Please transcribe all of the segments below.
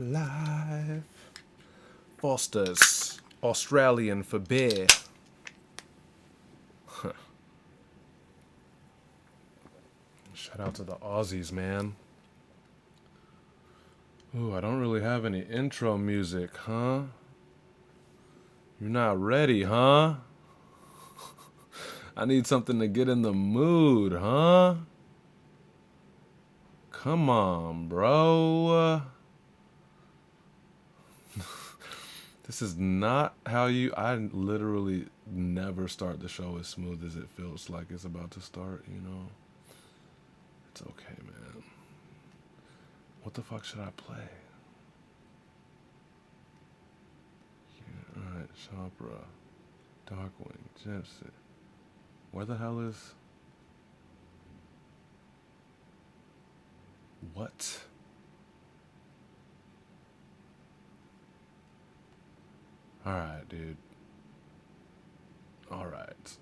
Live. Foster's Australian for beer. Shout out to the Aussies, man. Ooh, I don't really have any intro music, huh? You're not ready, huh? I need something to get in the mood, huh? Come on, bro. This is not how you... I literally never start the show as smooth as it feels like it's about to start, you know? It's okay, man. What the fuck should I play? Yeah, alright, Chopra, Darkwing, Gypsy. Where the hell is... What? Alright, dude. Alright.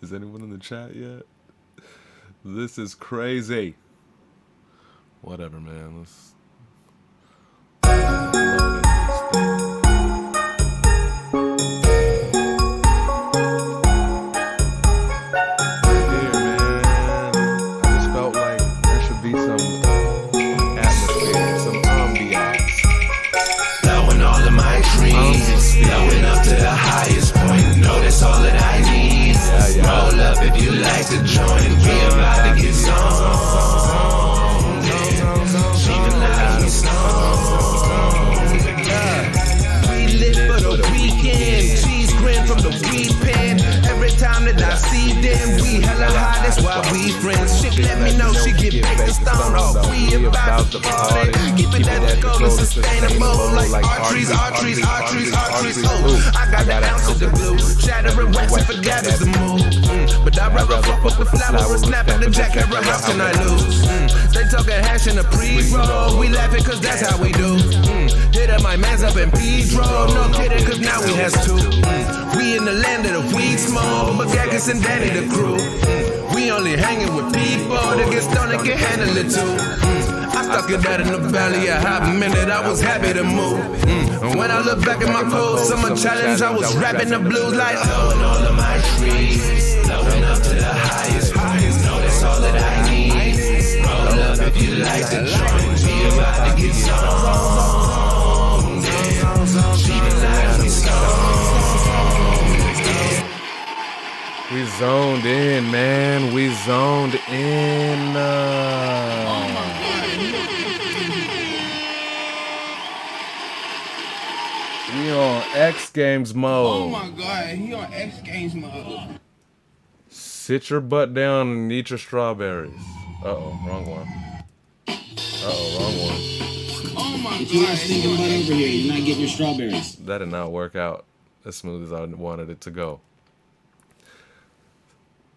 Is anyone in the chat yet? This is crazy. Whatever, man. Let's load into this thing. Blowing up to the highest point. No, that's all that I need. Roll up if you like to join. We about to get stoned. She can let me stoned. We lit for the weekend. Cheese grin from the weed pen. Every time that I see them, we hella high. That's why we friends. She let me know she get back to stone. Oh, we about to party. Keep it at the goal and sustainable. Like arteries. Oh, I got the ounce of the blue. Shattering waxing for that is the move. But I'd rather fuck with the flowers. Snapping the jacket. How can I lose? They talking hash in the pre-roll. We laughing cause that's how we do. Hit up my mans up in Pedro. No kidding cause now we has two. We in the land of the weed smoke. But Gaggis and Danny the crew. We only hanging with people that get stoned and can handle it too. I stuck it out in the valley a hot minute. I was happy to move. And when I look back at my cold summer challenge, I was rapping the blues like blowing all of my trees, blowing up to the highest points. No, that's all that I need. Roll up if you like to join. We about to get stoned. She can let me stoned. We zoned in, man. We zoned in. We on X Games mode. Oh my god, he on X Games mode. Sit your butt down and eat your strawberries. Uh-oh, wrong one. Uh-oh, wrong one. Oh my Get your god. stinking butt over here. You're not getting your strawberries. That did not work out as smooth as I wanted it to go.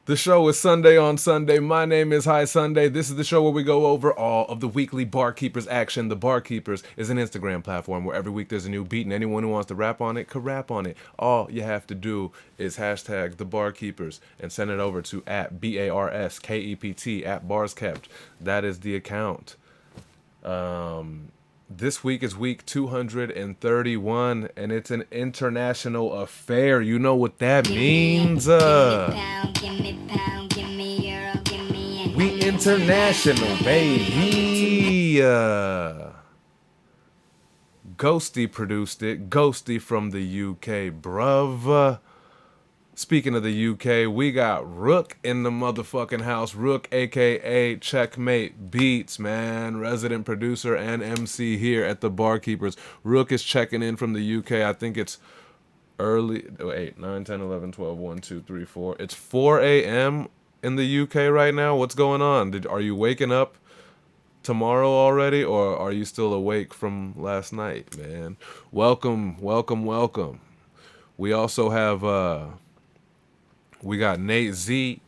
The show is Sunday on Sunday. My name is High Sunday. This is the show where we go over all of the weekly Barkeepers action. The Barkeepers is an Instagram platform where every week there's a new beat, and anyone who wants to rap on it can rap on it. All you have to do is hashtag the Barkeepers and send it over to at BARSKEPT at BarsKept. That is the account. This week is week 231, and it's an international affair. You know what that means? We international, baby. Ghosty produced it. Ghosty from the UK, bruv. Speaking of the UK, we got Rook in the motherfucking house. Rook, a.k.a. Checkmate Beats, man. Resident producer and MC here at the Barkeepers. Rook is checking in from the UK. I think it's early. 8, 9, 10, 11, 12, 1, 2, 3, 4. It's 4 a.m. in the UK right now. What's going on? Are you waking up tomorrow already, or are you still awake from last night, man? Welcome. We also have... we got Nate Z,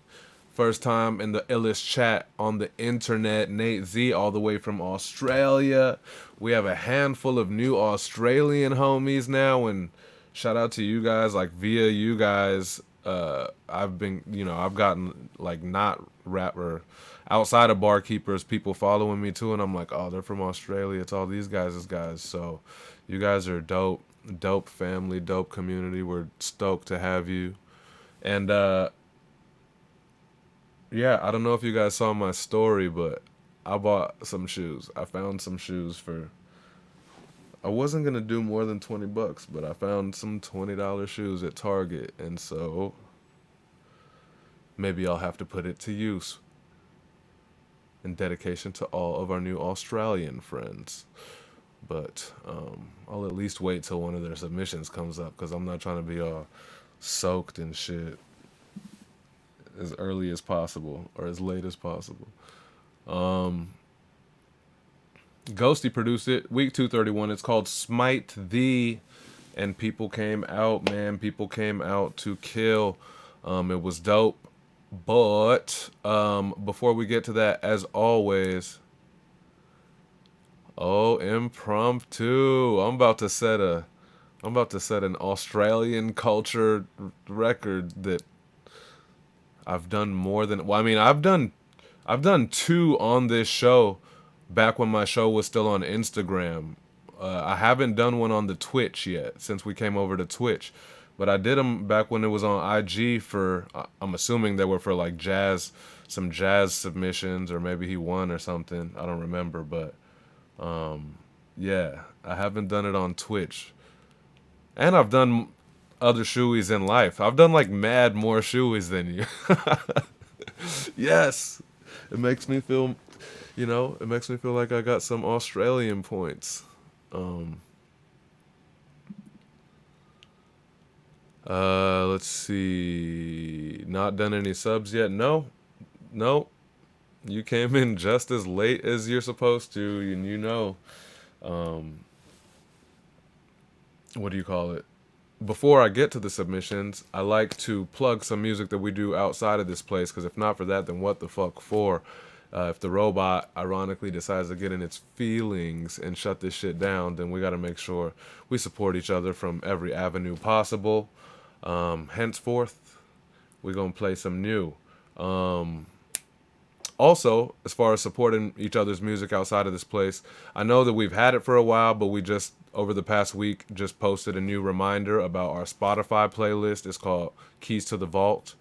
first time in the illest chat on the internet. Nate Z, all the way from Australia. We have a handful of new Australian homies now, and shout out to you guys. Like via you guys, I've been, I've gotten like not rapper outside of barkeepers, people following me too, and I'm like, oh, they're from Australia. It's all these guys. So you guys are dope, dope family, dope community. We're stoked to have you. And yeah, I don't know if you guys saw my story, but I bought some shoes. I found some shoes for. I wasn't gonna do more than $20, but I found some $20 shoes at Target, and so maybe I'll have to put it to use in dedication to all of our new Australian friends. But I'll at least wait till one of their submissions comes up because I'm not trying to be all soaked and shit as early as possible or as late as possible. Ghosty produced it, week 231. It's called Smite Thee, and people came out, man. People came out to kill. It was dope. But before we get to that, as always, impromptu. I'm about to set an Australian culture record that I've done more than. Well, I mean, I've done two on this show back when my show was still on Instagram. I haven't done one on the Twitch yet since we came over to Twitch, but I did them back when it was on IG for. I'm assuming they were for like some jazz submissions, or maybe he won or something. I don't remember, but yeah, I haven't done it on Twitch, and I've done other shoeys in life. I've done like mad more shoeys than you. Yes, it makes me feel. It makes me feel like I got some Australian points. Let's see. Not done any subs yet? No. You came in just as late as you're supposed to, and what do you call it? Before I get to the submissions, I like to plug some music that we do outside of this place, because if not for that, then what the fuck for? If the robot ironically decides to get in its feelings and shut this shit down, then we got to make sure we support each other from every avenue possible. Henceforth, we're going to play some new. Also, as far as supporting each other's music outside of this place, I know that we've had it for a while, but we just, over the past week, just posted a new reminder about our Spotify playlist. It's called Keys to the Vault.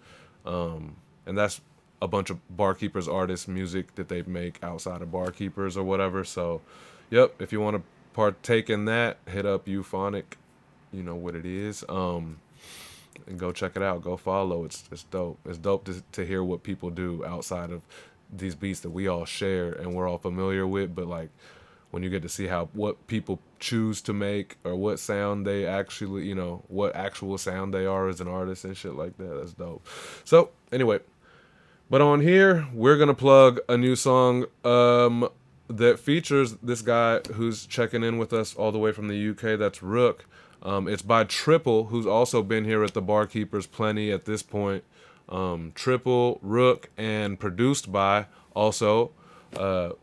And that's a bunch of Barkeepers artists' music that they make outside of Barkeepers or whatever. So, yep, if you want to partake in that, hit up Euphonic. You know what it is. And go check it out. Go follow. It's dope. It's dope to hear what people do outside of these beats that we all share and we're all familiar with. But like when you get to see what people choose to make or what sound they actually, what actual sound they are as an artist and shit like that. That's dope. So anyway. But on here, we're going to plug a new song that features this guy who's checking in with us all the way from the UK. That's Rook. It's by Triple, who's also been here at the Barkeepers plenty at this point. Triple, Rook, and produced by also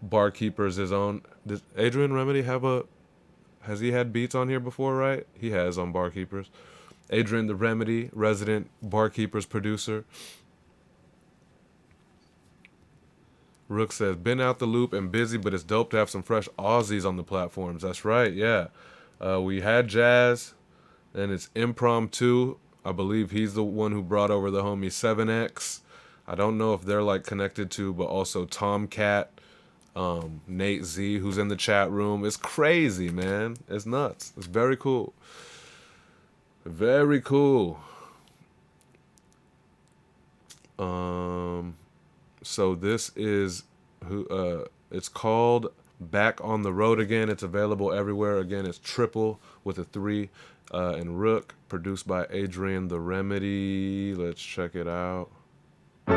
Barkeepers' his own. Does Adrian Remedy has he had beats on here before, right? He has on Barkeepers. Adrian the Remedy, resident Barkeepers producer. Rook says, been out the loop and busy, but it's dope to have some fresh Aussies on the platforms. That's right, yeah. We had Jazz, and it's Impromptu. I believe he's the one who brought over the homie 7X. I don't know if they're like connected to, but also Tomcat, Nate Z, who's in the chat room. It's crazy, man. It's nuts. It's very cool. Very cool. So this is it's called Back on the Road Again. It's available everywhere. Again, it's Triple with a 3 and Rook, produced by Adrian the Remedy. Let's check it out. Every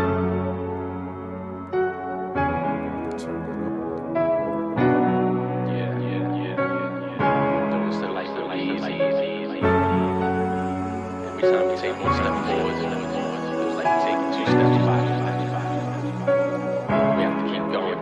time we take one step forward, it was like taking 2 steps back. We have to keep going.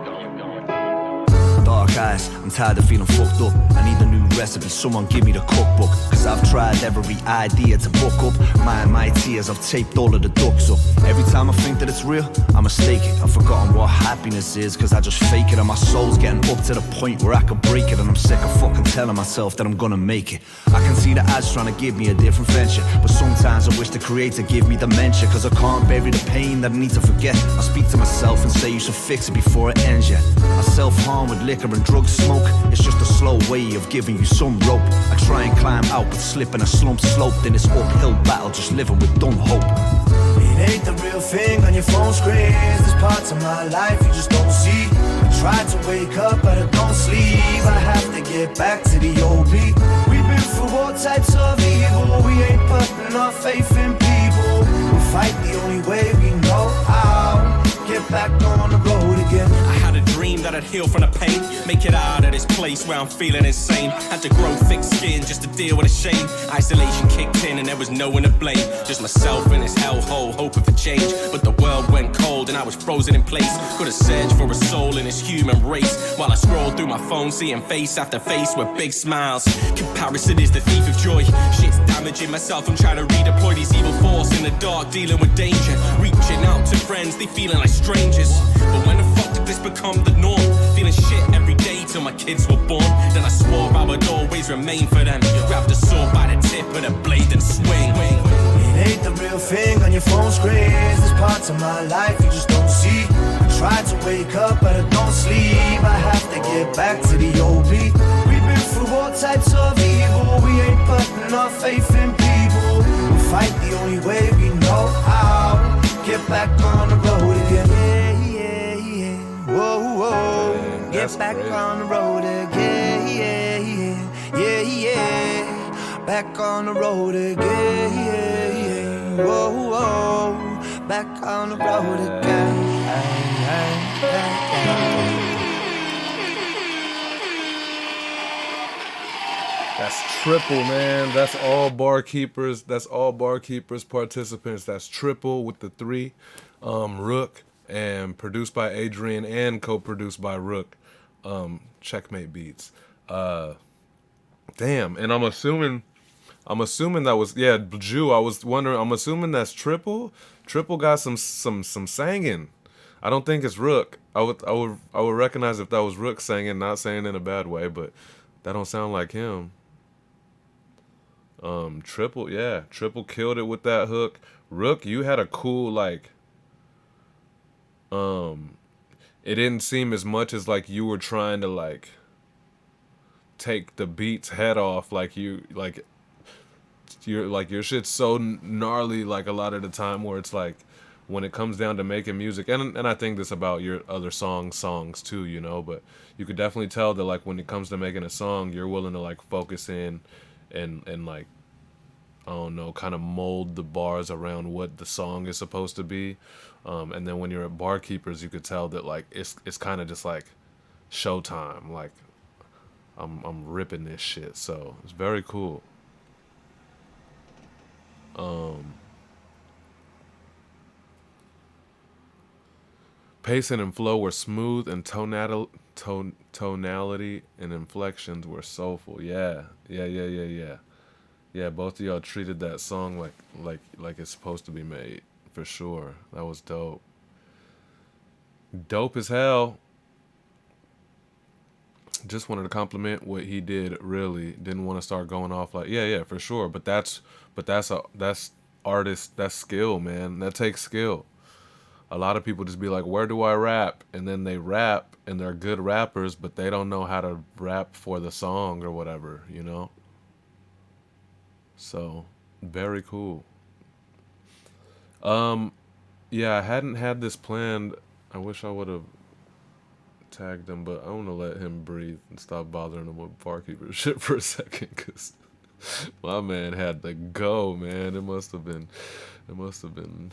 Dark eyes, I'm I'm tired of feeling fucked up. I need a new recipe, someone give me the cookbook. Cause I've tried every idea to book up. My tears, I've taped all of the ducks up. Every time I think that it's real, I mistake it. I've forgotten what happiness is, cause I just fake it. And my soul's getting up to the point where I could break it. And I'm sick of fucking telling myself that I'm gonna make it. I can see the ads trying to give me a different venture, but sometimes I wish the creator give me dementia. Cause I can't bury the pain that I need to forget. I speak to myself and say you should fix it before it ends yet. I self-harm with liquor and drug smoke. It's just a slow way of giving you some rope. I try and climb out but slip in a slump slope. Then it's uphill battle just living with dumb hope. It ain't the real thing on your phone screens. There's parts of my life you just don't see. I try to wake up but I don't sleep. I have to get back to the old beat. We've been through all types of evil. We ain't putting our faith in people. We fight the only way we know how. Get back on the road again. I had a dream that I'd heal from the pain, make it out of this place where I'm feeling insane. Had to grow thick skin just to deal with the shame. Isolation kicked in and there was no one to blame. Just myself in this hellhole hoping for change. But the world went cold and I was frozen in place. Could have searched for a soul in this human race. While I scrolled through my phone seeing face after face with big smiles. Comparison is the thief of joy. Shit's damaging myself, I'm trying to redeploy these evil forces in the dark, dealing with danger. Reaching out to friends, they feeling like strangers. But when the fuck did this become the norm? Feeling shit every day till my kids were born. Then I swore I would always remain for them. Grab the sword by the tip of the blade and swing. It ain't the real thing on your phone screens. There's parts of my life you just don't see. I try to wake up but I don't sleep. I have to get back to the old beat. We've been through all types of evil. We ain't putting our faith in people. We fight the only way we know how. Get back on the road again. Yeah, yeah, yeah. Whoa, whoa. Man, Get back crazy. on the road again. Yeah, yeah, yeah, yeah. Back on the road again. Yeah, yeah. Whoa, whoa. Back on the road again. That's triple, man. That's all barkeepers. That's all barkeepers participants. That's triple with the 3. Rook, and produced by Adrian and co-produced by Rook. Checkmate Beats. Damn. And I'm assuming that was, yeah, Jew. I was wondering. I'm assuming that's triple. Triple got some singing. I don't think it's Rook. I would recognize if that was Rook singing, not saying in a bad way, but that don't sound like him. Triple killed it with that hook. Rook, you had a cool, like, it didn't seem as much as like you were trying to like take the beat's head off, like your shit's so gnarly, like a lot of the time, where it's like when it comes down to making music, and I think this about your other songs too, you know, but you could definitely tell that like when it comes to making a song, you're willing to like focus in and like, I don't know, kind of mold the bars around what the song is supposed to be. And then when you're at Barkeepers, you could tell that like it's kind of just like showtime. Like I'm ripping this shit, so it's very cool. Pacing and flow were smooth, and tonality and inflections were soulful. Yeah. Yeah, both of y'all treated that song like it's supposed to be made, for sure. That was dope. Dope as hell. Just wanted to compliment what he did, really. Didn't want to start going off like, yeah, for sure. But that's artist, that's skill, man. That takes skill. A lot of people just be like, where do I rap? And then they rap, and they're good rappers, but they don't know how to rap for the song or whatever, you know? So, very cool. Yeah, I hadn't had this planned. I wish I would have tagged him, but I want to let him breathe and stop bothering him with barkeeper shit for a second, because my man had to go, man. It must have been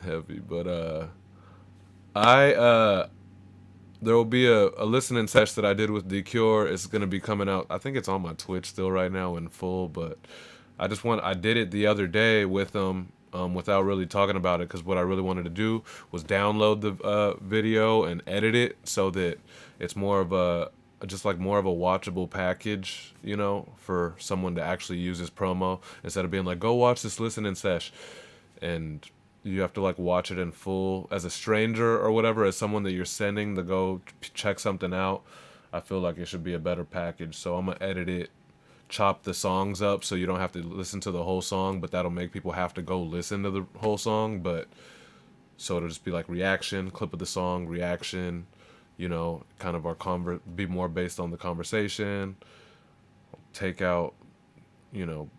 heavy. But there will be a listening session that I did with DCure. It's gonna be coming out. I think it's on my Twitch still right now in full, but I did it the other day with them without really talking about it, because what I really wanted to do was download the video and edit it so that it's more of just like more of a watchable package, you know, for someone to actually use as promo instead of being like, go watch this listening sesh, and you have to like watch it in full as a stranger or whatever, as someone that you're sending to go check something out. I feel like it should be a better package. So I'm gonna edit it, chop the songs up so you don't have to listen to the whole song, but that'll make people have to go listen to the whole song. But so it'll just be like reaction, clip of the song, reaction, you know, kind of our be more based on the conversation, take out, you know,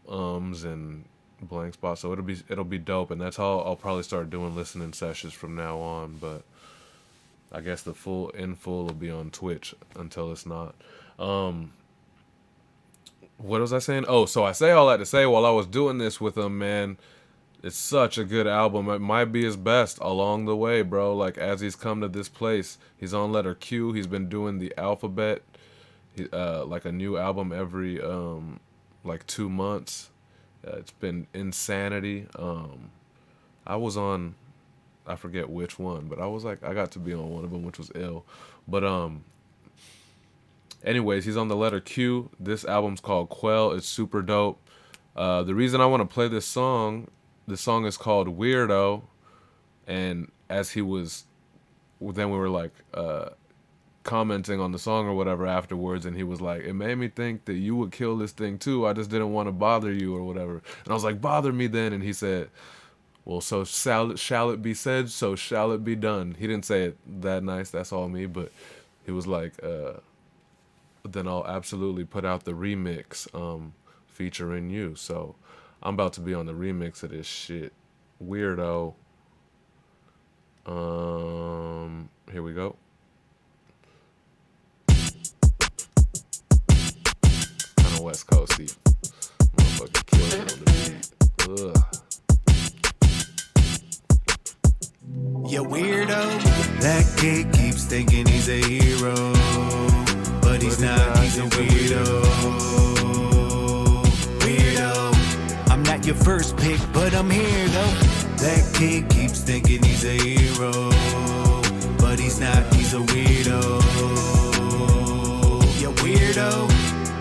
ums and blank spots. So it'll be dope, and that's how I'll probably start doing listening sessions from now on. But I guess the full will be on Twitch until it's not. What was I saying? Oh, so I say all that to say, while I was doing this with him, man, it's such a good album. It might be his best along the way, bro. Like, as he's come to this place, he's on letter Q. He's been doing the alphabet, like a new album every like 2 months. It's been insanity. I was on, I forget which one, but I got to be on one of them, which was ill. But anyways, he's on the letter Q. This album's called Quell. It's super dope. The reason I want to play this song is called Weirdo. And as he was, then we were like commenting on the song or whatever afterwards, and he was like, it made me think that you would kill this thing too. I just didn't want to bother you or whatever. And I was like, bother me then. And he said, well, so shall it be said, so shall it be done. He didn't say it that nice, that's all me, but he was like, then I'll absolutely put out the remix featuring you. So I'm about to be on the remix of this shit. Weirdo. Here we go. Kind of West Coasty. Motherfucking killing on the beat. Ugh. You weirdo. That kid keeps thinking he's a hero, but he's not, he's a weirdo. Weirdo. I'm not your first pick, but I'm here though. That kid keeps thinking he's a hero, but he's not, he's a weirdo. You weirdo.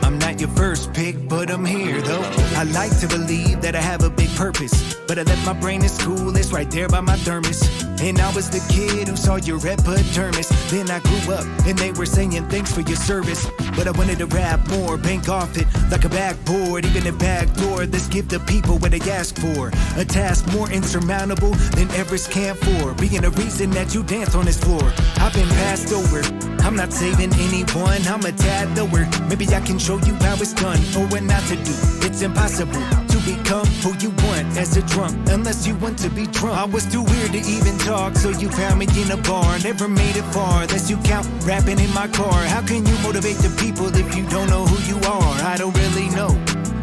I'm not your first pick, but I'm here though. I like to believe that I have a big purpose, but I left my brain in school, it's right there by my thermos. And I was the kid who saw your epidermis. Then I grew up and they were saying thanks for your service, but I wanted to rap more, bank off it like a backboard, even a backdoor. Let's give the people what they ask for, a task more insurmountable than Everest Camp 4, being a reason that you dance on this floor. I've been passed over, I'm not saving anyone, I'm a tad lower. Maybe I can show you how it's done or what not to do. It's impossible to become who you want as a drunk, unless you want to be drunk. I was too weird to even talk, so you found me in a bar. Never made it far, unless you count rapping in my car. How can you motivate the people if you don't know who you are? I don't really know,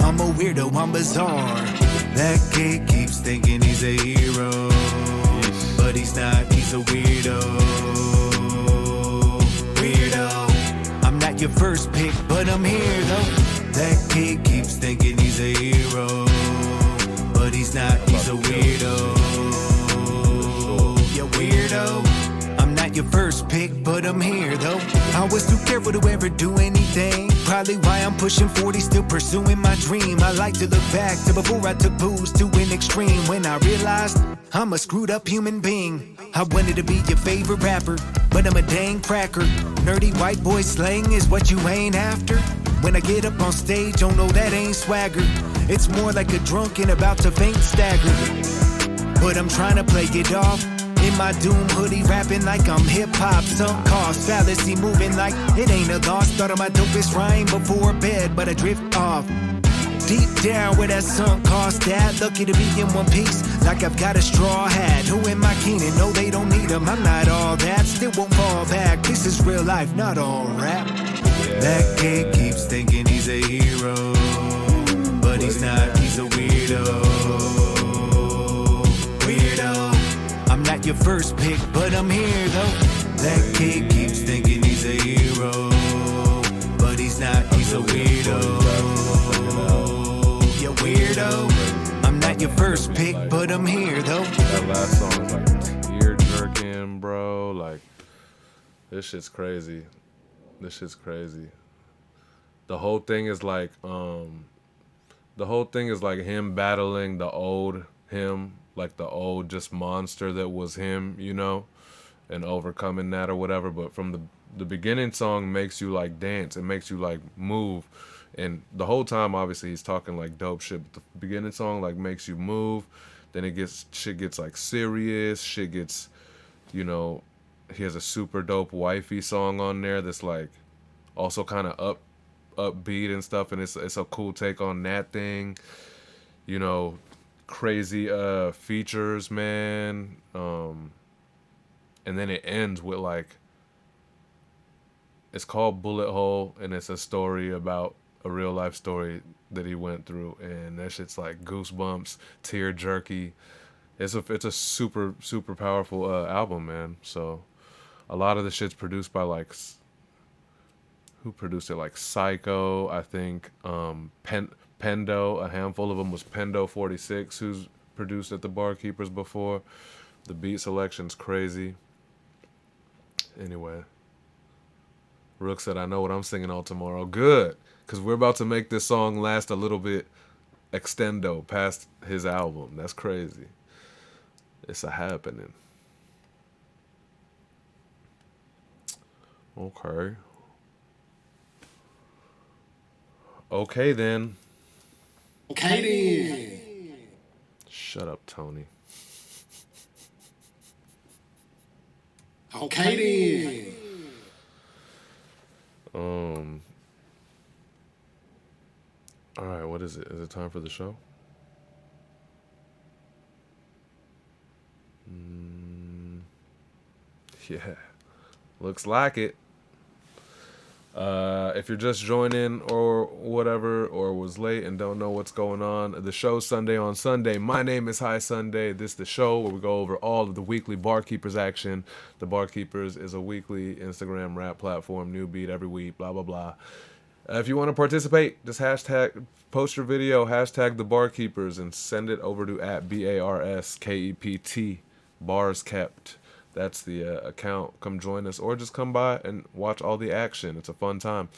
I'm a weirdo, I'm bizarre. That kid keeps thinking he's a hero, but he's not, he's a weirdo. Weirdo. I'm not your first pick, but I'm here though. That kid keeps thinking he's a hero, but he's not, he's a weirdo. You weirdo. I'm not your first pick, but I'm here though. I was too careful to ever do anything, probably why I'm pushing 40, still pursuing my dream. I like to look back to before I took booze to an extreme, when I realized I'm a screwed up human being. I wanted to be your favorite rapper, but I'm a dang cracker. Nerdy white boy slang is what you ain't after. When I get up on stage, oh no, that ain't swagger. It's more like a drunken about to faint stagger. But I'm trying to play it off in my doom hoodie, rapping like I'm hip-hop. Sunk cost fallacy, moving like it ain't a loss. Thought of my dopest rhyme before bed, but I drift off. Deep down where that sunk cost at, lucky to be in one piece, like I've got a straw hat. Who am I keening? No, they don't need them, I'm not all that. Still won't fall back, this is real life, not all rap. That kid keeps thinking he's a hero, but he's not, he's a weirdo. Weirdo. I'm not your first pick, but I'm here though. That kid keeps thinking he's a hero, but he's not, he's a weirdo. You weirdo. I'm not your first pick, but I'm here though. That last song is like tear jerking, bro. Like, this shit's crazy. This shit's crazy. The whole thing is like him battling the old him, like the old just monster that was him, you know, and overcoming that or whatever. But from the beginning song makes you like dance, it makes you like move, and the whole time obviously he's talking like dope shit. But the beginning song like makes you move, then shit gets like serious, shit gets, you know, he has a super dope wifey song on there that's like also kind of upbeat and stuff, and it's a cool take on that thing, you know, crazy features, man. And then it ends with like, it's called Bullet Hole, and it's a story about a real life story that he went through, and that shit's like goosebumps, tear jerky. It's a super powerful album, man. So a lot of the shit's produced by like who produced it, like Psycho, I think, Pendo. A handful of them was Pendo 46, who's produced at the Barkeepers before. The beat selection's crazy. Anyway, Rook said, I know what I'm singing on tomorrow. Good, because we're about to make this song last a little bit extendo past his album. That's crazy. It's a happening. Okay. Okay then. Okay then. Shut up, Tony. Okay then. All right, what is it? Is it time for the show? Yeah, looks like it. If you're just joining or whatever, or was late and don't know what's going on, the show's Sunday on Sunday. My name is High Sunday. This is the show where we go over all of the weekly Barkeepers action. The Barkeepers is a weekly Instagram rap platform, new beat every week, blah, blah, blah. If you want to participate, just hashtag, post your video, hashtag the Barkeepers, and send it over to at BARSKEPT, Bars Kept. That's the account. Come join us, or just come by and watch all the action. It's a fun time.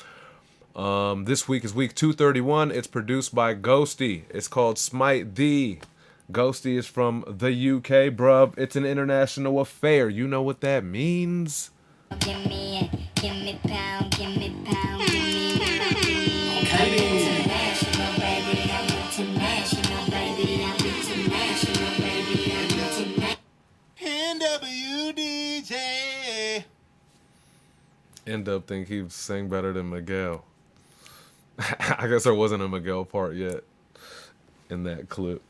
This week is week 231. It's produced by Ghosty. It's called Smite Thee. Ghosty is from the UK, bruv. It's an international affair. You know what that means? Give me pound, give me pound, give me international, baby. I'm international, baby. I'm international, baby. I'm international. NWDJ. End up think he sang better than Miguel. I guess there wasn't a Miguel part yet in that clip.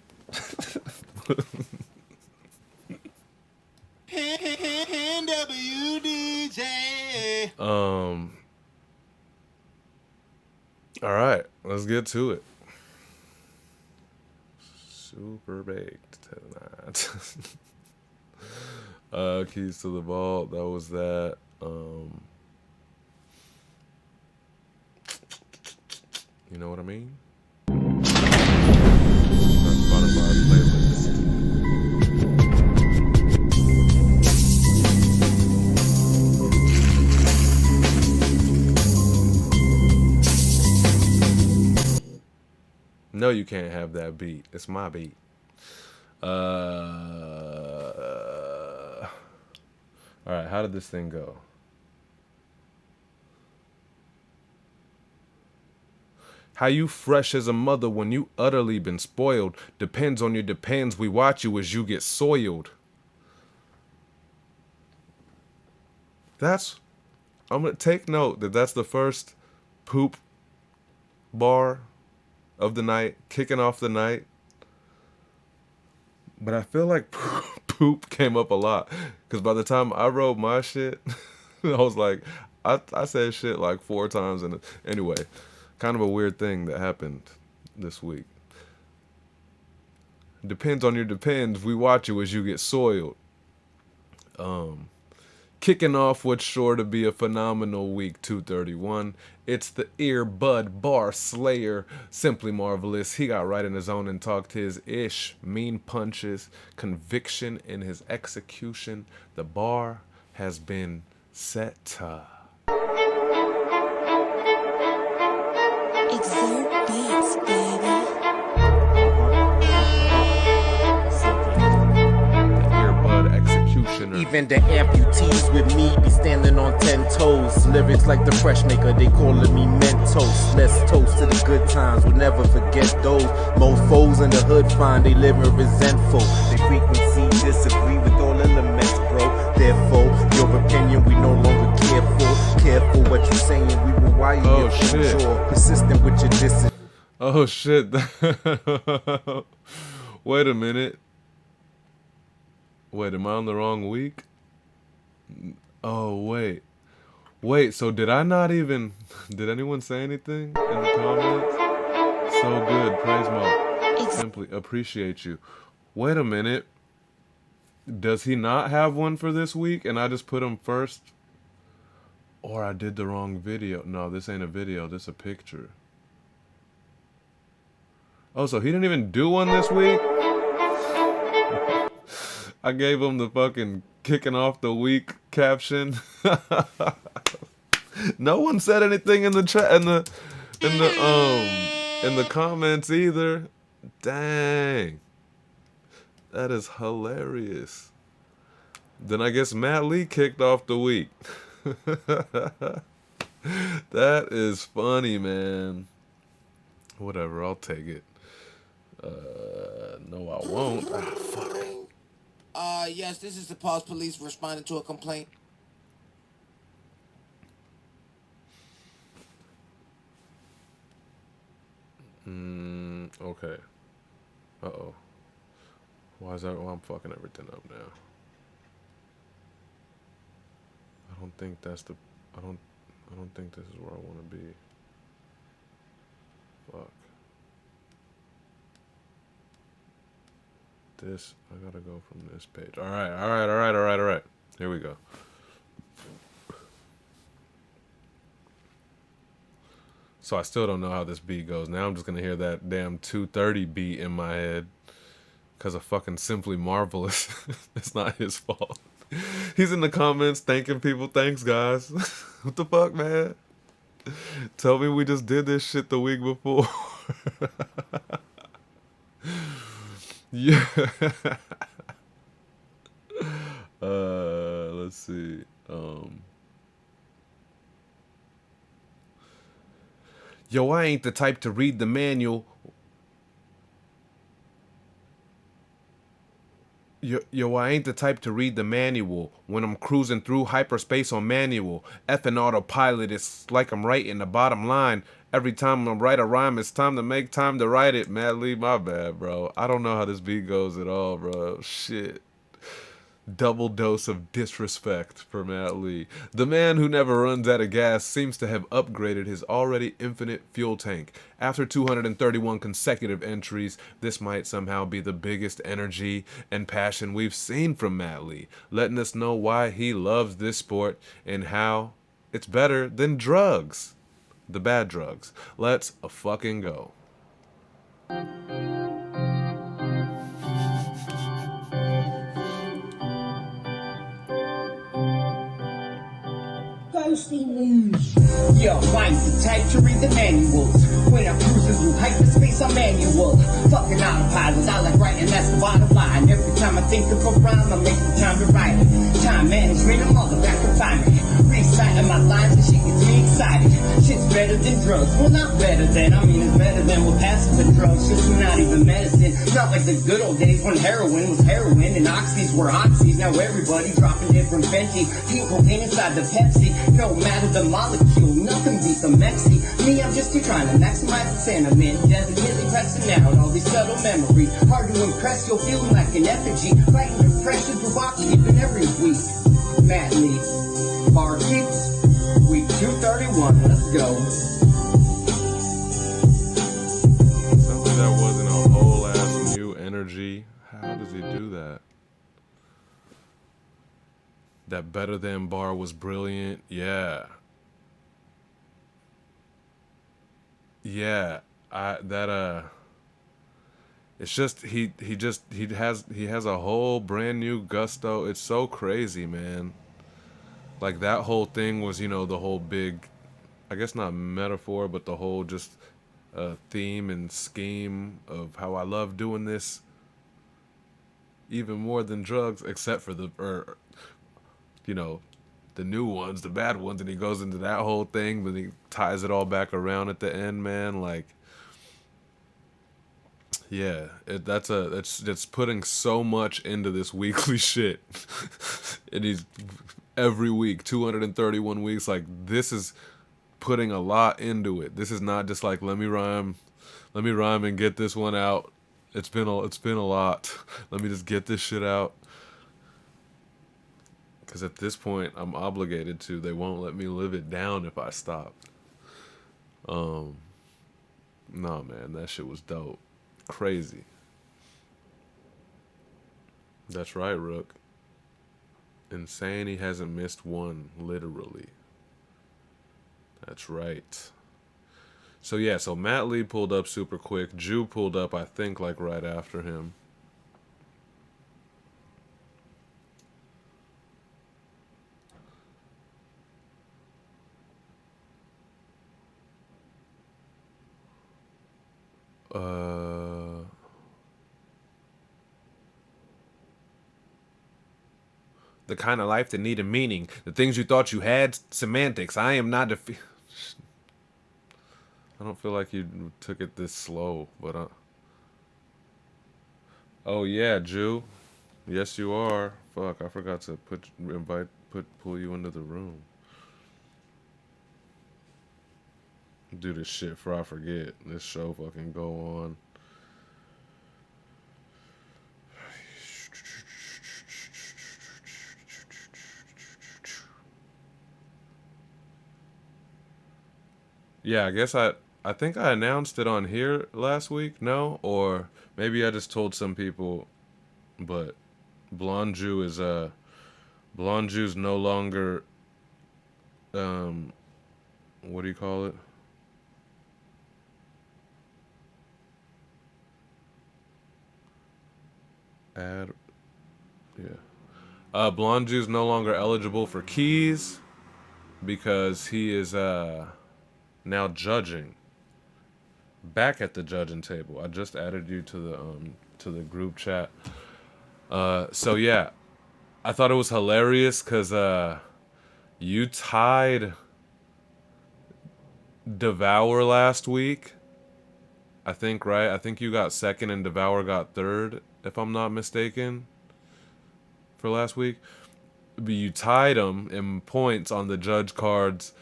NWDJ. All right, let's get to it. Super baked tonight. Keys to the Vault. That was that. You know what I mean? Our Spotify playlist. No, you can't have that beat. It's my beat. All right, how did this thing go? How you fresh as a mother when you utterly been spoiled. Depends on your depends. We watch you as you get soiled. I'm gonna take note that that's the first poop bar of the night, kicking off the night. But I feel like poop came up a lot, because by the time I wrote my shit, I was like, I said shit like 4 times. And anyway, kind of a weird thing that happened this week. Depends on your depends. We watch you as you get soiled. Kicking off what's sure to be a phenomenal week 231. It's the earbud bar slayer, simply marvelous. He got right in his zone and talked his ish. Mean punches, conviction in his execution. The bar has been set. Tensioner. Even the amputees with me be standing on 10 toes. Lyrics like the fresh maker, they calling me Mentos. Let's toast to the good times, we'll never forget those. Mofos in the hood find they living resentful. They frequency disagree with all elements, bro. Therefore, your opinion we no longer care for. Careful what you're saying, we will wire Oh, your shit. jaw. Persistent with your distance. Oh shit. Wait a minute. Wait, am I on the wrong week? Oh, wait. Wait, so did I not even... Did anyone say anything in the comments? So good, praise Mo. Simply appreciate you. Wait a minute. Does he not have one for this week and I just put him first? Or I did the wrong video. No, this ain't a video, this a picture. Oh, so he didn't even do one this week? I gave him the fucking kicking off the week caption. No one said anything in the chat in the comments either. Dang. That is hilarious. Then I guess Matt Lee kicked off the week. That is funny, man. Whatever, I'll take it. No, I won't. Ah, fuck. Yes, this is the Pulse Police responding to a complaint. Okay. Uh-oh. Why is that? Well, I'm fucking everything up now. I don't think that's the... I don't think this is where I want to be. Fuck. This, I gotta go from this page. Alright. Here we go. So I still don't know how this beat goes. Now I'm just gonna hear that damn 230 beat in my head. Cause of fucking Simply Marvelous. It's not his fault. He's in the comments thanking people. Thanks, guys. What the fuck, man? Tell me we just did this shit the week before. Yeah. Let's see. Yo, I ain't the type to read the manual. Yo, I ain't the type to read the manual when I'm cruising through hyperspace on manual. Effing autopilot, it's like I'm writing the bottom line. Every time I write a rhyme, it's time to make time to write it. Madly, my bad, bro. I don't know how this beat goes at all, bro. Shit. Double dose of disrespect for Matt Lee. The man who never runs out of gas seems to have upgraded his already infinite fuel tank. After 231 consecutive entries, this might somehow be the biggest energy and passion we've seen from Matt Lee, letting us know why he loves this sport and how it's better than drugs. The bad drugs. Let's fucking go. Ghosty news. Yo, I'm the type to read the manuals. When I'm cruising through hyperspace, I'm manual. Fucking autopilot, I like writing, that's the bottom line. Every time I think of a rhyme, I make the time to write it. Time management, a motherfucker find me. Reciting my lines and she gets me excited. Shit's better than drugs. Well, not better than, I mean it's better than we're passing the drugs. Just not even medicine. Not like the good old days when heroin was heroin and oxys were oxys. Now everybody dropping different Fenty. Pink cocaine inside the Pepsi. No matter the molecule, nothing beats the Mexi. Me, I'm just here trying to maximize the sentiment. Definitely pressing out all these subtle memories. Hard to impress, you'll feel like an effigy. Fighting depression through box keeping every week. Matt Lee, bar keeps, week 231, let's go. Sounds like that wasn't a whole ass new energy. How does he do that? That better than bar was brilliant. Yeah. Yeah. It's just he has a whole brand new gusto. It's so crazy, man. Like that whole thing was, you know, the whole big, I guess not metaphor, but the whole just theme and scheme of how I love doing this. even more than drugs, except for you know, the new ones, the bad ones, and he goes into that whole thing, but he ties it all back around at the end, man. Like, yeah, that's putting so much into this weekly shit. And he's every week, 231 weeks. Like, this is putting a lot into it. This is not just like let me rhyme and get this one out. It's been a lot. Let me just get this shit out. Because at this point, I'm obligated to. They won't let me live it down if I stop. Nah, man, that shit was dope. Crazy. That's right, Rook. Insane he hasn't missed one, literally. That's right. So yeah, so Matt Lee pulled up super quick. Jew pulled up, I think, like right after him. The kind of life that needed meaning. The things you thought you had, semantics. I am not I don't feel like you took it this slow, but oh yeah, Jew. Yes, you are. Fuck, I forgot to pull you into the room. Do this shit before I forget. This show fucking go on. Yeah, I guess I think I announced it on here last week, no? Or maybe I just told some people, but Blonde Jew is Blonde Jew's no longer what do you call it? Ad yeah. Blonde Jew's no longer eligible for keys because he is now judging. Back at the judging table. I just added you to the group chat. So yeah, I thought it was hilarious because you tied Devour last week. I think, right? I think you got second and Devour got third, if I'm not mistaken, for last week. But you tied them in points on the judge cards,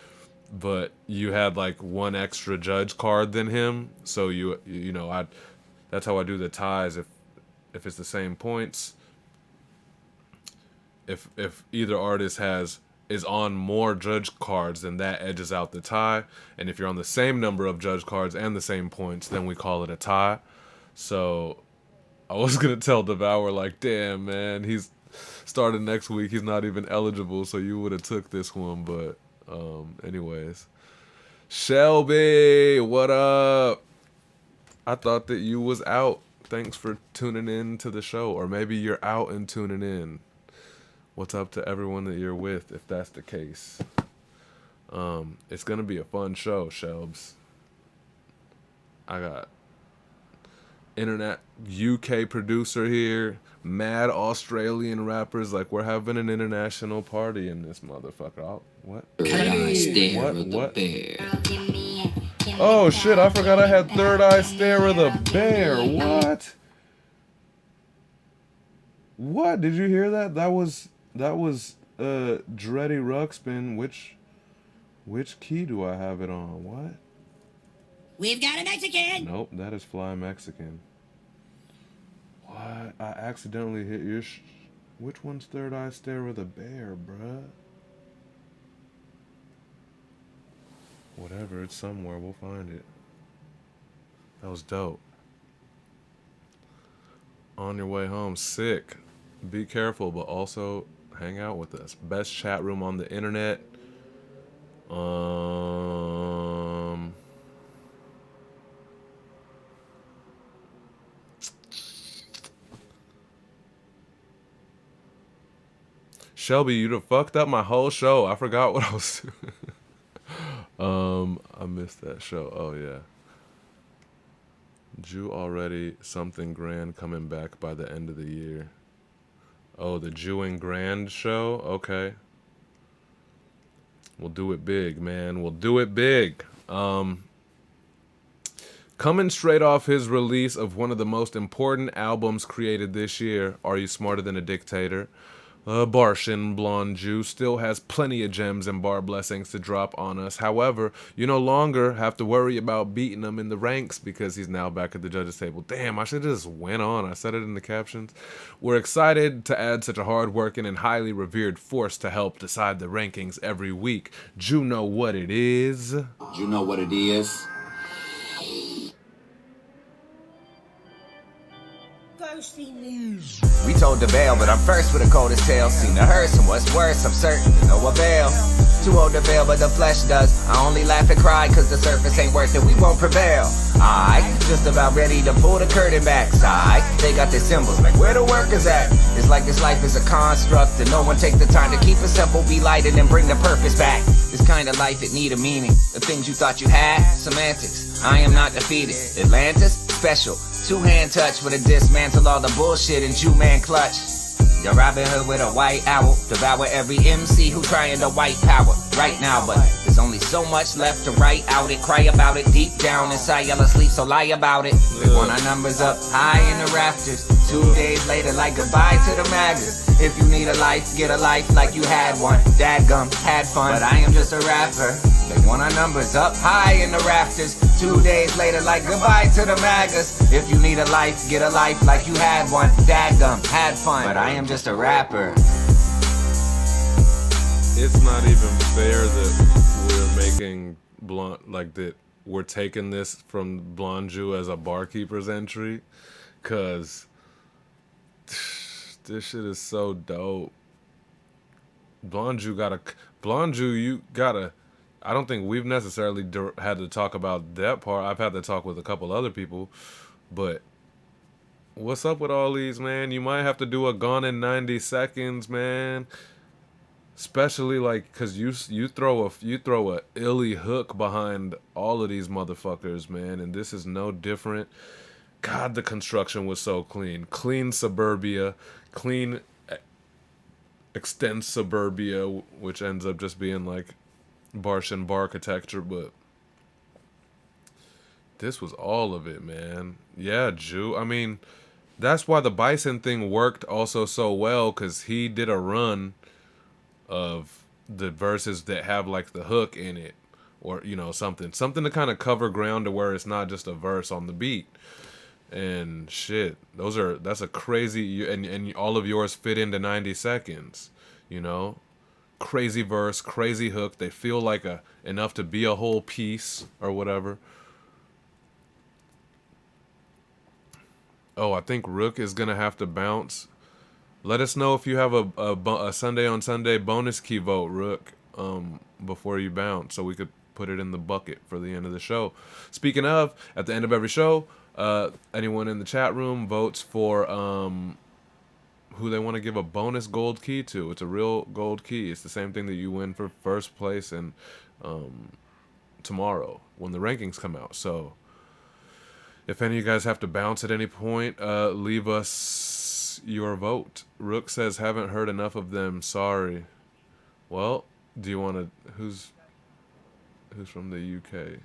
but you had like one extra judge card than him. So you know, that's how I do the ties. If it's the same points, if either artist is on more judge cards, then that edges out the tie. And if you're on the same number of judge cards and the same points, then we call it a tie. So I was gonna tell Devour like, damn man, he's starting next week. He's not even eligible, so you would have took this one. But anyways, Shelby, what up? I thought that you was out. Thanks for tuning in to the show, or maybe you're out and tuning in. What's up to everyone that you're with, if that's the case? It's gonna be a fun show, Shelbs. I got internet UK producer here, mad Australian rappers. Like, we're having an international party in this motherfucker. What? What? Oh shit! I forgot I had Third Eye Stare of the Bear. What? What? Did you hear that? That was Dreddy Ruxpin. Which key do I have it on? What? We've got a Mexican! Nope, that is Fly Mexican. What? I accidentally hit your which one's Third Eye Stare with a Bear, bruh? Whatever, it's somewhere, we'll find it. That was dope. On your way home, sick. Be careful, but also hang out with us. Best chat room on the internet. Shelby, you'd have fucked up my whole show. I forgot what I was doing. I missed that show. Oh yeah. Jew already something grand coming back by the end of the year. Oh, the Jew and Grand show? Okay. We'll do it big, man. We'll do it big. Coming straight off his release of one of the most important albums created this year, Are You Smarter Than a Dictator? Barshin Blonde Jew still has plenty of gems and bar blessings to drop on us. However, you no longer have to worry about beating him in the ranks because he's now back at the judges' table. Damn, I should have just went on. I said it in the captions. We're excited to add such a hard-working and highly revered force to help decide the rankings every week. Jew know what it is. You know what it is. We told the veil, but I'm first with the coldest tale. Seen the hearse, and what's worse, I'm certain to no avail. Too old to veil, but the flesh does. I only laugh and cry, cause the surface ain't worth it, we won't prevail. I just about ready to pull the curtain back. Sigh, they got their symbols, like where the workers at? It's like this life is a construct, and no one take the time to keep it simple, be lighted, and bring the purpose back. This kind of life, it need a meaning. The things you thought you had, semantics. I am not defeated. Atlantis, special. Two-hand touch with a dismantle all the bullshit and Jew-man clutch. Your Robin Hood with a white owl. Devour every MC who trying to white power right now. But there's only so much left to write out it. Cry about it deep down inside y'all asleep, so lie about it. We want our numbers up high in the rafters. 2 days later, like goodbye to the maggots. If you need a life, get a life like you had one. Dadgum, had fun, but I am just a rapper. They want our numbers up high in the rafters. 2 days later, like goodbye to the maggots. If you need a life, get a life like you had one. Dadgum, had fun, but I am just a rapper. It's not even fair that we're making Blonde, like that we're taking this from Blonde Jew as a barkeeper's entry, cause this shit is so dope. Blonde Jew, you gotta. I don't think we've necessarily had to talk about that part. I've had to talk with a couple other people, but what's up with all these, man? You might have to do a Gone in 90 Seconds, man. Especially like, cause you throw a illy hook behind all of these motherfuckers, man, and this is no different. God, the construction was so clean suburbia, clean extends suburbia, which ends up just being like Barshin bar architecture, but this was all of it, man. Yeah, Jew. I mean, that's why the Bison thing worked also so well, because he did a run of the verses that have like the hook in it, or you know, something to kind of cover ground to where it's not just a verse on the beat. And shit, that's a crazy, and all of yours fit into 90 seconds, you know. Crazy verse, crazy hook. They feel like enough to be a whole piece or whatever. Oh, I think Rook is gonna have to bounce. Let us know if you have a Sunday on Sunday bonus key vote, Rook, before you bounce, so we could put it in the bucket for the end of the show. Speaking of, at the end of every show, anyone in the chat room votes for who they want to give a bonus gold key to. It's a real gold key. It's the same thing that you win for first place and tomorrow when the rankings come out. So if any of you guys have to bounce at any point, leave us your vote. Rook says, haven't heard enough of them. Sorry. Well, do you want to... Who's from the UK?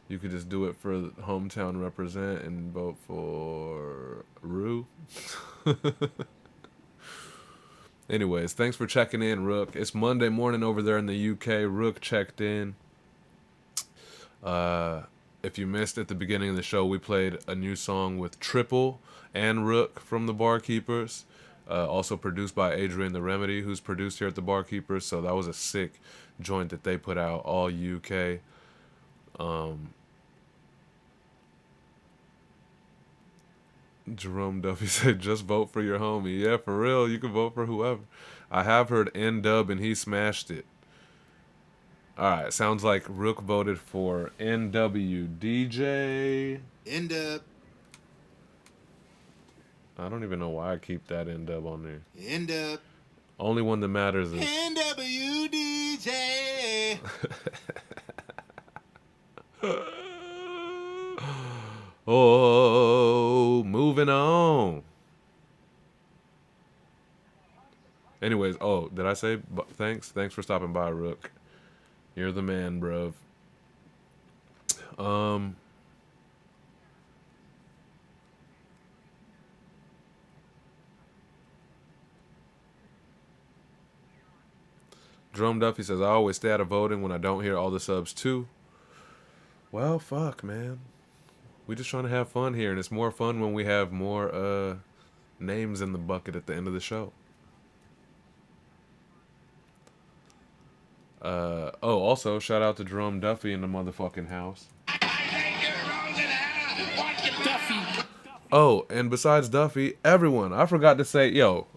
You could just do it for hometown represent and vote for Rue. Anyways, thanks for checking in, Rook. It's Monday morning over there in the UK. Rook checked in. If you missed at the beginning of the show, we played a new song with Triple and Rook from the Barkeepers. Also produced by Adrian the Remedy, who's produced here at the Barkeepers. So that was a sick joint that they put out, all UK. Jerome Duffy said, just vote for your homie. Yeah, for real, you can vote for whoever. I have heard N-Dub and he smashed it. Alright, sounds like Rook voted for NWDJ. N-Dub. I don't even know why I keep that N-Dub on there. N-Dub. Only one that matters is NWDJ. Oh, moving on. Anyways, oh, did I say thanks? Thanks for stopping by, Rook. You're the man, bruv. Drum Duffy says, I always stay out of voting when I don't hear all the subs too. Well, fuck, man. We just trying to have fun here, and it's more fun when we have more names in the bucket at the end of the show. Also, shout out to Drum Duffy in the motherfucking house. Oh, and besides Duffy, everyone, I forgot to say, yo,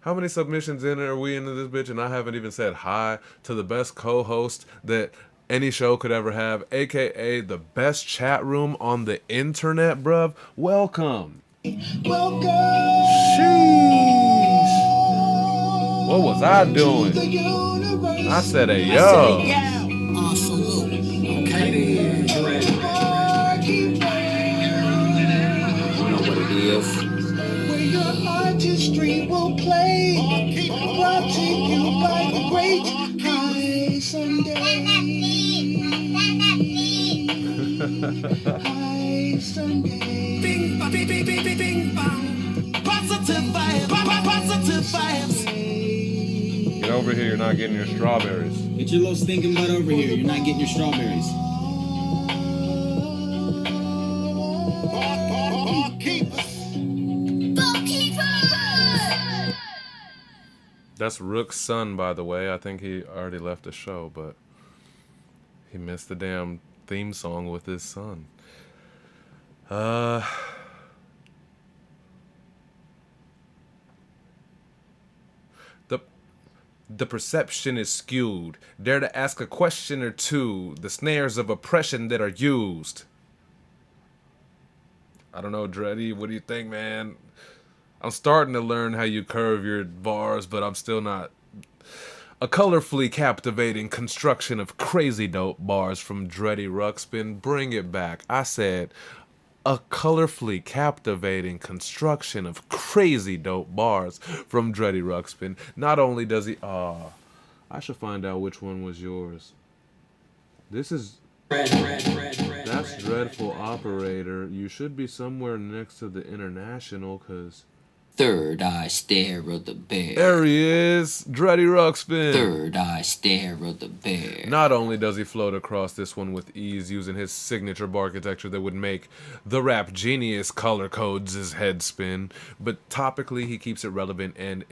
how many submissions in are we into this bitch? And I haven't even said hi to the best co-host that any show could ever have, aka the best chat room on the internet, bruv. Welcome. Welcome. Sheesh. What was I doing? I said, hey, yo. Where your artistry will play. Brought to you by the great High Sunday. High Sunday. Bing, bing, bing, bing, bing, bing, bang. Positive vibes. Positive vibes. Get over here, you're not getting your strawberries. Get your little stinking butt over here, you're not getting your strawberries. That's Rook's son, by the way. I think he already left the show, but he missed the damn theme song with his son. The perception is skewed. Dare to ask a question or two. The snares of oppression that are used. I don't know, Dreddy. What do you think, man? I'm starting to learn how you curve your bars, but I'm still not. A colorfully captivating construction of crazy dope bars from Dreddy Ruxpin. Bring it back. I said, a colorfully captivating construction of crazy dope bars from Dreddy Ruxpin. Not only does he... I should find out which one was yours. This is... That's Dreadful Operator. You should be somewhere next to the International, because... Third eye stare of the bear. There he is, Dreddy Ruxpin. Third eye stare of the bear. Not only does he float across this one with ease using his signature bar architecture that would make the rap genius color codes his head spin, but topically he keeps it relevant and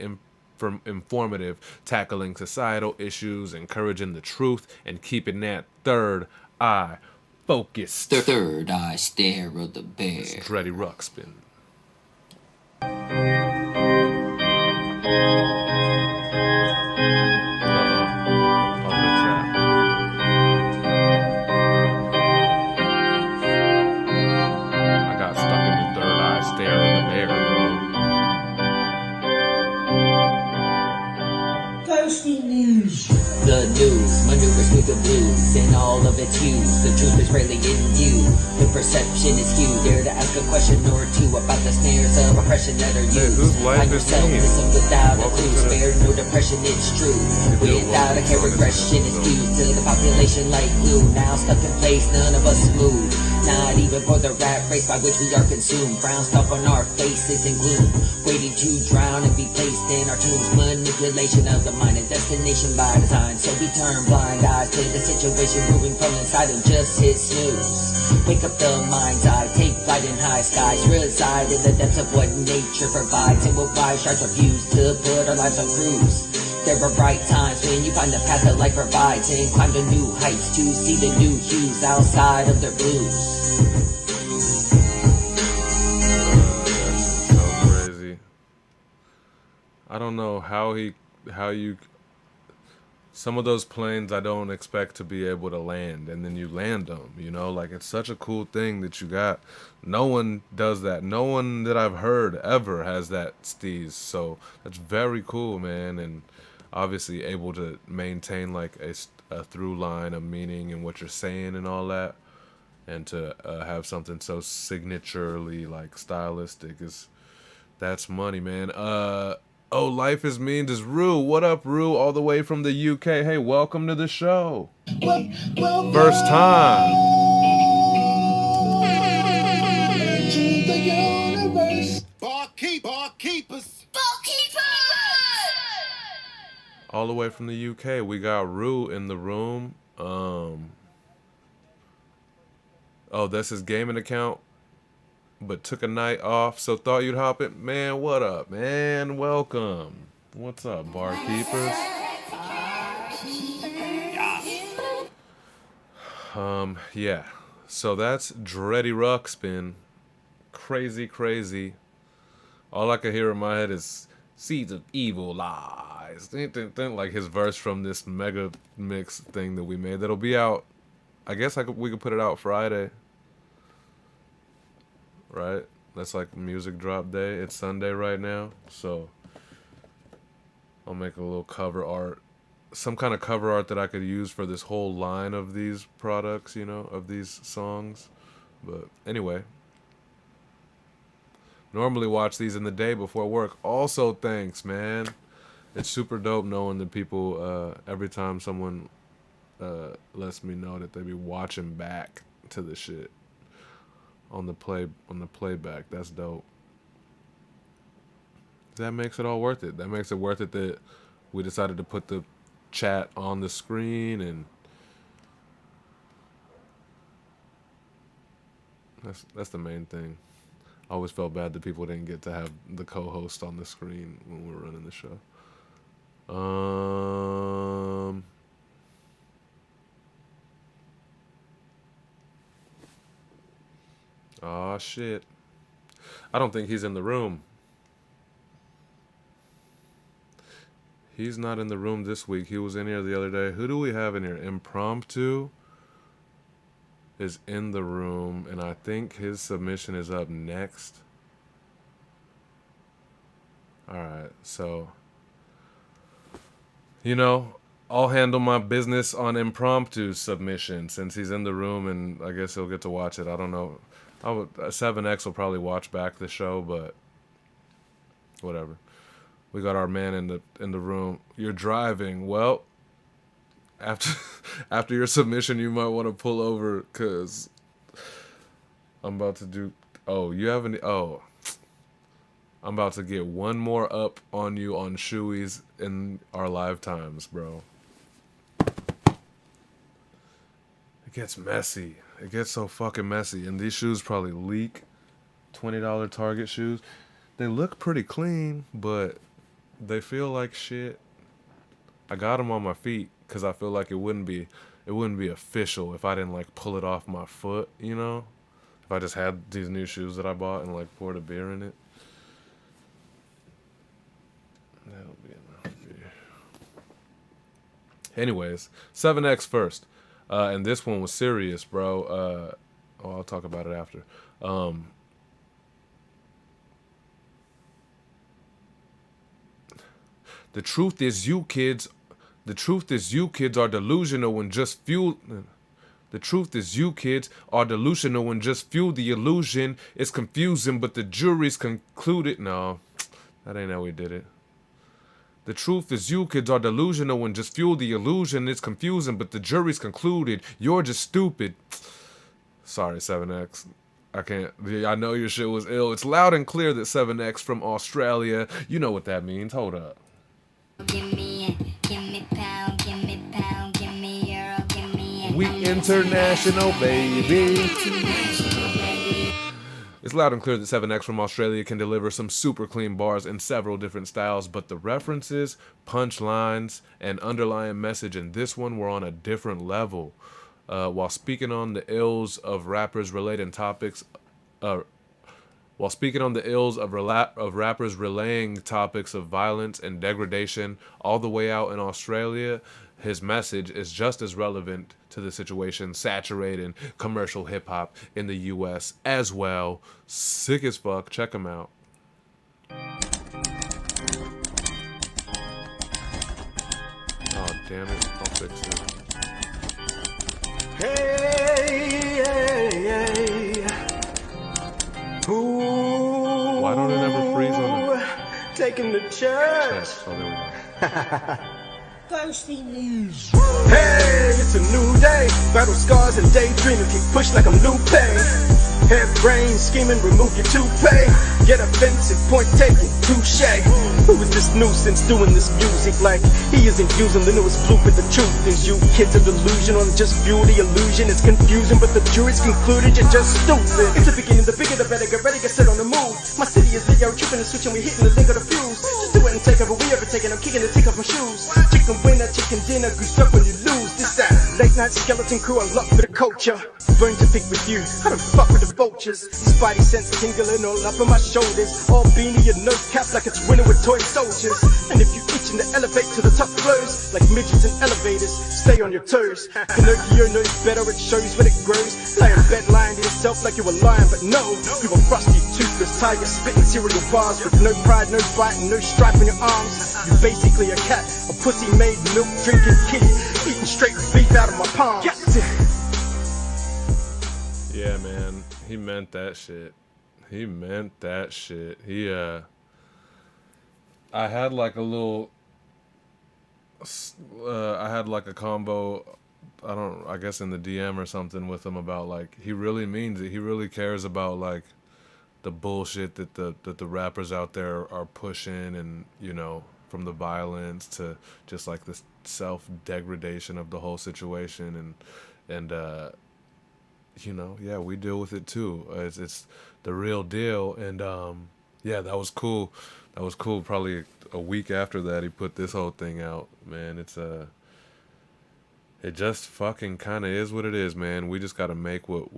informative, tackling societal issues, encouraging the truth, and keeping that third eye focused. Third eye stare of the bear. It's Dreddy Ruxpin. The news maneuvers through the blues and all of its hues. The truth is rarely in view. The perception is skewed. Dare to ask a question or two about the snares of oppression that are used. Find yourself listen without a clue. Spare no depression, it's true. Without a care, regression is fused to the population like glue. Now stuck in place, none of us move. Not even for the rat race by which we are consumed. Brown stuff on our faces in gloom, waiting to drown and be placed in our tombs. Manipulation of the mind and destination by design. So we turn blind eyes to the situation brewing from inside and just hit snooze. Wake up the mind's eye, take flight in high skies. Reside in the depths of what nature provides, and what wise sharks refuse to put our lives on cruise. There are bright times when you find the path that life provides and climb to new heights to see the new hues outside of their blues. That's so crazy. I don't know how you some of those planes I don't expect to be able to land, and then you land them, you know, like it's such a cool thing that you got. No one does that. No one that I've heard ever has that steez. So that's very cool, man. And obviously able to maintain like a through line of meaning and what you're saying and all that, and to have something so signaturely like stylistic that's money, man. Oh, life is mean. Is Rue. What up, Rue? All the way from the UK. Hey, welcome to the show. First time. Barkeepers. All the way from the UK. We got Rue in the room. Oh, that's his gaming account, but took a night off, so thought you'd hop in. Man, what up, man? Welcome. What's up, barkeepers? Yeah. So that's Dready Ruckspin. Crazy, crazy. All I could hear in my head is seeds of evil lies. Like his verse from this mega mix thing that we made that'll be out. I guess we could put it out Friday. Right? That's like music drop day. It's Sunday right now. So I'll make a little cover art. Some kind of cover art that I could use for this whole line of these products, you know, of these songs. But anyway. Normally watch these in the day before work. Also, thanks, man. It's super dope knowing that people, every time someone lets me know that they be watching back to the shit on the playback. That's dope. That makes it all worth it. That makes it worth it that we decided to put the chat on the screen, and that's the main thing. I always felt bad that people didn't get to have the co-host on the screen when we were running the show. Aw, shit. I don't think he's in the room. He's not in the room this week. He was in here the other day. Who do we have in here? Impromptu is in the room, and I think his submission is up next. Alright, so, you know, I'll handle my business on Impromptu's submission since he's in the room, and I guess he'll get to watch it. I don't know. 7X will probably watch back the show, but whatever. We got our man in the room. You're driving. Well, after your submission, you might want to pull over because I'm about to do. Oh, you haven't. Oh, I'm about to get one more up on you on shoeies in our lifetimes, bro. It gets messy. It gets so fucking messy. And these shoes probably leak. $20 Target shoes. They look pretty clean, but they feel like shit. I got them on my feet because I feel like it wouldn't be official if I didn't like pull it off my foot, you know? If I just had these new shoes that I bought and like poured a beer in it. That'll be enough beer. Anyways, 7X first. And this one was serious, bro. I'll talk about it after. The truth is you kids are delusional and just fuel. The truth is you kids are delusional and just fuel the illusion. It's confusing, but the jury's concluded. No, that ain't how we did it. The truth is you kids are delusional and just fuel the illusion. It's confusing, but the jury's concluded. You're just stupid. Sorry, 7X. I can't. I know your shit was ill. It's loud and clear that 7X from Australia. You know what that means. Hold up. Give me pound, give me pound, give me euro, give me. We international, baby. It's loud and clear that 7X from Australia can deliver some super clean bars in several different styles, but the references, punchlines, and underlying message in this one were on a different level. While speaking on the ills of rappers relating topics, While speaking on the ills of rappers relaying topics of violence and degradation all the way out in Australia, his message is just as relevant to the situation saturating commercial hip-hop in the U.S. as well. Sick as fuck. Check him out. Oh, damn it. I'll fix it. Hey, hey, hey. Ooh, why don't it ever freeze on it? taken to church. Oh, there we go. Thirsty news. Hey, it's a new day. Battle scars and daydreaming. Keep pushed like I'm Lupe. Head brain scheming, remove your toupee. Get offensive, point taken, touche. Who is this nuisance doing this music like he isn't using the newest blueprint? The truth is you kids are delusion or just view the illusion. It's confusing, but the jury's concluded you're just stupid. It's the beginning, the bigger the better. Get ready, get set on the move. My city is lit, yo, tripping and switching. We hitting the link of the fuse. Just do it and take over. We ever taking, I'm kicking the tick off my shoes. Chicken winner, chicken dinner, goose up when you lose. This that late night skeleton crew, I love for the culture. Burn to pick with you, I don't fuck with the vultures. Spidey sense tingling all up on my shoulders. All beanie and nose cap like it's winter with toy soldiers. And if you itching to elevate to the top floors, like midgets in elevators, stay on your toes. Pinocchio knows better, it shows when it grows. Lie in bed lying to yourself like you were lying, but no. You a rusty toothless tiger spitting cereal bars with no pride, no fight, and no stripe on your arms. You basically a cat, a pussy made milk drinking kitty, eating straight beef out of my palms. Yeah, man, he meant that shit. He meant that shit. I had like a little, I had like a combo, I guess in the DM or something with him about like, he really means it. He really cares about like the bullshit that the rappers out there are pushing, and, you know, from the violence to just like the self-degradation of the whole situation, and you know, yeah, we deal with it too. It's the real deal, and yeah, that was cool. That was cool. Probably a week after that, he put this whole thing out. Man, it just fucking kind of is what it is, man. We just gotta make what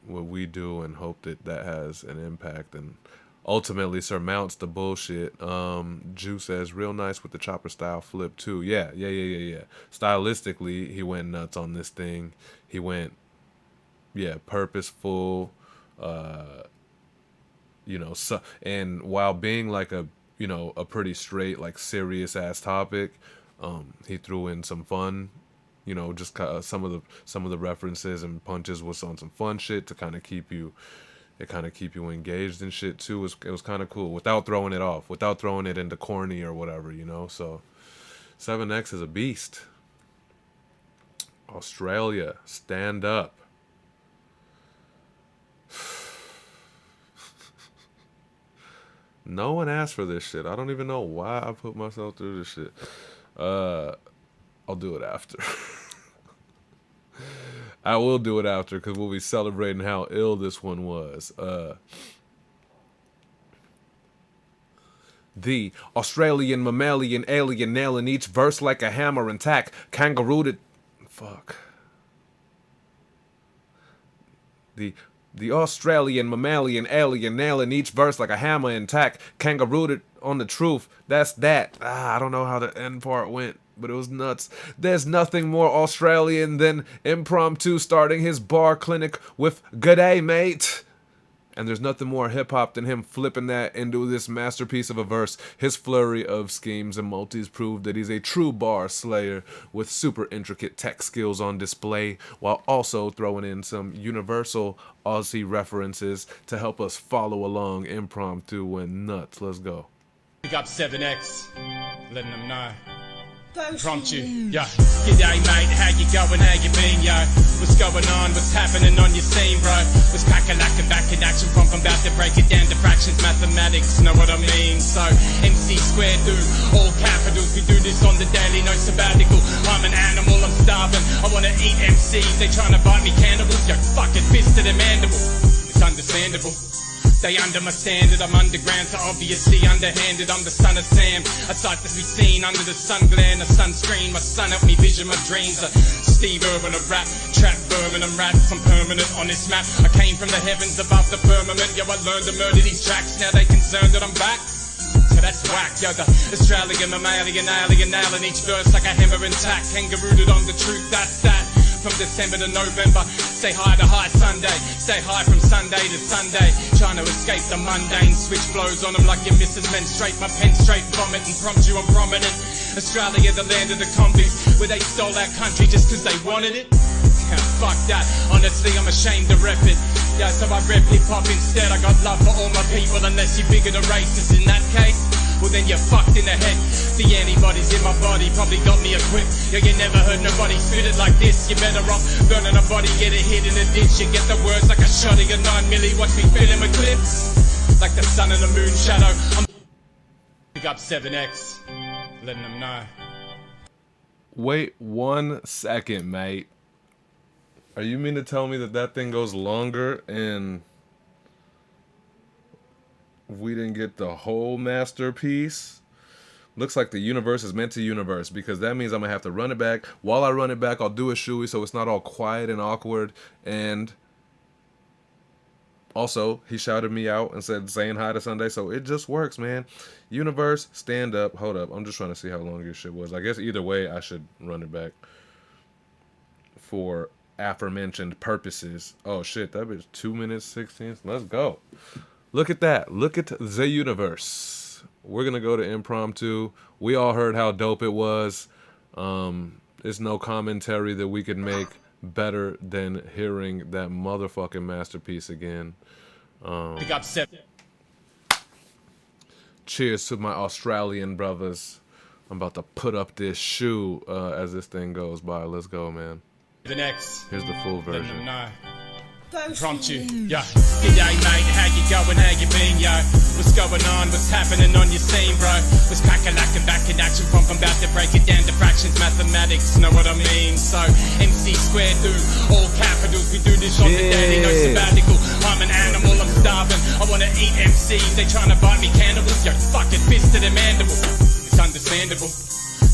we do and hope that has an impact and ultimately surmounts the bullshit. Jew says, real nice with the chopper style flip too. Yeah. Stylistically, he went nuts on this thing. He went, purposeful, you know, and while being like a pretty straight, like serious ass topic, he threw in some fun, you know, just some of the references and punches was on some fun shit to kind of keep you engaged and shit too. It was kind of cool without throwing it off, without throwing it into corny or whatever, you know. So 7X is a beast. Australia, stand up. No one asked for this shit. I don't even know why I put myself through this shit. I'll do it after. I will do it after, because we'll be celebrating how ill this one was. The Australian mammalian alien nailing each verse like a hammer and tack. Kangaroo. Fuck. The Australian mammalian alien nailing each verse like a hammer and tack. Kangarooed on the truth. That's that. I don't know how the end part went, but it was nuts. There's nothing more Australian than Impromptu starting his bar clinic with "G'day, mate." And there's nothing more hip-hop than him flipping that into this masterpiece of a verse. His flurry of schemes and multis prove that he's a true bar slayer with super intricate tech skills on display, while also throwing in some universal Aussie references to help us follow along. Impromptu went nuts. Let's go. Pick up 7X, letting them know. Impromptu, yeah. G'day mate, how you going, how you been, yo? What's going on, what's happening on your scene, bro? What's crack-a-lackin' back in action from about to break it down to fractions, mathematics, know what I mean? So, MC squared do all capitals, we do this on the daily, no sabbatical. I'm an animal, I'm starving, I wanna eat MCs, they tryna bite me cannibals, yo, fuck it, fist to the mandible. It's understandable. They under my standard, I'm underground, so obviously underhanded. I'm the son of Sam, a sight to be seen under the sun glare, a sunscreen. My son helped me vision my dreams. Steve Irwin, a rap, trap Birmingham rats. I'm permanent on this map. I came from the heavens above the firmament. Yo, I learned to murder these tracks. Now they concerned that I'm back. So that's whack, yo, the Australian mammalian alien nailing each verse like a hammer intact. Kangarooed on the truth, that's that. From December to November, say hi to High Sunday. Say hi from Sunday to Sunday. Trying to escape the mundane, switch flows on them like your missus menstruate. My pen straight vomit and prompt you I'm prominent. Australia, the land of the convicts, where they stole our country just cause they wanted it. Yeah, fuck that, honestly I'm ashamed to rep it. Yeah, so I rep hip hop instead. I got love for all my people unless you're bigger than racist in that case. well then you're fucked in the head. The antibodies in my body probably got me equipped. Yeah, you never heard nobody spit it like this. You better off burning a body, get it hit in a ditch. You get the words like a shot of your 9 milli. Watch me fill him with clips like the sun and the moon shadow. I'm pick up 7X, letting them know. Wait 1 second, mate. Are you mean to tell me that that thing goes longer and we didn't get the whole masterpiece? Looks like the universe is meant to universe, because that means I'm going to have to run it back. While I run it back, I'll do a shoey so it's not all quiet and awkward. And also, he shouted me out and said saying hi to Sunday, so it just works, man. Universe, stand up. Hold up. I'm just trying to see how long your shit was. I guess either way, I should run it back for aforementioned purposes. Oh, shit. That was 2 minutes, 16. Let's go. Look at that. Look at the universe. We're going to go to impromptu. We all heard how dope it was. There's no commentary that we could make better than hearing that motherfucking masterpiece again. Pick up 7. Cheers to my Australian brothers. I'm about to put up this shoe as this thing goes by. Let's go, man. The next. Here's the full version. Impromptu, yeah. G'day mate, how you going, how you been, yo? What's going on, what's happening on your scene, bro? What's crack-a-lackin' back in action from about to break it down to fractions, mathematics, know what I mean? So, MC squared through all capitals, we do this on the daily, no sabbatical. I'm an animal, I'm starving, I wanna eat MCs, they tryna bite me cannibals, yo, fucking fist to the mandible. It's understandable.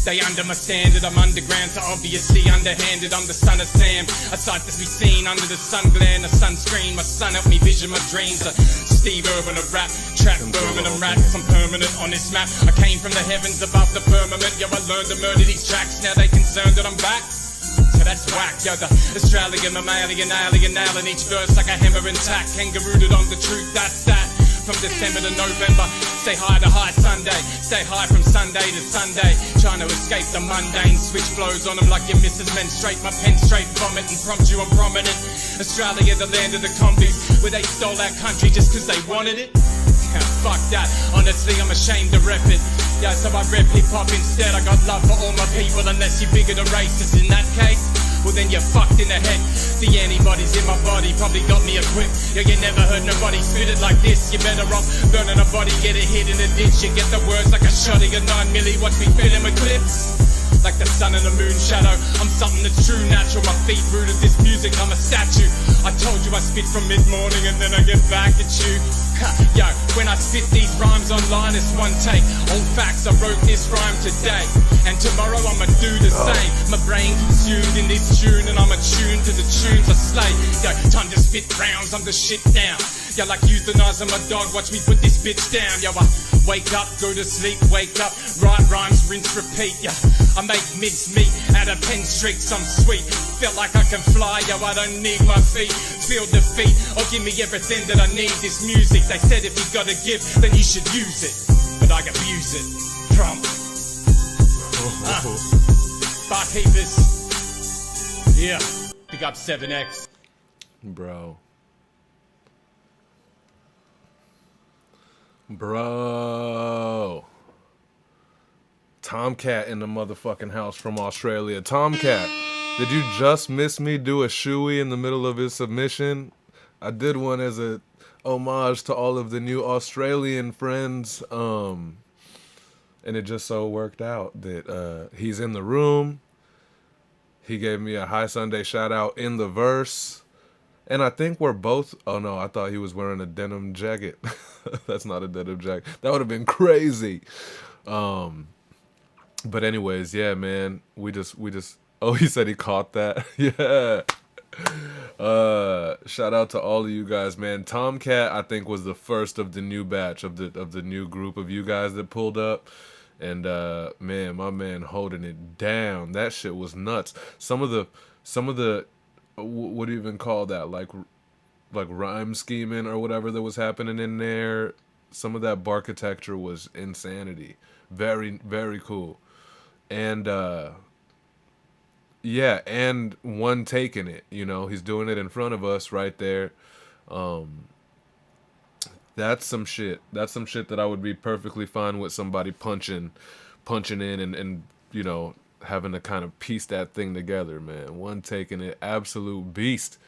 They under my standard, I'm underground, so obviously underhanded. I'm the son of Sam, a sight to be seen under the sun glare, a sunscreen. My son helped me vision my dreams. Steve Urban, a rap, trap, Birmingham rats. I'm permanent on this map. I came from the heavens above the firmament. Yo, I learned to murder these tracks. Now they concerned that I'm back. So that's whack, yo, the Australian, mammalian, alien, nailing each verse like a hammer intact. Kangarooed on the truth, that's that. From December to November, say hi to high Sunday, say hi from Sunday to Sunday, trying to escape the mundane, switch flows on them like your missus menstruate, my pen straight vomit and prompt you I'm prominent. Australia, the land of the combies, where they stole our country just cause they wanted it. Yeah, fuck that, honestly I'm ashamed to rep it. Yeah, so I rep hip-hop instead, I got love for all my people, unless you're bigger than racist in that case. Well then you're fucked in the head. The antibodies in my body probably got me equipped. Yo, you never heard nobody spit it like this. You better off burning a body, get it hit in a ditch. You get the words like a shot of your 9 milli. Watch me fill him with clips like the sun and the moon shadow. I'm something that's true, natural. My feet rooted this music, I'm a statue. I told you I spit from mid-morning and then I get back at you. Ha, yo, when I spit these rhymes online, it's one take. Old facts, I wrote this rhyme today, and tomorrow I'ma do the same. My brain consumed in this tune, and I'm attuned to the tunes I slay. Yo, time to spit rounds, I'm the shit down. Yo, like euthanizing my dog, watch me put this bitch down. Yo, I wake up, go to sleep, wake up, write rhymes, rinse, repeat. Yo, I make mincemeat out of pen streaks, I'm sweet. Feel like I can fly, yo, I don't need my feet. Feel defeat, or give me everything that I need. This music, they said if you gotta give, then you should use it. But I abuse it. Trump. Barkeepers. Yeah. Pick up 7X. Bro. Tomcat in the motherfucking house from Australia. Tomcat, did you just miss me do a shoey in the middle of his submission? I did one as a homage to all of the new Australian friends. And it just so worked out that he's in the room. He gave me a High Sunday shout out in the verse. And I think we're both... Oh, no, I thought he was wearing a denim jacket. That's not a denim jacket. That would have been crazy. But anyways, yeah, man. We just... Oh, he said he caught that. Yeah. Shout out to all of you guys, man. Tomcat, I think, was the first of the new batch of the new group of you guys that pulled up. And, man, my man holding it down. That shit was nuts. Some of the... What do you even call that? Like rhyme scheming or whatever that was happening in there. Some of that architecture was insanity. Very, very cool. And yeah, and one taking it, you know, he's doing it in front of us right there. That's some shit. That's some shit that I would be perfectly fine with somebody punching in and you know, having to kind of piece that thing together, man. One taking it, absolute beast.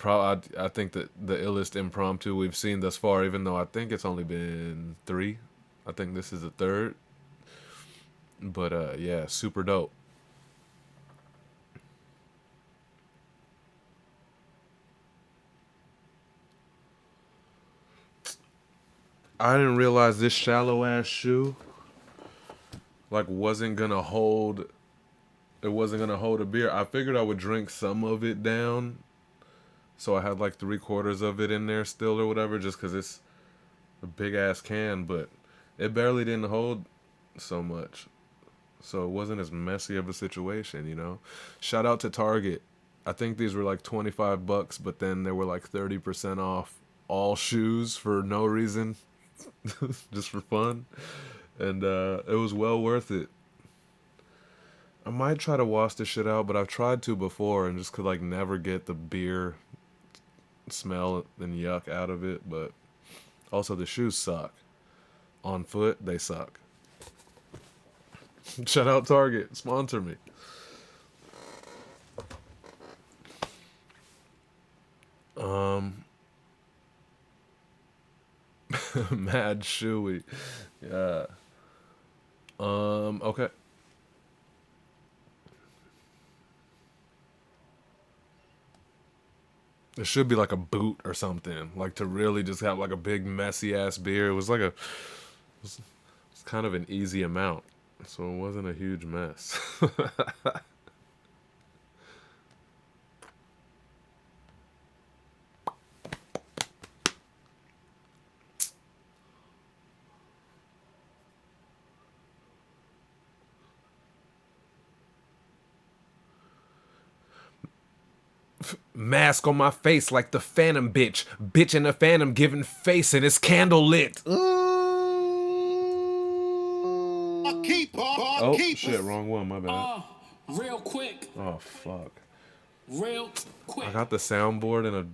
I think that the illest impromptu we've seen thus far, even though I think it's only been 3. I think this is the 3rd. But yeah, super dope. I didn't realize this shallow ass shoe like wasn't gonna hold a beer. I figured I would drink some of it down, so I had like 3/4 of it in there still or whatever, just because it's a big ass can, but it barely didn't hold so much, so it wasn't as messy of a situation, you know. Shout out to Target. I think these were like $25, but then they were like 30% off all shoes for no reason, just for fun, and it was well worth it. I might try to wash this shit out, but I've tried to before and just could like never get the beer smell and yuck out of it. But also the shoes suck. On foot, they suck. Shout out Target, sponsor me. Mad shoey. Yeah. Okay. It should be like a boot or something, like to really just have like a big messy ass beer. It was like it's kind of an easy amount, so it wasn't a huge mess. Mask on my face like the Phantom bitch. Bitch in the Phantom giving face and it's candle lit. Oh, shit, wrong one, my bad. Real quick. Oh, fuck. Real quick. I got the soundboard in a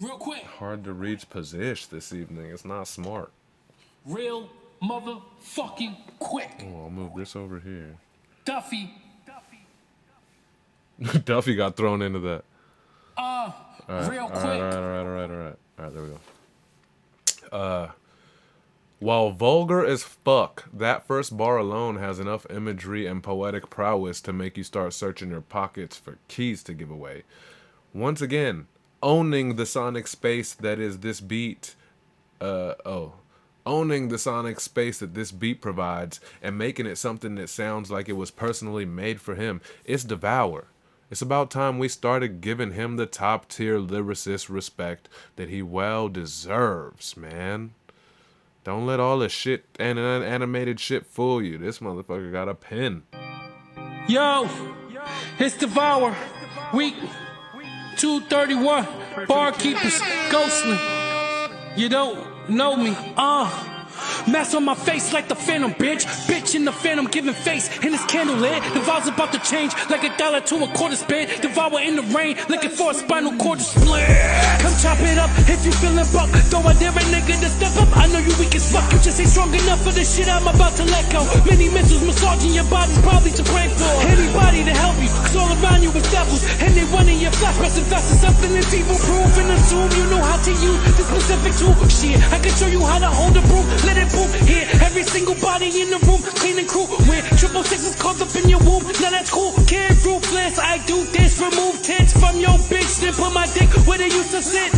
real quick hard to reach position this evening. It's not smart. Real motherfucking quick. Oh, I'll move this over here. Duffy. Duffy got thrown into that. Real quick. All right, there we go. While vulgar as fuck, that first bar alone has enough imagery and poetic prowess to make you start searching your pockets for keys to give away. Once again, owning the sonic space that is this beat. Owning the sonic space that this beat provides and making it something that sounds like it was personally made for him. It's Devour. It's about time we started giving him the top tier lyricist respect that he well deserves, man. Don't let all the shit and animated shit fool you. This motherfucker got a pen. Yo, it's Devour. Week 231. Barkeepers, Ghostly. You don't know me. Mask on my face like the Phantom, bitch. Bitch in the Phantom giving face in this candle lit. The vibe's about to change like $1 to $1/4 spit. Devour in the rain, looking for a spinal cord to split. Come chop it up if you feeling buck. Though I dare a nigga to step up, I know you weak as fuck. You just ain't strong enough for the shit I'm about to let go. Many missiles massaging your body, probably to pray for anybody to help you. Cause all around you is devils, and they running your flesh. Best invest in something that's evil proof and assume you know how to use this specific tool. Shit, I can show you how to hold a broom. Let it boom here. Every single body in the room, cleaning crew. When 666 is caught up in your womb, now that's cool. Can't ruthless, I do this. Remove tits from your bitch, then put my dick where they used to sit.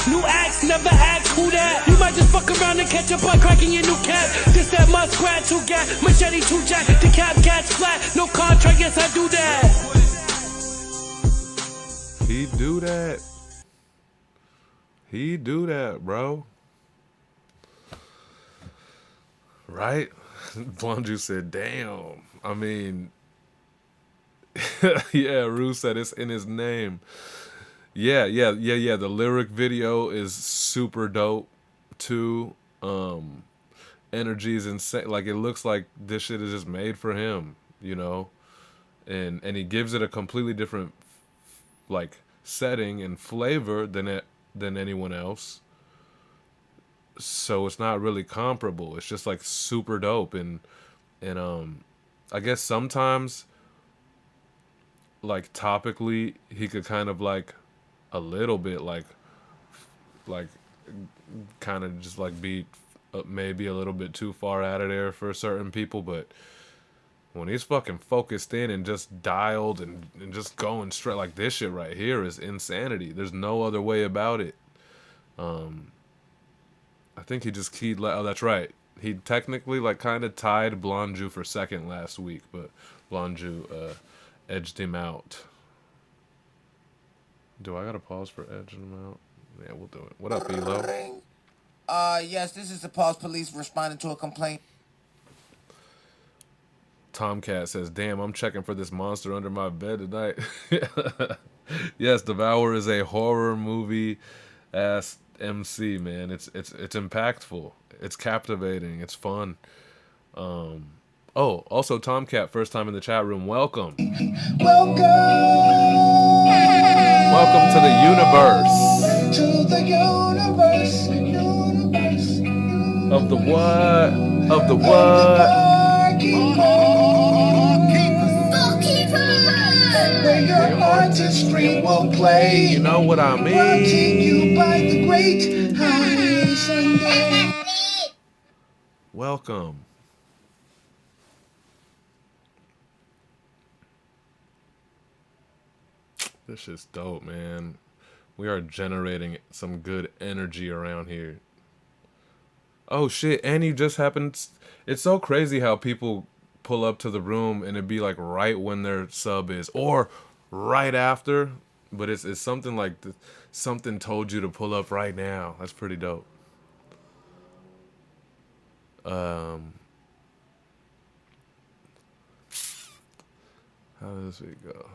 New acts, never ask who that. You might just fuck around and catch up by cracking your new cap. This that muskrat, 2 gat, machete 2 jack. The cap catch flat, no contract, yes I do that. He do that. He do that, bro. Right? Blonde Juice said, damn. I mean, yeah, Rue said it's in his name. Yeah. The lyric video is super dope, too. Energy is insane. Like, it looks like this shit is just made for him, you know? And he gives it a completely different, like, setting and flavor than anyone else. so it's not really comparable. It's just like super dope, and I guess sometimes like topically he could kind of like a little bit like kind of just like be maybe a little bit too far out of there for certain people, but when he's fucking focused in and just dialed and just going straight, like this shit right here is insanity. There's no other way about it. I think he just keyed. Oh, that's right. He technically like kind of tied Blonju for second last week, but Blonju edged him out. Do I gotta pause for edging him out? Yeah, we'll do it. What up, Elo? Yes, this is the Pulse Police responding to a complaint. Tomcat says, "Damn, I'm checking for this monster under my bed tonight." Yes, Devour is a horror movie ass MC, man. It's impactful. It's captivating. It's fun. Oh, also Tomcat, first time in the chat room. Welcome. Welcome to the universe. To the universe. Of the what? Of the what? Where your artistry will play. You know what I mean? Brought to you by the great Holiday Sunday. Welcome. This shit's dope, man. We are generating some good energy around here. Oh shit, and you just happened. It's so crazy how people pull up to the room and it'd be like right when their sub is, or right after, but it's something like something told you to pull up right now. That's pretty dope. How does it go?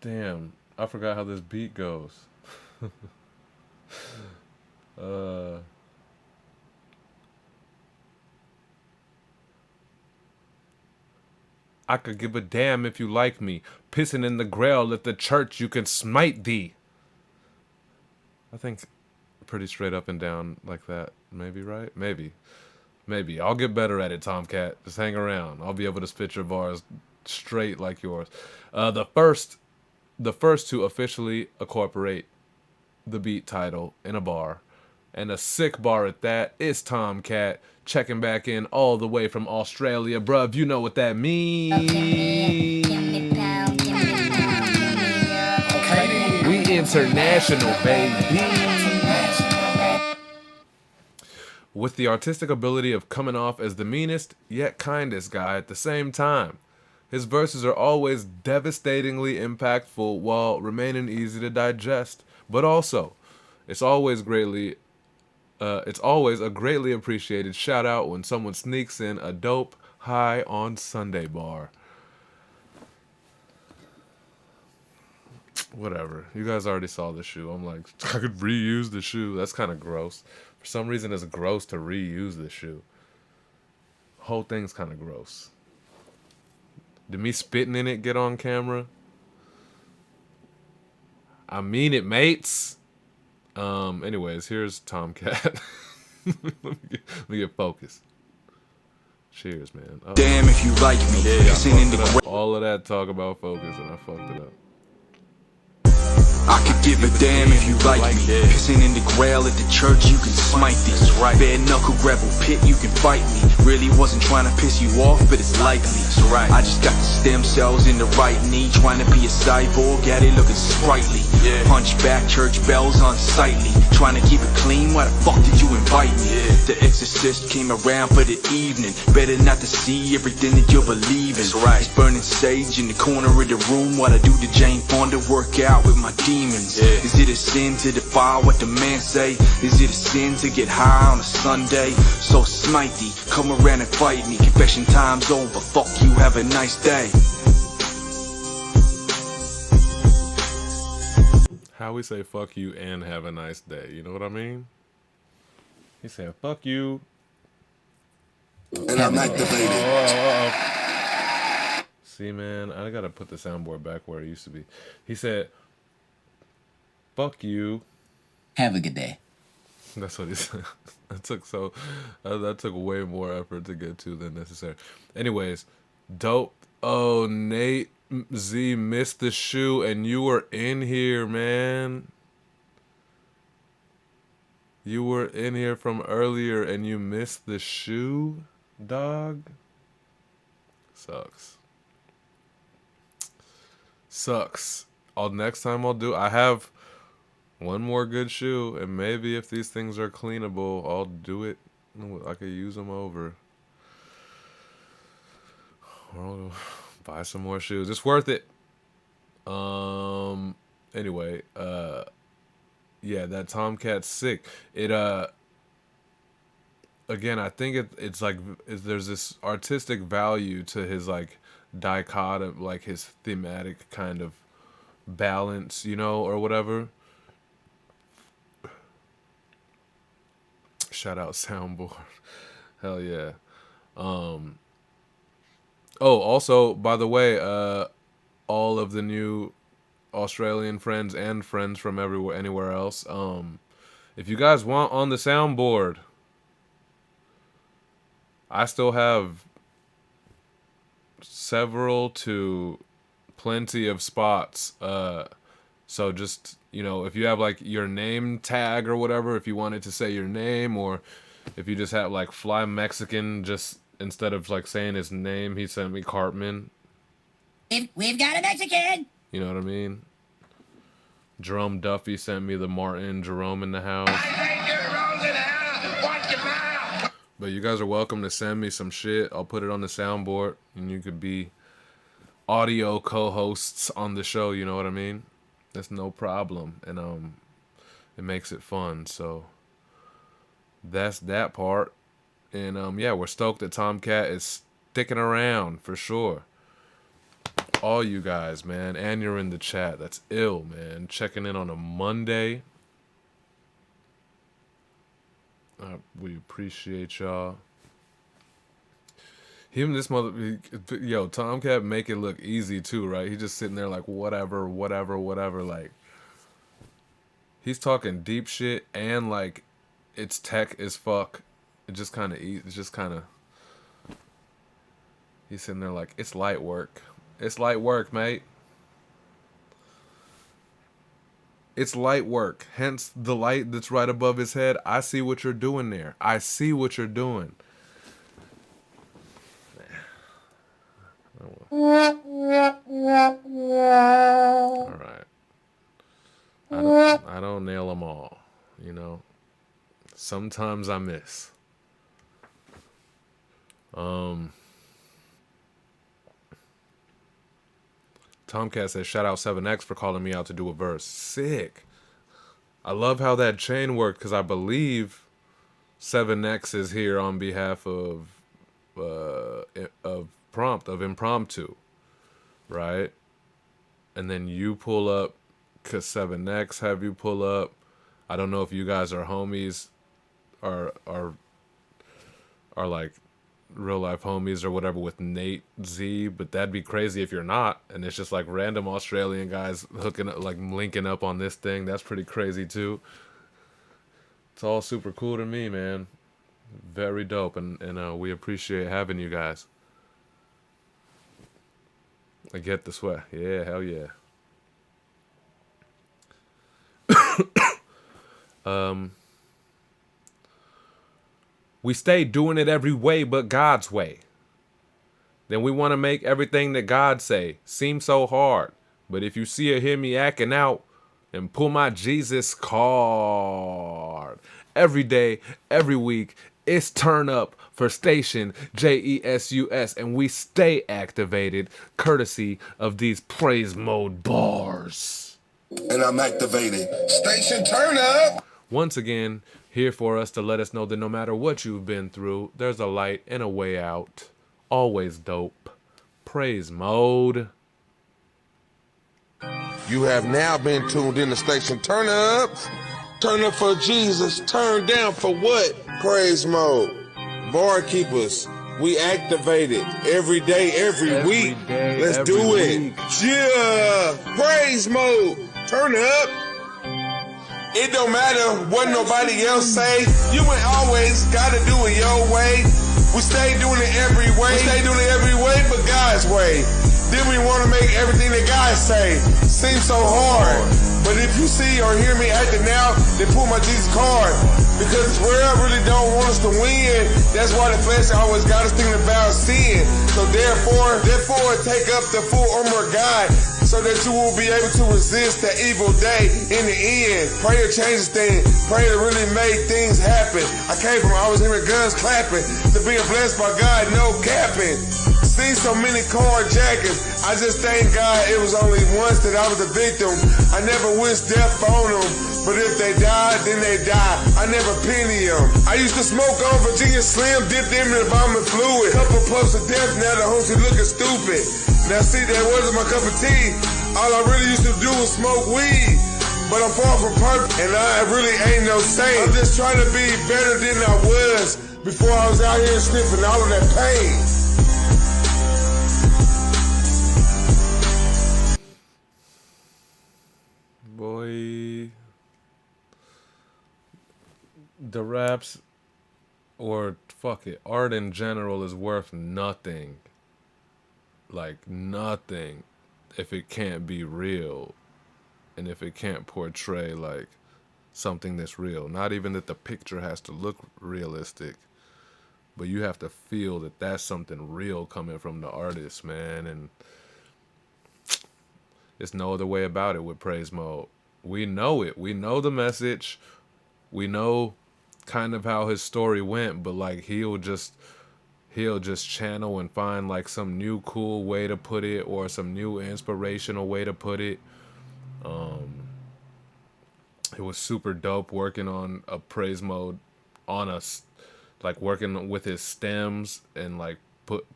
Damn, I forgot how this beat goes. I could give a damn if you like me. Pissing in the grail at the church you can smite thee. I think pretty straight up and down like that. Maybe, right? Maybe. I'll get better at it, Tomcat. Just hang around. I'll be able to spit your bars straight like yours. The first to officially incorporate the beat title in a bar, and a sick bar at that, is Tomcat, checking back in all the way from Australia. Bruv, you know what that means. We international, baby. With the artistic ability of coming off as the meanest yet kindest guy at the same time. His verses are always devastatingly impactful while remaining easy to digest, but also, it's always a greatly appreciated shout out when someone sneaks in a dope High on Sunday bar. Whatever. You guys already saw the shoe. I'm like, I could reuse the shoe. That's kind of gross. For some reason, it's gross to reuse the shoe. Whole thing's kind of gross. Did me spitting in it get on camera? I mean it, mates. Anyways, here's Tomcat. let me get focused. Cheers, man. Oh. Damn if you like me. Yeah, all of that talk about focus and I fucked it up. I could give a damn if you like me. Pissing in the grail at the church, you can smite this. Right. Bare knuckle gravel pit, you can fight me. Really wasn't trying to piss you off, but it's likely. Right. I just got the stem cells in the right knee, trying to be a cyborg, at it looking sprightly. Yeah. Punch back, church bells unsightly. Trying to keep it clean, why the fuck did you invite me? Yeah. The exorcist came around for the evening. Better not to see everything that you're believing. Right. It's burning sage in the corner of the room while I do the Jane Fonda workout with my demons. Yeah. Is it a sin to defy what the man say? Is it a sin to get high on a Sunday? So smite thee, come around and fight me. Confession time's over, fuck you, have a nice day. How we say fuck you and have a nice day, you know what I mean? He said fuck you. And I'm activated. See, man, I gotta put the soundboard back where it used to be. He said, "Fuck you." Have a good day. That's what he said. That took way more effort to get to than necessary. Anyways, dope. Oh, Nate Z missed the shoe, and you were in here, man. You were in here from earlier, and you missed the shoe, dog. Sucks. Sucks. Next time I have one more good shoe, and maybe if these things are cleanable, I'll do it. I could use them over. Or I'll buy some more shoes. It's worth it. Anyway, yeah, that Tomcat's sick. It again, I think it's like there's this artistic value to his like dichotom, like his thematic kind of balance, you know, or whatever. Shout out soundboard. Hell yeah. Oh, also, by the way, all of the new Australian friends and friends from anywhere else, if you guys want on the soundboard, I still have several to plenty of spots. So just, you know, if you have like your name tag or whatever, if you wanted to say your name, or if you just have like Fly Mexican, just instead of like saying his name, he sent me Cartman. We've got a Mexican. You know what I mean? Jerome Duffy sent me the Martin. Jerome in the house. But you guys are welcome to send me some shit. I'll put it on the soundboard, and you could be audio co-hosts on the show. You know what I mean? That's no problem, and it makes it fun. So that's that part. And yeah, we're stoked that Tomcat is sticking around for sure. All you guys, man, and you're in the chat. That's ill, man. Checking in on a Monday. We appreciate y'all. Yo, Tomcat make it look easy too, right? He just sitting there like whatever. Like, he's talking deep shit and like it's tech as fuck. It's just kind of. He's sitting there like it's light work. It's light work, mate. It's light work. Hence the light that's right above his head. I see what you're doing there. I see what you're doing. All right. I don't nail them all, you know. Sometimes I miss. Tomcat says, shout out 7X for calling me out to do a verse. Sick. I love how that chain worked, because I believe 7X is here on behalf of Impromptu, right? And then you pull up, because 7X have you pull up. I don't know if you guys are homies, are like real life homies or whatever with Nate Z, but that'd be crazy if you're not, and it's just like random Australian guys hooking up, like linking up on this thing. That's pretty crazy too. It's all super cool to me, man. Very dope, and we appreciate having you guys. I get the sweat. Yeah, hell yeah. We stay doing it every way but God's way. Then we want to make everything that God say seem so hard. But if you see or hear me acting out, then pull my Jesus card. Every day, every week, it's turn up for station JESUS, and we stay activated courtesy of these praise mode bars. And I'm activated. Station turn up. Once again, here for us to let us know that no matter what you've been through, there's a light and a way out. Always dope. Praise mode. You have now been tuned in to Station Turn Up. Turn up for Jesus. Turn down for what? Praise mode. Bar keepers. We activated every day, every week. Let's every do it. week. Yeah. Praise mode. Turn up. It don't matter what nobody else say. You ain't always gotta do it your way. We stay doing it every way. We stay doing it every way, but God's way. Then we want to make everything that God say seem so hard. But if you see or hear me acting out, then pull my Jesus card. Because this world really don't want us to win. That's why the flesh always got us thinking about sin. So therefore, take up the full armor of God, so that you will be able to resist the evil day in the end. Prayer changes things. Prayer really made things happen. I came from always hearing guns clapping to being blessed by God, no capping. Seen so many carjackers. I just thank God it was only once that I was a victim. I never wished death on them, but if they died, then they die. I never penny them. I used to smoke on Virginia Slim, dipped them in embalming fluid. Couple puffs of death, now the homies looking stupid. Now see, that wasn't my cup of tea. All I really used to do was smoke weed. But I'm far from perfect, and I really ain't no saint. I'm just trying to be better than I was before I was out here sniffing all of that pain. Boy, the raps, or fuck it, art in general is worth nothing. Like nothing if it can't be real, and if it can't portray like something that's real. Not even that the picture has to look realistic, but you have to feel that that's something real coming from the artist, man. And there's no other way about it with Praise Mode. We know it. We know the message. We know kind of how his story went, but like he'll just channel and find like some new cool way to put it, or some new inspirational way to put it. It was super dope working on a Praise Mode on us, like working with his stems and like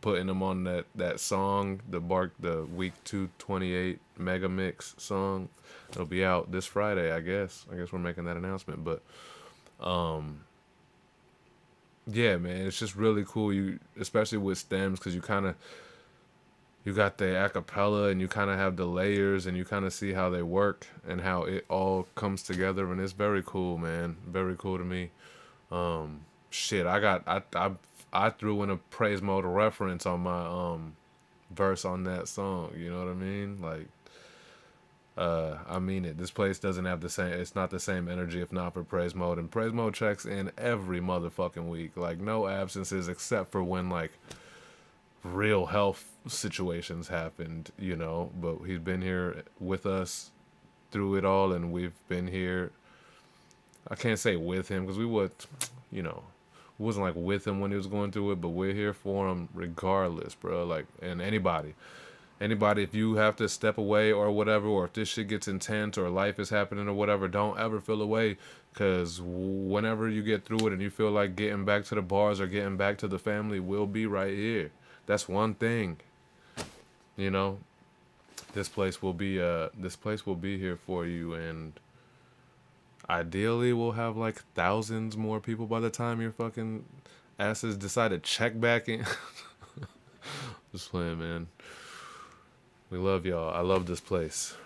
putting them on that song, the week 228 mega mix song. It'll be out this Friday, I guess. I guess we're making that announcement, but yeah, man, it's just really cool. You, especially with stems, because you got the acapella and you kind of have the layers and you kind of see how they work and how it all comes together, and it's very cool, man. Very cool to me. Shit, I threw in a Praise Mode reference on my verse on that song. You know what I mean? Like, I mean it. This place doesn't have the same. It's not the same energy if not for Praise Mode. And Praise Mode checks in every motherfucking week. Like, no absences except for when like real health situations happened, you know. But he's been here with us through it all, and we've been here. I can't say with him because we would, you know, wasn't like with him when he was going through it, but we're here for him regardless, bro. Like, and anybody, if you have to step away or whatever, or if this shit gets intense or life is happening or whatever, don't ever feel away, because whenever you get through it and you feel like getting back to the bars or getting back to the family, we'll be right here. That's one thing, you know. This place will be here for you, and ideally we'll have like thousands more people by the time your fucking asses decide to check back in. Just playing, man. We love y'all. I love this place.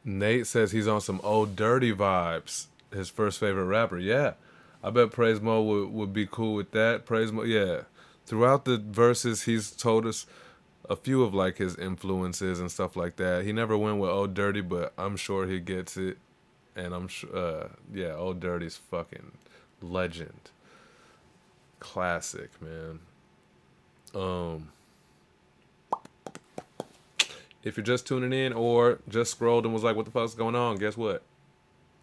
Nate says he's on some Old Dirty vibes. His first favorite rapper. Yeah. I bet Praise Mode would be cool with that. Praise Mode, yeah. Throughout the verses, he's told us a few of like his influences and stuff like that. He never went with Old Dirty, but I'm sure he gets it. And I'm sure, yeah, Old Dirty's fucking legend. Classic, man. If you're just tuning in or just scrolled and was like, what the fuck's going on? Guess what?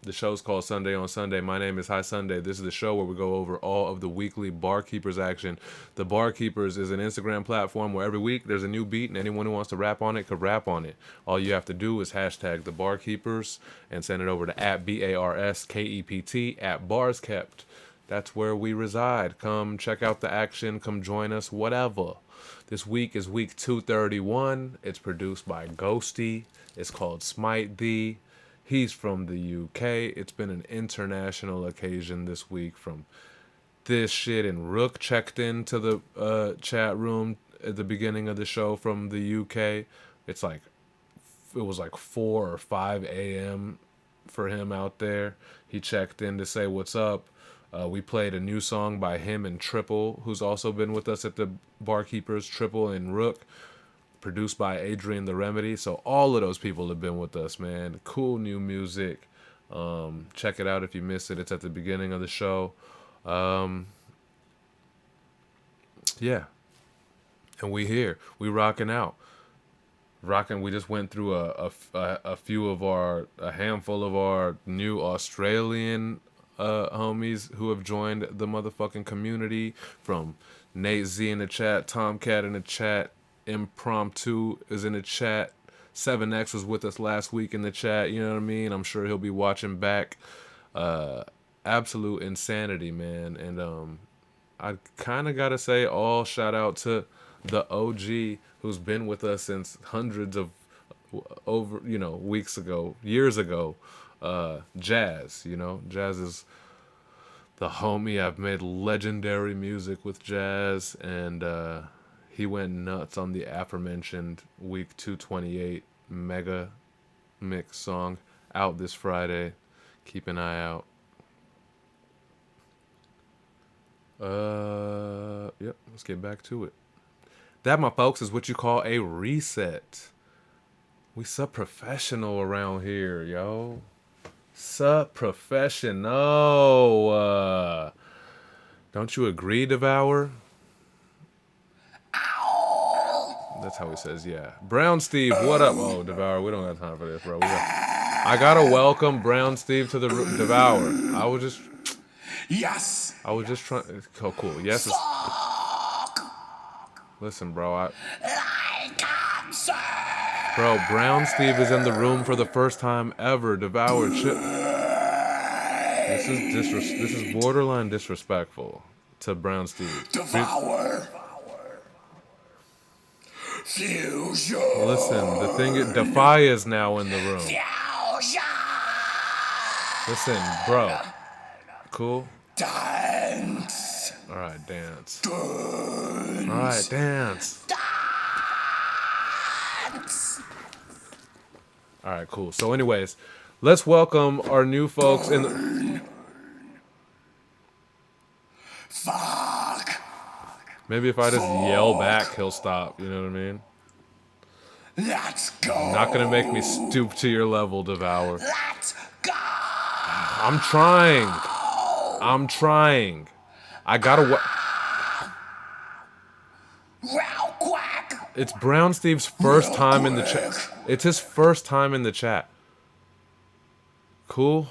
The show's called Sunday on Sunday. My name is High Sunday. This is the show where we go over all of the weekly Barkeepers action. The Barkeepers is an Instagram platform where every week there's a new beat, and anyone who wants to rap on it could rap on it. All you have to do is hashtag the Barkeepers and send it over to @BARSKEPT @BarsKept. That's where we reside. Come check out the action. Come join us, whatever. This week is week 231. It's produced by Ghosty. It's called Smite Thee. He's from the UK. It's been an international occasion this week from this shit. And Rook checked into the chat room at the beginning of the show from the UK. It's like, it was like 4 or 5 a.m. for him out there. He checked in to say what's up. We played a new song by him and Triple, who's also been with us at the Barkeepers, Triple and Rook, produced by Adrian the Remedy. So all of those people have been with us, man. Cool new music. Check it out if you missed it. It's at the beginning of the show. Yeah. And we here. We rocking out. Rocking. We just went through a few of a handful of our new Australian homies who have joined the motherfucking community, from Nate Z in the chat, Tomcat in the chat, Impromptu is in the chat, 7X was with us last week in the chat, you know what I mean? I'm sure he'll be watching back. Absolute insanity, man. And I kind of gotta say, all shout out to the OG who's been with us since hundreds of weeks ago, years ago. Jazz, Jazz is the homie. I've made legendary music with Jazz, and he went nuts on the aforementioned week 228 mega mix song, out this Friday. Keep an eye out. Yep, let's get back to it. That, my folks, is what you call a reset. We sub-professional around here, yo. Sub-professional. Don't you agree, Devour? Ow. That's how he says, yeah. Brown Steve, what up? Oh, Devour, we don't got time for this, bro. I gotta welcome Brown Steve to the Devour. Yes. I was just trying. Oh, cool. Yes. Listen, bro. Bro, Brown Steve is in the room for the first time ever. Devour. This is borderline disrespectful to Brown Steve. Devour. Fusion. Listen, the thing is, Defy is now in the room. Fusion. Listen, bro. Cool? Dance. All right, dance. Dance. All right, dance. Dance. All right, cool. So anyways, let's welcome our new folks in the... Fuck. Maybe if I just yell back, he'll stop. You know what I mean? Let's go. Not gonna make me stoop to your level, Devour. Let's go. I'm trying. I gotta... Real quick. It's Brown Steve's first time in the chat. It's his first time in the chat. Cool.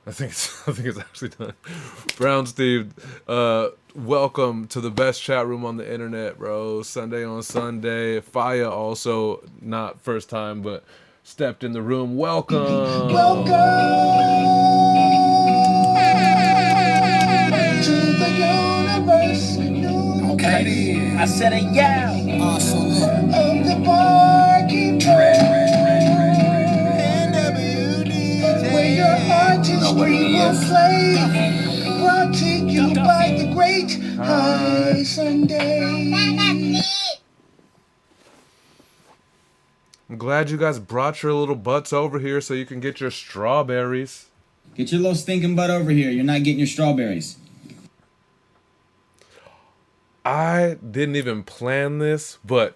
I think it's actually done. Brown Steve, welcome to the best chat room on the internet, bro. Sunday on Sunday. Faya also, not first time, but stepped in the room. Welcome. To the universe. Okay, I said it, yeah. Awesome. Of the barkeeper. Where your artistry will play. Brought to you by the great High Sunday. I'm glad you guys brought your little butts over here so you can get your strawberries. Get your little stinking butt over here. You're not getting your strawberries. I didn't even plan this, but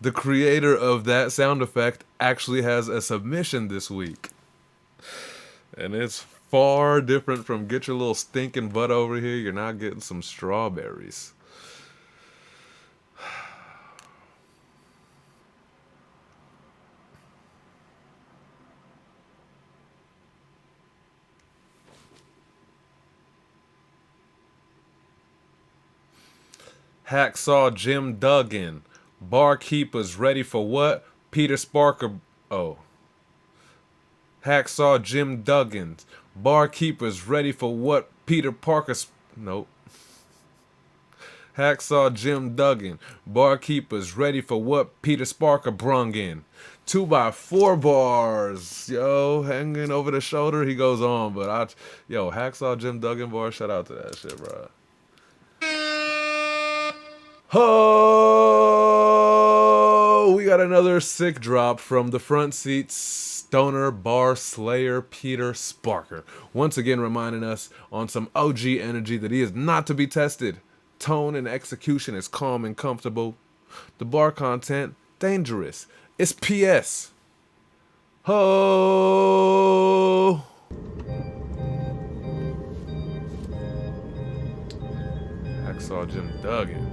the creator of that sound effect actually has a submission this week. And it's far different from get your little stinking butt over here. You're not getting some strawberries. Hacksaw Jim Duggan. Barkeepers ready for what? Peter Sparker. Oh. Hacksaw Jim Duggins. Barkeepers ready for what? Peter Parker. Nope. Hacksaw Jim Duggan, barkeepers ready for what Peter Sparker brung in. 2x4 bars, yo, hanging over the shoulder. He goes on, but Hacksaw Jim Duggan bar, shout out to that shit, bro. Oh, we got another sick drop from the front seat stoner bar slayer Peter Sparker. Once again reminding us on some OG energy that he is not to be tested. Tone and execution is calm and comfortable. The bar content, dangerous. It's PS. Ho! Hacksaw Jim Duggan.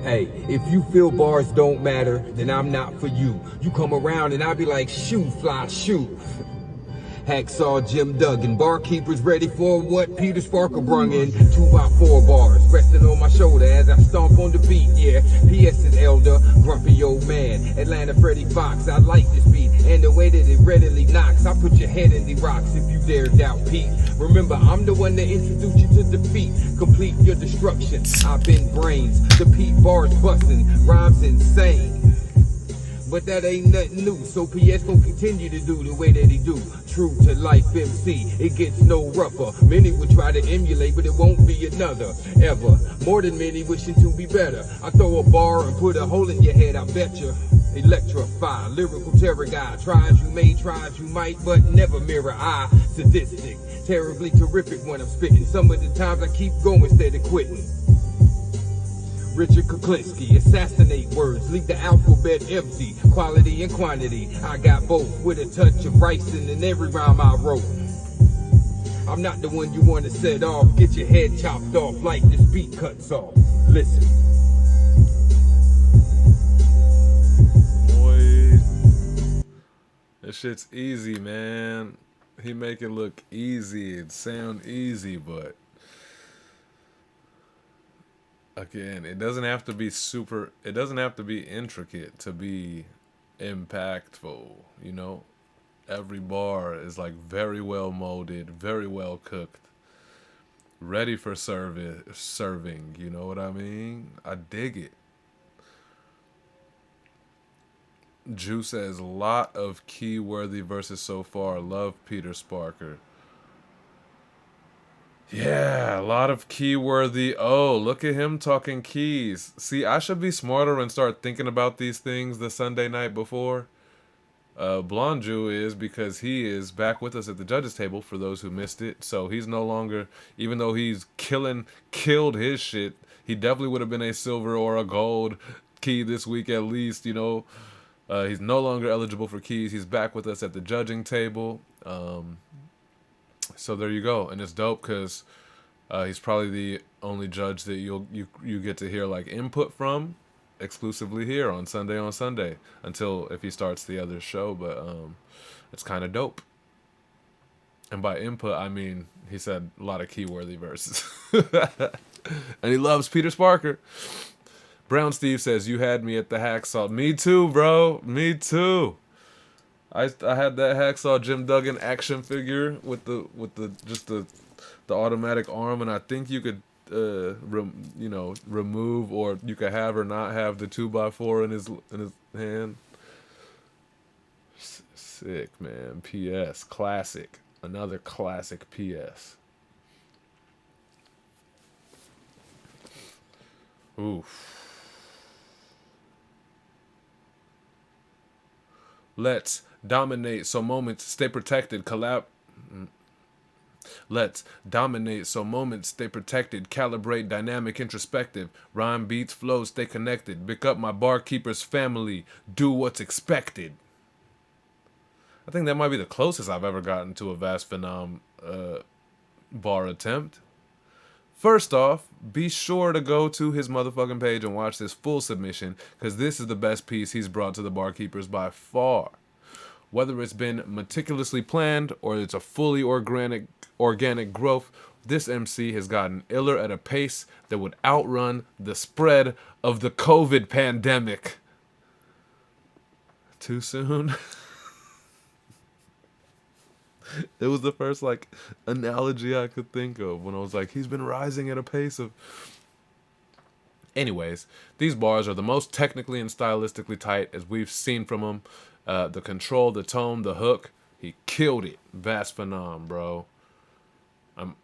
Hey, if you feel bars don't matter, then I'm not for you. You come around and I be like, shoot, fly, shoot. Hacksaw Jim Duggan, barkeepers ready for what Peter Sparker brung in. 2x4 bars, resting on my shoulder as I stomp on the beat, yeah. P.S. is elder, grumpy old man. Atlanta Freddie Fox, I like this beat. And the way that it readily knocks, I put your head in the rocks if you dare doubt Pete. Remember, I'm the one that introduced you to defeat. Complete your destruction, I've been brains. The Pete bars bustin', rhymes insane. But that ain't nothing new, so PS gon' continue to do the way that he do. True to life MC, it gets no rougher. Many would try to emulate, but it won't be another, ever. More than many wishing to be better. I throw a bar and put a hole in your head, I betcha. Electrify, lyrical terror guy. Try as you may, try as you might, but never mirror eye. Sadistic, terribly terrific when I'm spitting. Some of the times I keep going instead of quitting. Richard Kuklinski, assassinate words, leave the alphabet empty. Quality and quantity, I got both, with a touch of ricin in every rhyme I wrote. I'm not the one you want to set off, get your head chopped off like this beat cuts off. Listen. Boy, this shit's easy, man. He make it look easy, it sound easy, but again, it doesn't have to be intricate to be impactful, you know? Every bar is like very well molded, very well cooked, ready for serving, you know what I mean? I dig it. Jew says, lot of key-worthy verses so far. Love Peter Sparker. Yeah, a lot of key-worthy. Oh, look at him talking keys. See, I should be smarter and start thinking about these things the Sunday night before. Blonde Jew is, because he is back with us at the judges table for those who missed it. So he's no longer, even though he's killed his shit, he definitely would have been a silver or a gold key this week at least, you know. He's no longer eligible for keys. He's back with us at the judging table. So there you go, and it's dope because he's probably the only judge that you get to hear like input from exclusively here on Sunday until if he starts the other show. But it's kind of dope. And by input, I mean he said a lot of key-worthy verses, and he loves Peter Sparker. Brown Steve says, "You had me at the hacksaw." Me too, bro. Me too. I had that Hacksaw Jim Duggan action figure with the automatic arm, and I think you could remove, or you could have or not have the 2x4 in his hand. Sick, man. PS classic. Another classic PS. Oof. Let's dominate so moments stay protected. Let's dominate so moments stay protected. Calibrate dynamic introspective. Rhyme beats flows stay connected. Pick up my barkeeper's family. Do what's expected. I think that might be the closest I've ever gotten to a Vast Phenom bar attempt. First off, be sure to go to his motherfucking page and watch this full submission, because this is the best piece he's brought to the barkeepers by far. Whether it's been meticulously planned or it's a fully organic growth, this MC has gotten iller at a pace that would outrun the spread of the COVID pandemic. Too soon? It was the first like analogy I could think of when I was like, he's been rising at a pace of. Anyways, these bars are the most technically and stylistically tight as we've seen from him. The control, the tone, the hook, he killed it. Vast phenom, bro. I'm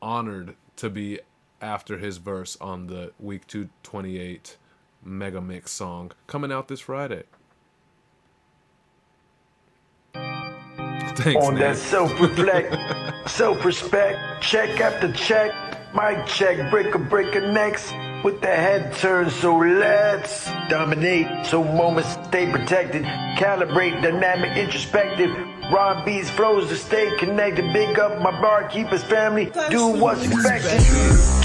honored to be after his verse on the Week 228 Mega Mix song coming out this Friday. Thanks, On Nate. that self-reflect, self-respect, check after check, mic check, breaker next, with the head turned, so let's dominate, so moments stay protected, calibrate, dynamic, introspective, rhyme beats, flows to stay connected, big up my barkeepers family, do what's expected,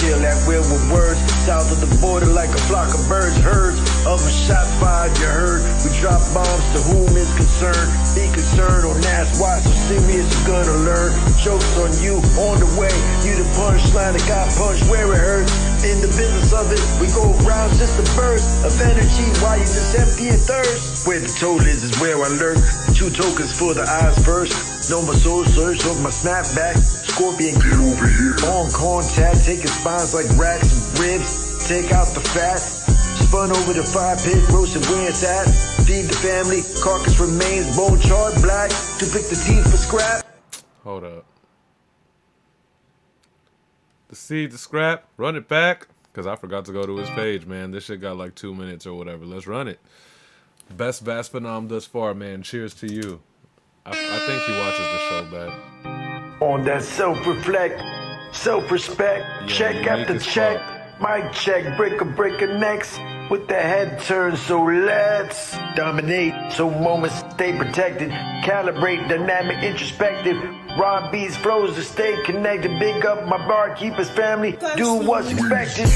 kill that wheel with words, south of the border like a flock of birds, herds of a shot fired, you heard, we drop bombs to whom is concerned, be concerned, don't ask why, so serious you're gonna learn, jokes on you, on the way, you the punchline that got punched where it hurts, in the business of it, we go round just a burst of energy while you just empty and thirst, where the toll is where I lurk, 2 tokens for the eyes first, know my soul search of my snapback, scorpion get over here, on contact, taking spines like racks and ribs, take out the fat, spun over the fire pit, roasted where it's at, feed the family, carcass remains, bone charred black, to pick the teeth for scrap. Hold up. The seed to scrap, run it back, because I forgot to go to his page, man. This shit got like 2 minutes or whatever. Let's run it. Best Vast Phenom thus far, man. Cheers to you. I think he watches the show back. On that self-reflect, self-respect, Yeah, check after check, mic check, breaker next, with the head turned, so let's dominate, so moments stay protected, calibrate, dynamic, introspective, rhyme beats, flows to stay connected, big up my barkeepers family, do what's expected,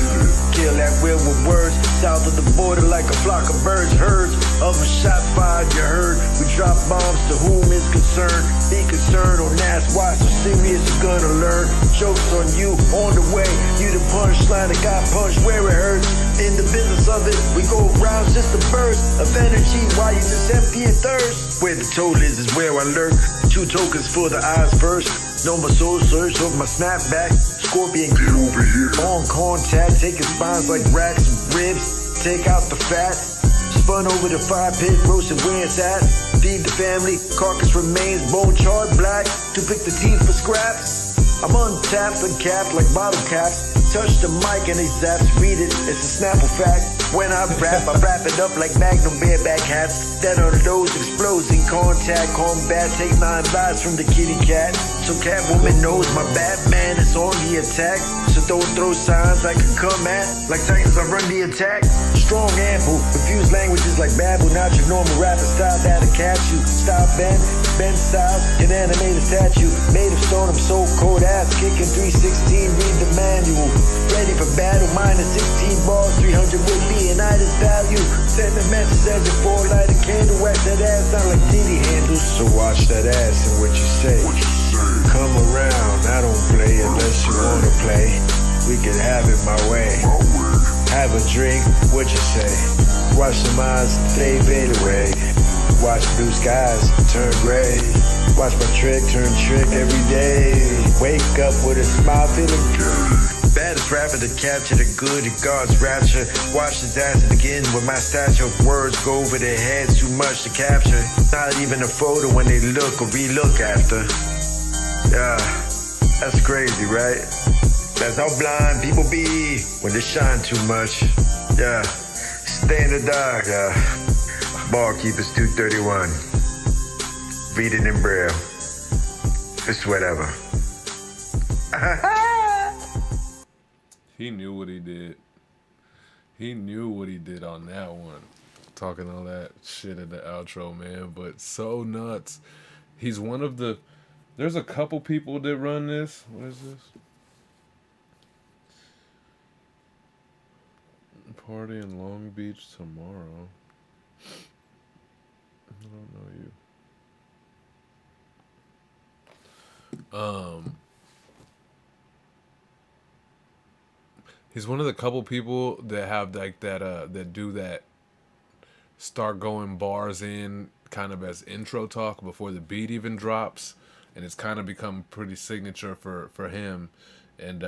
kill that wheel with words, south of the border like a flock of birds, herds of a shot fired, you heard, we drop bombs to whom is concerned, be concerned, don't ask why, so serious you're gonna learn, jokes on you, on the way, you the punchline that got punched where it hurts, in the business of it, we go round just a burst of energy while you just empty and thirst, where the toll is where I lurk, 2 tokens for the eyes first, know my soul search of my snapback, scorpion get over here, on contact, taking spines like racks and ribs, take out the fat, spun over the fire pit, roasted where it's at, feed the family, carcass remains, bone charred black, to pick the teeth for scraps, I'm untapped and capped like bottle caps, touch the mic and they zaps, read it, it's a Snapple fact, when I wrap it up like Magnum bareback hats, that on those explodes in contact, combat, take 9 lives from the kitty cat, so Catwoman knows my Batman is on the attack, so don't throw signs I can come at, like Titans I run the attack, strong ample, confused languages like babble, not your normal rapper style that'll catch you, style bend style, can animate a statue, made of stone, I'm so cold ass, kicking 316, read the manual, ready for battle, minus 16 balls, 300 would be an item's value, send a message as a 4-light a candle, wax that ass down like titty handles, so watch that ass and what you say, come around, I don't play unless you wanna play, we can have it my way, have a drink, what you say, watch some eyes, they fade away, watch blue skies turn gray, watch my trick turn trick every day, wake up with a smile feeling good, baddest rapper to capture the good in God's rapture, watch his ass begin with my stature, words go over their heads too much to capture, not even a photo when they look or re-look after, yeah, that's crazy, right? That's how blind people be when they shine too much, yeah, stay in the dark, Barkeepers 231, read it in Braille, it's whatever. He knew what he did. He knew what he did on that one. Talking all that shit in the outro, man. But so nuts. He's one of the... There's a couple people that run this. What is this? Party in Long Beach tomorrow. I don't know you. He's one of the couple people that have like that that do that start going bars in kind of as intro talk before the beat even drops, and it's kind of become pretty signature for him. And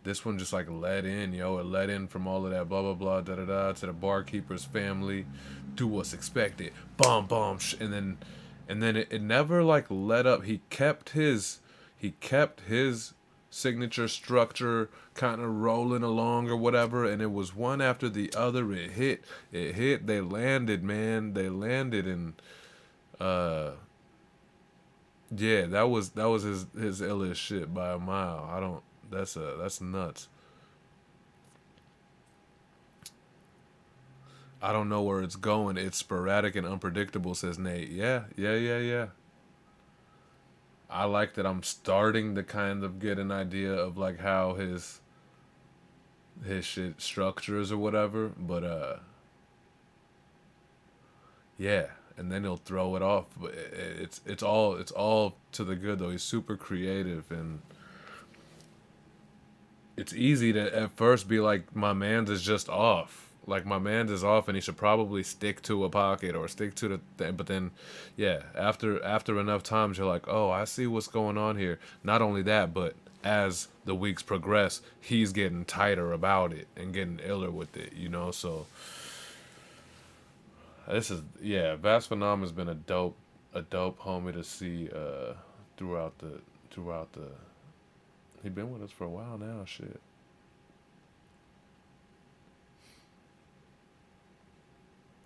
this one just like let in, yo. It let in from all of that blah blah blah da da da to the barkeeper's family. Do what's expected. Bomb bomb. And then it never like let up. He kept his signature structure kind of rolling along or whatever, and it was one after the other. It hit. They landed, man. They landed, and yeah, that was his illest shit by a mile. That's nuts. I don't know where it's going. It's sporadic and unpredictable, says Nate. Yeah. I like that I'm starting to kind of get an idea of like how his shit structures or whatever, but yeah, and then he'll throw it off. But it's all to the good though. He's super creative, and it's easy to at first be like, my man's is just off. Like, my man's is off, and he should probably stick to a pocket or stick to the thing. But then, yeah, after enough times, you're like, oh, I see what's going on here. Not only that, but as the weeks progress, he's getting tighter about it and getting iller with it, you know? So, Vast Phenom has been a dope homie to see throughout the he been with us for a while now, shit.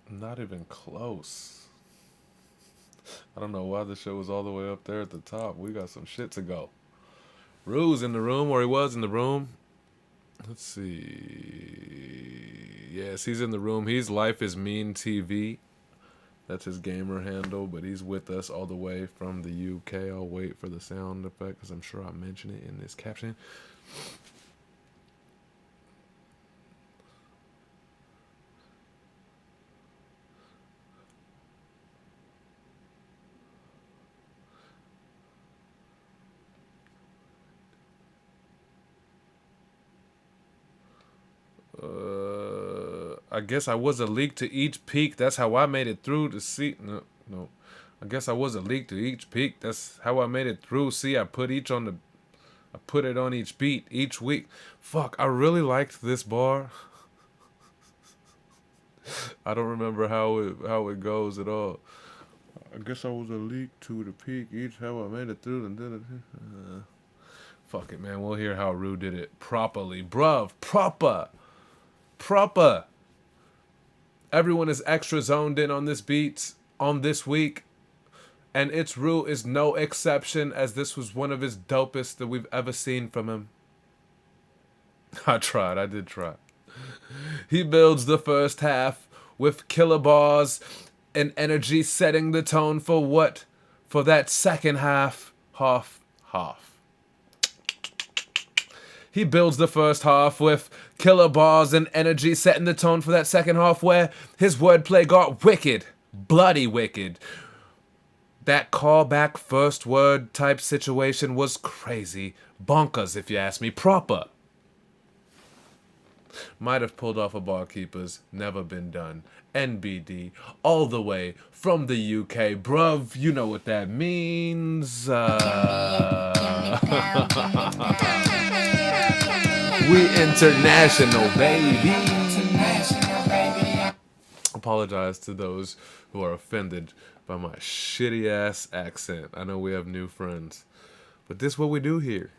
Not even close. I don't know why the show was all the way up there at the top. We got some shit to go. Rue's in the room, or he was in the room. Let's see. Yes, he's in the room. He's Life is Mean TV. That's his gamer handle, but he's with us all the way from the UK. I'll wait for the sound effect because I'm sure I mentioned it in this caption. I guess I was a leak to each peak. That's how I made it through to see. No. I guess I was a leak to each peak. That's how I made it through. See, I put it on each beat each week. Fuck, I really liked this bar. I don't remember how it goes at all. I guess I was a leak to the peak each how I made it through and did it. Fuck it, man. We'll hear how Rue did it properly. Bruv, proper. Everyone is extra zoned in on this beat on this week, and It's Rue is no exception, as this was one of his dopest that we've ever seen from him. I did try. He builds the first half with killer bars and energy, setting the tone for what? For that second half. He builds the first half with killer bars and energy, setting the tone for that second half where his wordplay got wicked, bloody wicked. That callback first word type situation was crazy. Bonkers, if you ask me. Proper. Might have pulled off a barkeeper's, never been done. NBD, all the way from the UK. Bruv, you know what that means. We international, baby. Apologize to those who are offended by my shitty ass accent. I know we have new friends, but this is what we do here.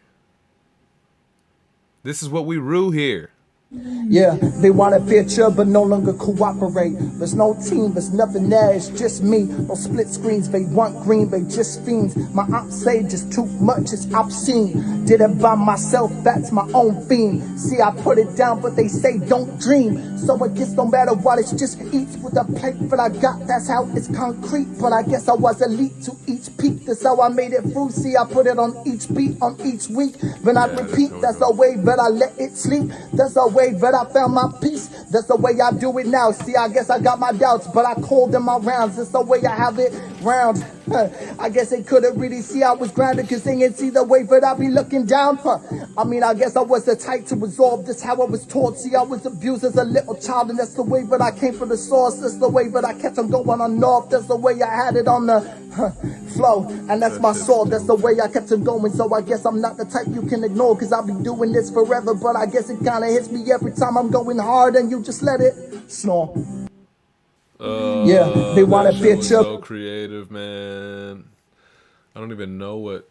This is what we rue here. Yeah, they want a picture but no longer cooperate. There's no team, there's nothing there, it's just me. No split screens, they want green, they just fiends. My ops say just too much, it's obscene. Did it by myself, that's my own theme. See, I put it down, but they say don't dream. So I guess no matter what, it's just eats with the plate that I got, that's how it's concrete. But I guess I was elite to each peak, that's how I made it through. See, I put it on each beat, on each week. Then I repeat, that's the way that I let it sleep. That's the way that I found my peace. That's the way I do it now. See, I guess I got my doubts, but I called them my rounds. That's the way I have it round. I guess they couldn't really see I was grounded, cause they didn't see the way that I be looking down. I mean, I guess I was the type to resolve this how I was taught. See, I was abused as a little child, and that's the way that I came from the source. That's the way that I kept on going on north. That's the way I had it on the Flow, and that's my soul. That's the way I kept it going. So I guess I'm not the type you can ignore, cause I'll be doing this forever. But I guess it kinda hits me every time I'm going hard and you just let it snore. Yeah, they want That a shit was picture. so creative, man. I don't even know what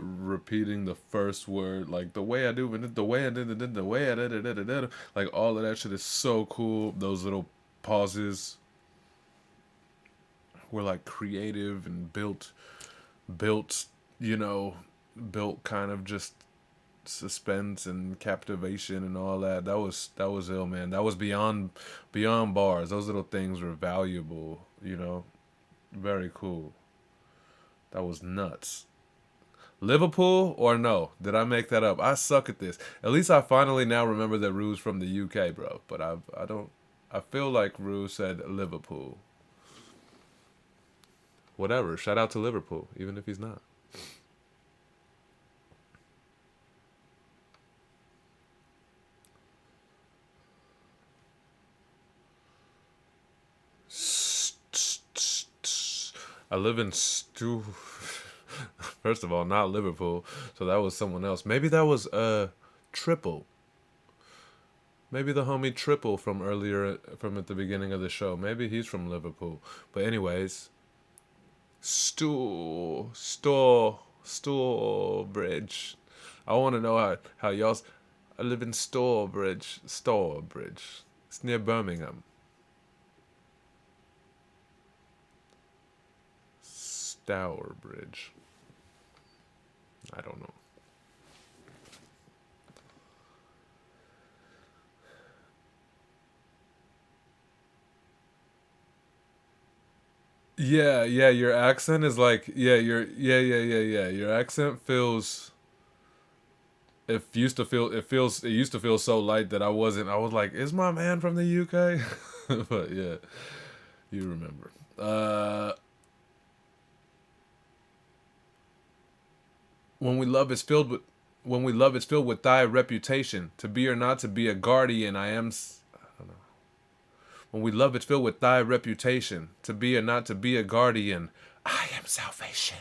repeating the first word, like the way I do it, the way I did it, the way I did it, like all of that shit is so cool. Those little pauses were like creative and built, you know, built kind of just suspense and captivation and all that. That was ill, man. That was beyond bars. Those little things were valuable, you know. Very cool. That was nuts. Liverpool or no? Did I make that up? I suck at this. At least I finally now remember that Rue's from the UK, bro. But I don't. I feel like Rue said Liverpool. Whatever. Shout out to Liverpool, even if he's not. I live in First of all, not Liverpool, so that was someone else. Maybe that was Triple. Maybe the homie Triple from earlier, from at the beginning of the show. Maybe he's from Liverpool. But anyways, Stourbridge. I want to know how y'all. I live in Stourbridge. It's near Birmingham. Stourbridge. I don't know. Yeah, your accent is like, your accent feels, it used to feel so light that I was like, is my man from the UK? But yeah, you remember. When we love is filled with thy reputation, to be or not to be a guardian, I don't know. When we love it's filled with thy reputation, to be or not to be a guardian, I am salvation.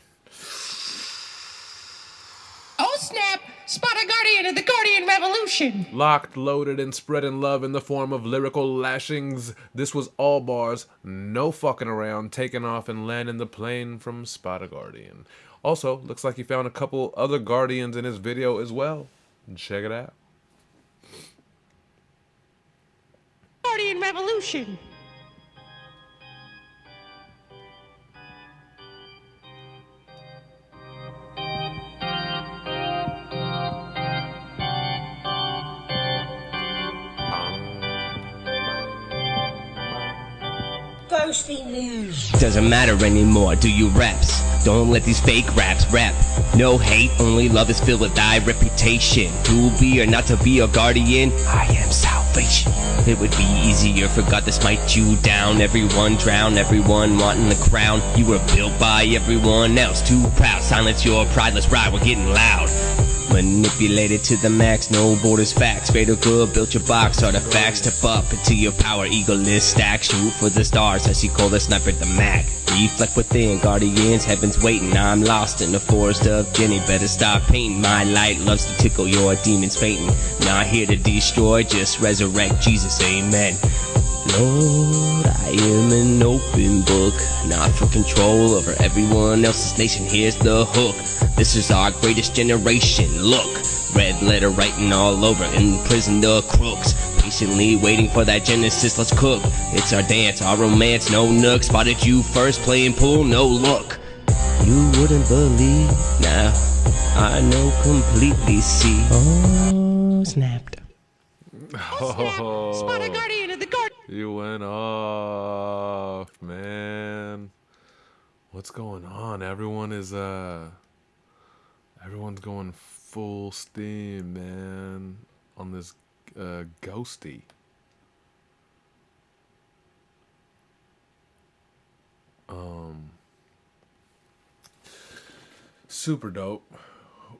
Oh snap! Spot a guardian of the Guardian Revolution! Locked, loaded, and spreading love in the form of lyrical lashings. This was all bars, no fucking around, taking off and landing the plane from Spot a Guardian. Also, looks like he found a couple other Guardians in his video as well. Check it out. Guardian Revolution! Ghosty news. Doesn't matter anymore, do you raps? Don't let these fake raps rap. No hate, only love is filled with thy reputation. To be or not to be a guardian, I am salvation. It would be easier for God to smite you down. Everyone drown, everyone wanting the crown. You were built by everyone else, too proud. Silence your pride, let's ride, we're getting loud. Manipulated to the max, no borders, facts. Greater good, built your box, artifacts. Step up into your power, egoless stack. Shoot for the stars, as he called the sniper the Mac. Reflect within, guardians, heaven's waiting. I'm lost in the forest of Jenny. Better stop painting. My light loves to tickle your demons fainting. Not here to destroy, just resurrect Jesus, amen. Lord, I am an open book, not for control over everyone else's nation. Here's the hook, this is our greatest generation. Look, red letter writing all over, imprison the crooks. Patiently waiting for that Genesis, let's cook. It's our dance, our romance, no nook. Spotted you first playing pool, no look. You wouldn't believe, now I know completely, see. Oh, snapped. Oh, Spot a guardian of the guard. You went off, man. What's going on? Everyone's going full steam, man, on this ghosty. Super dope.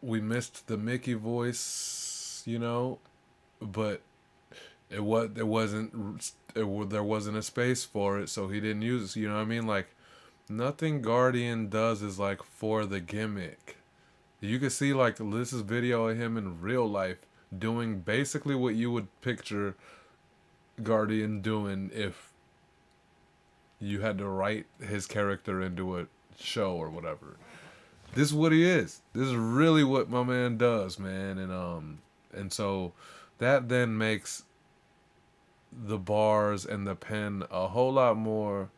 We missed the Mickey voice, you know, but there wasn't a space for it, so he didn't use it. You know what I mean? Like, Nothing Guardian does is like for the gimmick. You can see like this is video of him in real life doing basically what you would picture Guardian doing if you had to write his character into a show or whatever. This is what he is. This is really what my man does, man. And so that then makes the bars and the pen a whole lot more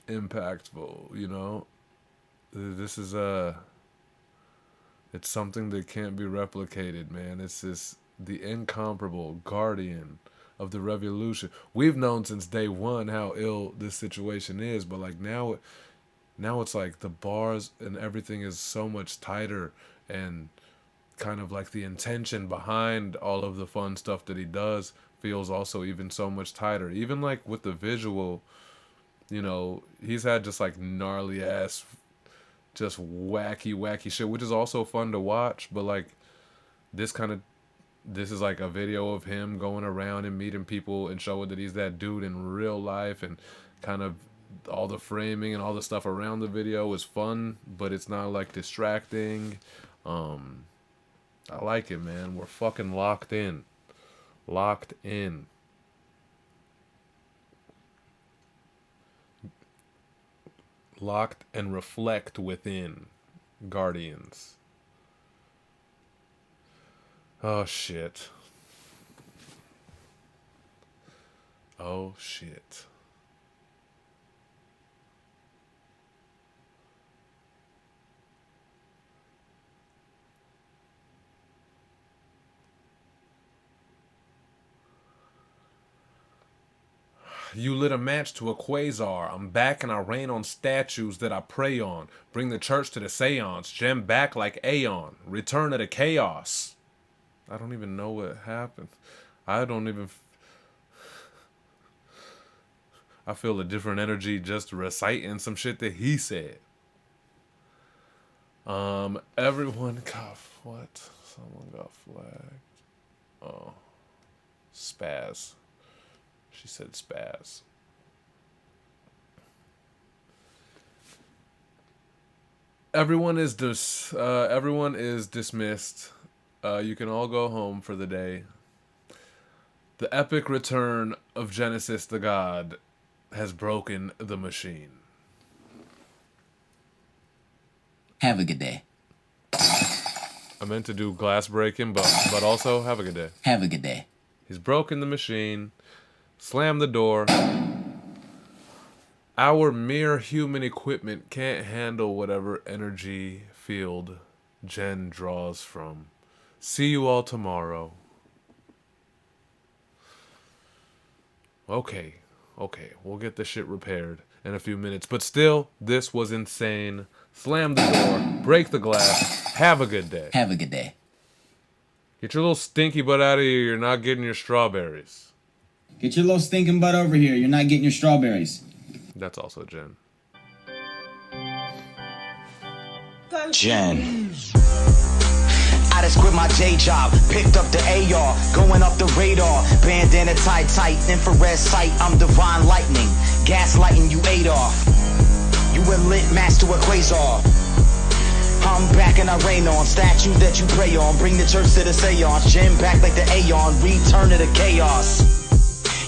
impactful, you know? This is it's something that can't be replicated, man. It's this the incomparable guardian of the revolution. We've known since day one how ill this situation is, but like now it's like the bars and everything is so much tighter, and kind of like the intention behind all of the fun stuff that he does feels also even so much tighter. Even like with the visual, you know, he's had just like gnarly ass, just wacky shit, which is also fun to watch. But like this is like a video of him going around and meeting people and showing that he's that dude in real life, and kind of all the framing and all the stuff around the video is fun, but it's not like distracting. I like it, man. We're fucking locked in. Locked in. Locked and reflect within. Guardians. Oh shit. Oh shit. You lit a match to a quasar. I'm back and I rain on statues that I pray on. Bring the church to the seance. Gem back like Aeon. Return to the chaos. I don't even know what happened. I feel a different energy just reciting some shit that he said. Everyone got what? Someone got flagged. Oh. Spaz. She said spaz. Everyone is dismissed. You can all go home for the day. The epic return of Genesis the God has broken the machine. Have a good day. I meant to do glass breaking, but also have a good day. Have a good day. He's broken the machine. Slam the door. Our mere human equipment can't handle whatever energy field Jen draws from. See you all tomorrow. Okay, we'll get this shit repaired in a few minutes. But still, this was insane. Slam the door, break the glass, have a good day. Have a good day. Get your little stinky butt out of here, you're not getting your strawberries. Get your little stinking butt over here. You're not getting your strawberries. That's also Jen. Jen. I just quit my day job, picked up the AR, going up the radar, bandana tight, infrared sight, I'm divine lightning, gaslighting you Adolf. You a lit match to a quasar. I'm back and I rain on statues that you pray on, bring the church to the seance, Jen back like the Aeon, return to the chaos.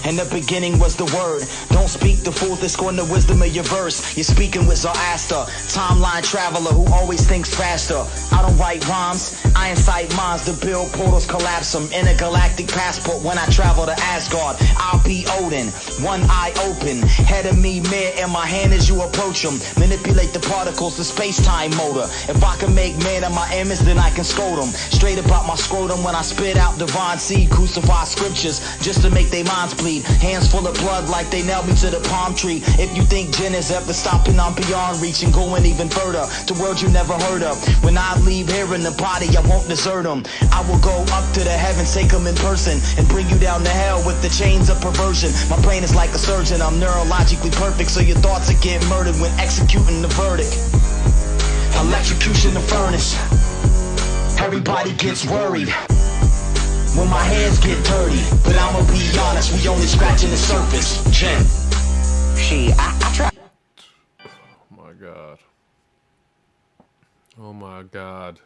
In the beginning was the word. Don't speak the fool that scorn the wisdom of your verse. You're speaking with Zoroaster, timeline traveler who always thinks faster. I don't write rhymes, I incite minds to build portals, collapse them. Intergalactic passport when I travel to Asgard. I'll be Odin, one eye open. Head of me, mirror in my hand as you approach them. Manipulate the particles, the space-time motor. If I can make man of my image, then I can scold them. Straight about my scrotum when I spit out divine seed. Crucify scriptures just to make their minds bleed. Hands full of blood like they nailed me to the palm tree. If you think Jen is ever stopping, I'm beyond reach and going even further to worlds you never heard of. When I leave here in the body, I won't desert them. I will go up to the heavens, take them in person, and bring you down to hell with the chains of perversion. My brain is like a surgeon, I'm neurologically perfect, so your thoughts will get murdered when executing the verdict. Electrocution the furnace. Everybody gets worried when my hands get dirty, but I'ma be honest, we only scratching the surface. Jen, I try. God. Oh my God.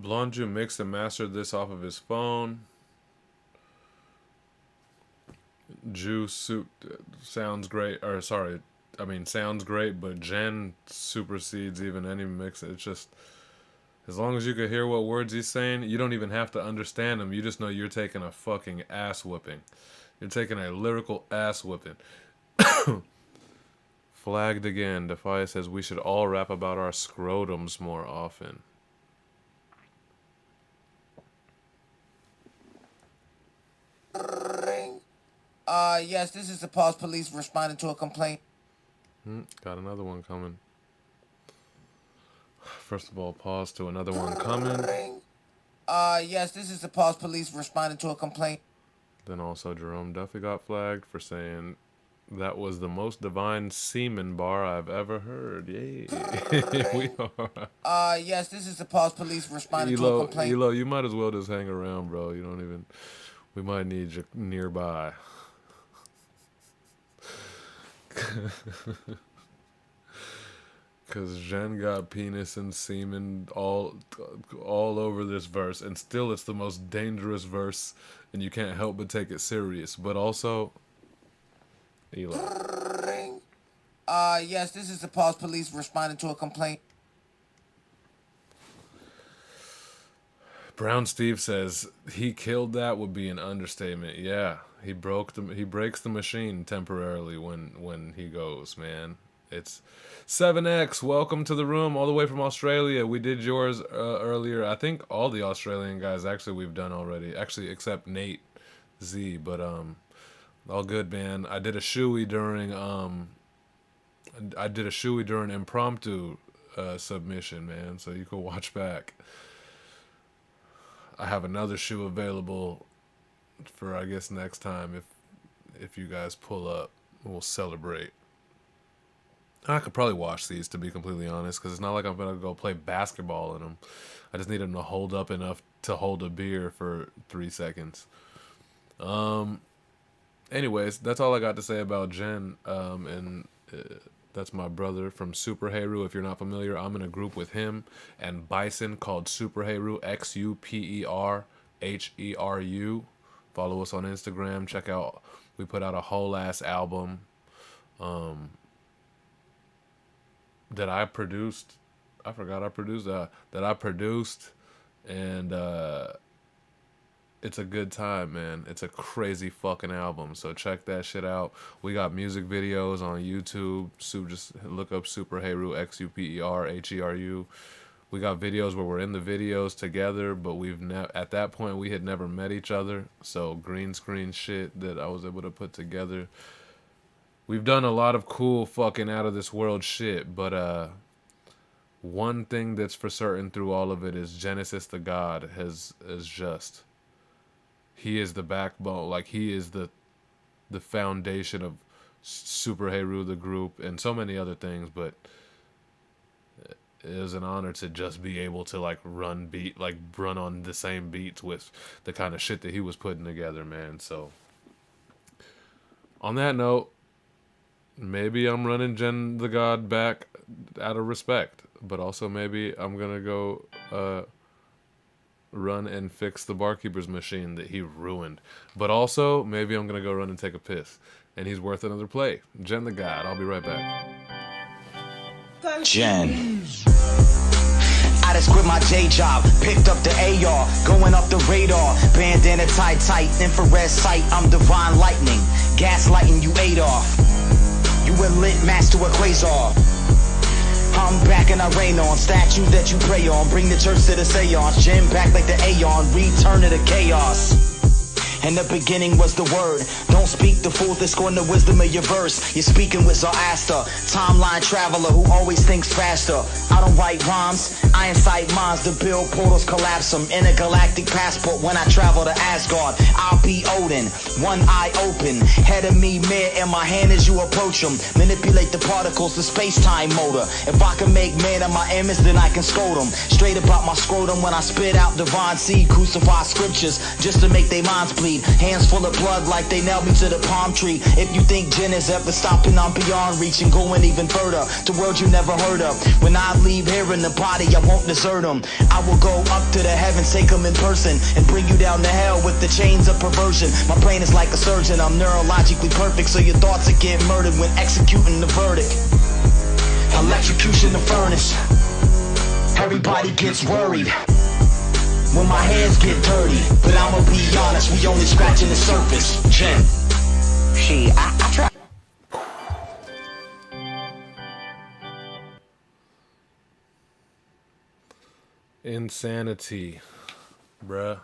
Blonju mixed and mastered this off of his phone. Juice sounds great, or sorry, I mean sounds great, but Jen supersedes even any mix. It's just, as long as you can hear what words he's saying, you don't even have to understand them. You just know you're taking a fucking ass whipping. You're taking a lyrical ass whipping. Flagged again. Defia says we should all rap about our scrotums more often. Yes, this is the Pause Police responding to a complaint. Got another one coming. First of all, pause to another one coming. Yes, this is the Pause Police responding to a complaint. Then also Jerome Duffy got flagged for saying that was the most divine semen bar I've ever heard. Yay. We are. Yes, this is the Pause Police responding to a complaint. Elo, you might as well just hang around, bro. You don't even... We might need you nearby. Cause Jen got penis and semen all over this verse, and still it's the most dangerous verse, and you can't help but take it serious. But also, Eli. Yes, this is the Pause Police responding to a complaint. Brown Steve says he killed that would be an understatement. Yeah, he breaks the machine temporarily when he goes, man. It's 7X. Welcome to the room, all the way from Australia. We did yours earlier. I think all the Australian guys actually we've done already. Actually, except Nate Z. But all good, man. I did a shoey during impromptu submission, man. So you can watch back. I have another shoe available for, I guess, next time if you guys pull up. We'll celebrate. I could probably wash these, to be completely honest, because it's not like I'm going to go play basketball in them. I just need them to hold up enough to hold a beer for 3 seconds. Anyways, that's all I got to say about Jen. That's my brother from Super Heru. If you're not familiar, I'm in a group with him and Bison called Super Heru, XUPERHERU. Follow us on Instagram. Check out, we put out a whole ass album that I produced. I forgot I produced that I produced, and it's a good time, man. It's a crazy fucking album, so check that shit out. We got music videos on YouTube. Just look up Super Heru, XUPERHERU. We got videos where we're in the videos together, but at that point we had never met each other, so green screen shit that I was able to put together. We've done a lot of cool fucking out of this world shit, but one thing that's for certain through all of it is Genesis the God is just, he is the backbone, like he is the foundation of Super Heru, the group, and so many other things. But it was an honor to just be able to run on the same beats with the kind of shit that he was putting together, man. So on that note, maybe I'm running Jen the God back out of respect, but also maybe I'm gonna go run and fix the barkeeper's machine that he ruined. But also, maybe I'm gonna go run and take a piss, and he's worth another play. Jen the God. I'll be right back. Jen. I just quit my day job, picked up the AR, going up the radar, bandana tight, infrared sight, I'm divine lightning, gaslighting you Adolf. You a lit master of quasar. I'm back and I rain on statue that you pray on. Bring the church to the seance. Jim back like the Aeon. Return to the chaos. In the beginning was the word. Don't speak the fool, this scorn the wisdom of your verse. You're speaking with Zoroaster, timeline traveler who always thinks faster. I don't write rhymes, I incite minds to build portals, collapse them. Intergalactic passport when I travel to Asgard. I'll be Odin, one eye open. Head of me, mirror in my hand as you approach them. Manipulate the particles, the space-time motor. If I can make man of my image, then I can scold them. Straight about my scrotum when I spit out divine seed. Crucify scriptures just to make their minds bleed. Hands full of blood like they nailed me to the palm tree. If you think Jen is ever stopping, I'm beyond reach and going even further to worlds you never heard of. When I leave here in the body, I won't desert them. I will go up to the heavens, take them in person, and bring you down to hell with the chains of perversion. My brain is like a surgeon, I'm neurologically perfect, so your thoughts will get murdered when executing the verdict. Electrocution the furnace. Everybody gets worried when my hands get dirty, but I'ma be honest, we only scratching the surface. Jen, I try. Insanity, bruh.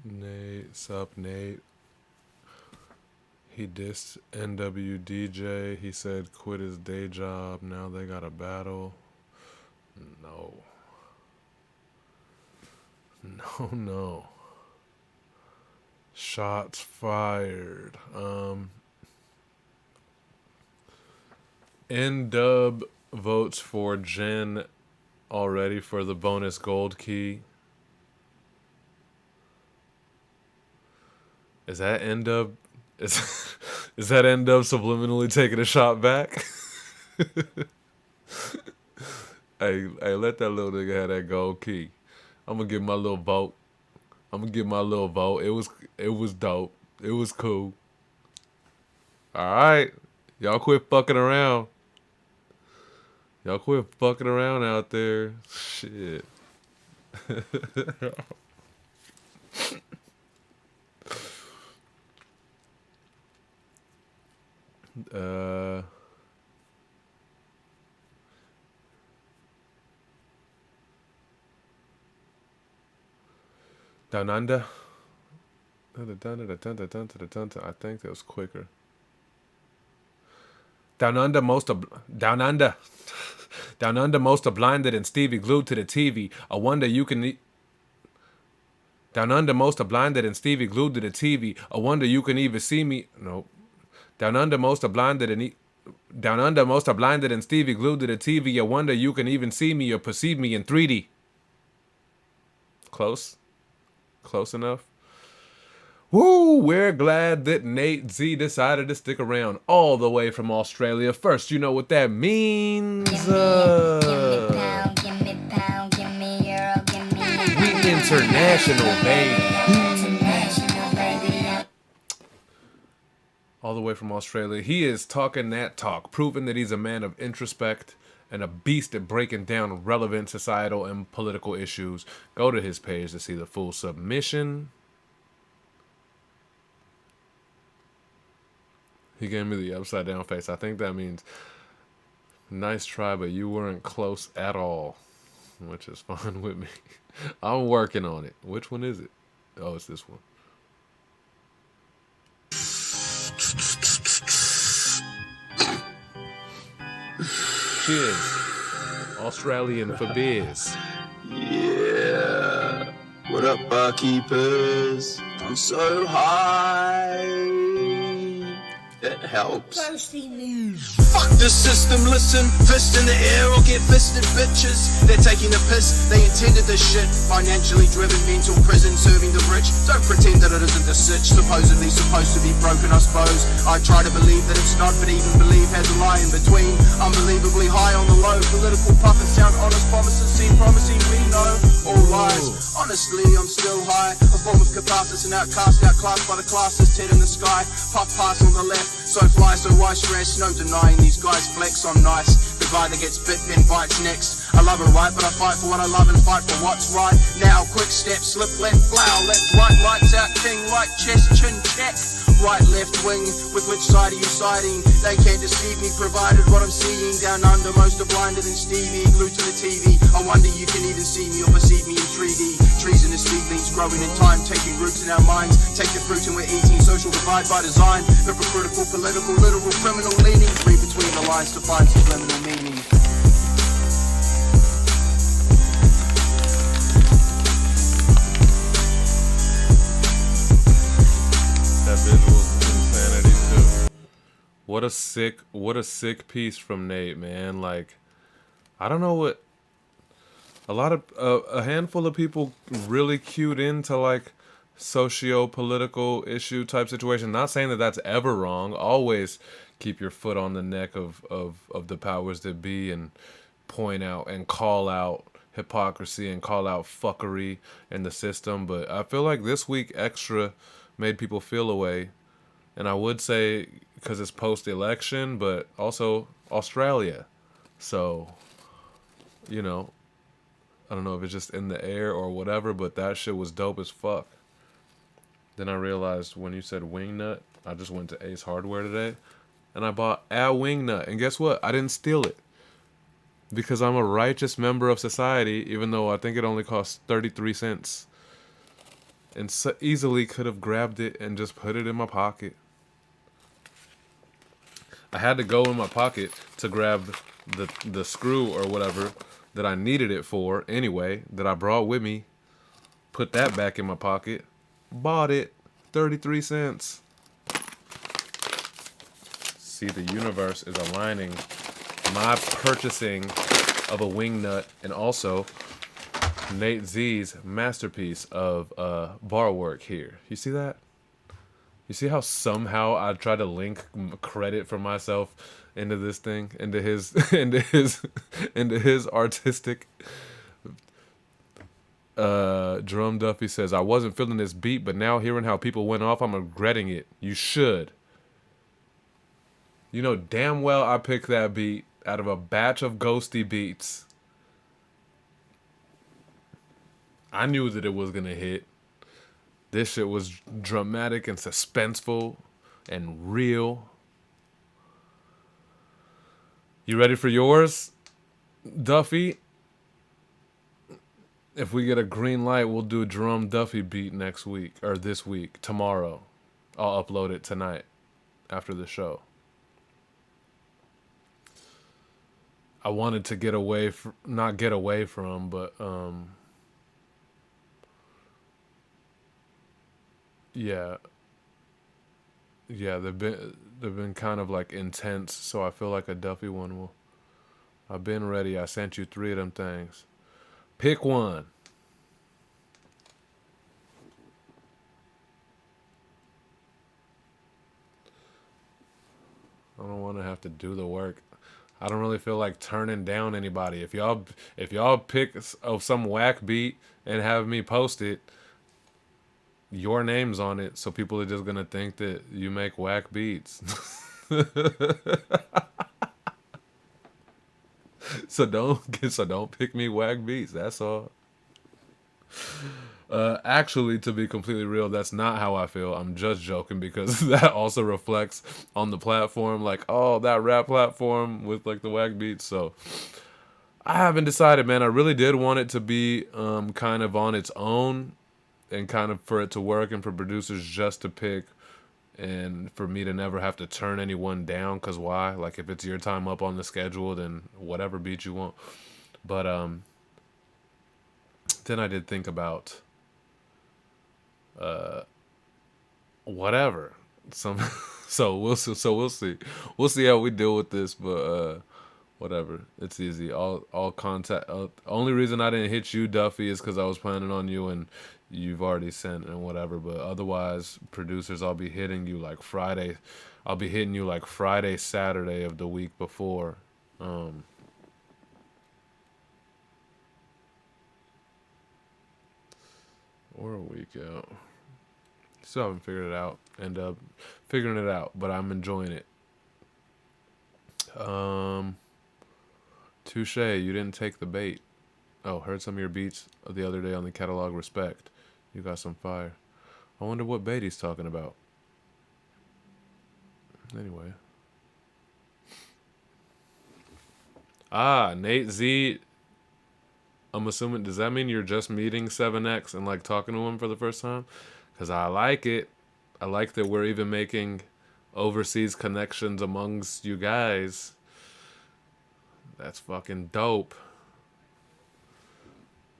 Nate, sup Nate. He dissed NWDJ. He said quit his day job. Now they got a battle. No. No. Shots fired. N-Dub votes for Jen already for the bonus gold key. Is that N-Dub? Is that N-Dub subliminally taking a shot back? Hey, let that little nigga have that gold key. I'm gonna give my little vote. It was dope. It was cool. Alright. Y'all quit fucking around. Y'all quit fucking around out there. Shit. Down Under. I think that was quicker. Down Under most are blinded and Stevie glued to the TV. I wonder you can. Down Under most are blinded and Stevie glued to the TV. I wonder you can even see me. Nope. Down Under most are blinded and Stevie glued to the TV. I wonder you can even see me or perceive me in 3D. Close enough. Woo! We're glad that Nate Z decided to stick around all the way from Australia. First, you know what that means. We international, baby. All the way from Australia. He is talking that talk, proving that he's a man of introspect and a beast at breaking down relevant societal and political issues. Go to his page to see the full submission. He gave me the upside down face. I think that means nice try, but you weren't close at all, which is fine with me. I'm working on it. Which one is it? Oh, it's this one. Cheers. Australian for beers. Yeah. What up, barkeepers? I'm so high. It helps. Fuck the system, listen, fist in the air or get fisted, bitches. They're taking the piss, they intended this shit. Financially driven mental prison serving the rich. Don't pretend that it isn't the sitch, supposedly supposed to be broken, I suppose. I try to believe that it's not, but even believe has a lie in between. Unbelievably high on the low, political puppets sound honest, promises seem promising, we know all lies. Honestly, I'm still high, a form of catharsis, an outcast, outclassed by the classist, head in the sky, puff pass on the left. So fly, so why stress? No denying these guys flex, I'm nice. The guy that gets bit then bites next. I love it right, but I fight for what I love and fight for what's right. Now, quick step, slip left, flower left, right, lights out, king, right, chest, chin, check. right, left wing, with which side are you siding? They can't deceive me, provided what I'm seeing. Down under, most are blinder than Stevie, glued to the TV. I wonder you can even see me or perceive me in 3D. Trees and the seedlings growing in time, taking roots in our minds. Take the fruit and we're eating, social divide by design. Hypocritical, political, literal, criminal leanings. Read between the lines to find subliminal meaning. That visual's insanity too. What a sick piece from Nate, man. Like, I don't know what a handful of people really cued into like socio-political issue type situation. Not saying that that's ever wrong. Always keep your foot on the neck of the powers that be and point out and call out hypocrisy and call out fuckery in the system. But I feel like this week extra made people feel a way. And I would say because it's post-election, but also Australia. So, you know, I don't know if it's just in the air or whatever, but that shit was dope as fuck. Then I realized when you said wingnut, I just went to Ace Hardware today and I bought a wingnut. And guess what? I didn't steal it because I'm a righteous member of society, even though I think it only costs 33 cents. And so easily could have grabbed it and just put it in my pocket. I had to go in my pocket to grab the screw or whatever that I needed it for anyway, that I brought with me. Put that back in my pocket. Bought it. 33 cents. See, the universe is aligning my purchasing of a wingnut and also Nate Z's masterpiece of bar work here. You see that? You see how somehow I try to link credit for myself into this thing, into his artistic. Jerome Duffy says, I wasn't feeling this beat, but now hearing how people went off, I'm regretting it. You should. You know damn well I picked that beat out of a batch of ghosty beats. I knew that it was gonna hit. This shit was dramatic and suspenseful and real. You ready for yours, Duffy? If we get a green light, we'll do a Jerome Duffy beat next week, or this week, tomorrow. I'll upload it tonight after the show. I wanted to get away from, not get away from, but yeah, they've been kind of like intense, so I feel like a Duffy one will. I've been ready. I sent you 3 of them things. Pick one. I don't want to have to do the work. I don't really feel like turning down anybody. If y'all pick some whack beat and have me post it, your name's on it, so people are just gonna think that you make whack beats. So don't pick me whack beats. That's all. Actually, to be completely real, that's not how I feel. I'm just joking because that also reflects on the platform. Like, oh, that rap platform with like the whack beats. So I haven't decided, man. I really did want it to be kind of on its own and kind of for it to work and for producers just to pick and for me to never have to turn anyone down. Because why? Like, if it's your time up on the schedule, then whatever beat you want. But then I did think about whatever. So we'll see. We'll see how we deal with this, but whatever. It's easy. All contact. Only reason I didn't hit you, Duffy, is because I was planning on you and you've already sent and whatever. But otherwise, producers, I'll be hitting you like Friday. I'll be hitting you like Friday, Saturday of the week before. Or a week out. Still haven't figured it out. End up figuring it out, but I'm enjoying it. Touche, you didn't take the bait. Oh, heard some of your beats the other day on the catalog. Respect. You got some fire. I wonder what bait he's talking about. Anyway. Nate Z. I'm assuming, does that mean you're just meeting 7X and like talking to him for the first time? Because I like it. I like that we're even making overseas connections amongst you guys. That's fucking dope.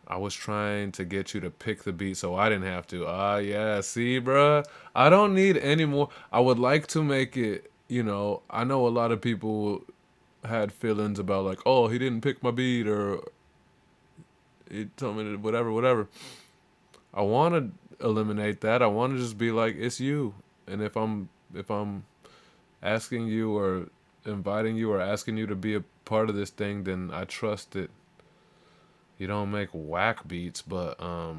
I was trying to get you to pick the beat so I didn't have to. Yeah, see, bruh? I don't need any more. I would like to make it, you know, I know a lot of people had feelings about like, oh, he didn't pick my beat or he told me to whatever. I want to eliminate that. I want to just be like, it's you. And if I'm asking you or inviting you or asking you to be a part of this thing, then I trust that you don't make whack beats, but I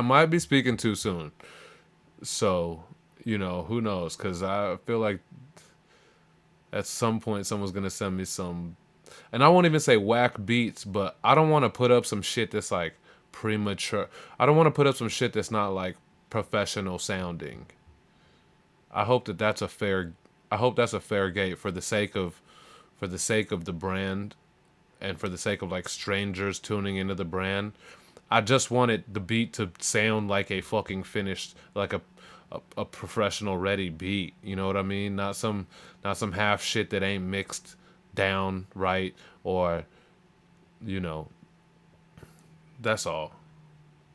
might be speaking too soon. So, you know, who knows? Because I feel like at some point someone's going to send me some, and I won't even say whack beats, but I don't want to put up some shit that's like premature. I don't want to put up some shit that's not like professional sounding. I hope that's a fair gate for the sake of the brand and for the sake of like strangers tuning into the brand. I just wanted the beat to sound like a fucking finished, like a professional ready beat. You know what I mean? Not some half shit that ain't mixed down right, or, you know, that's all.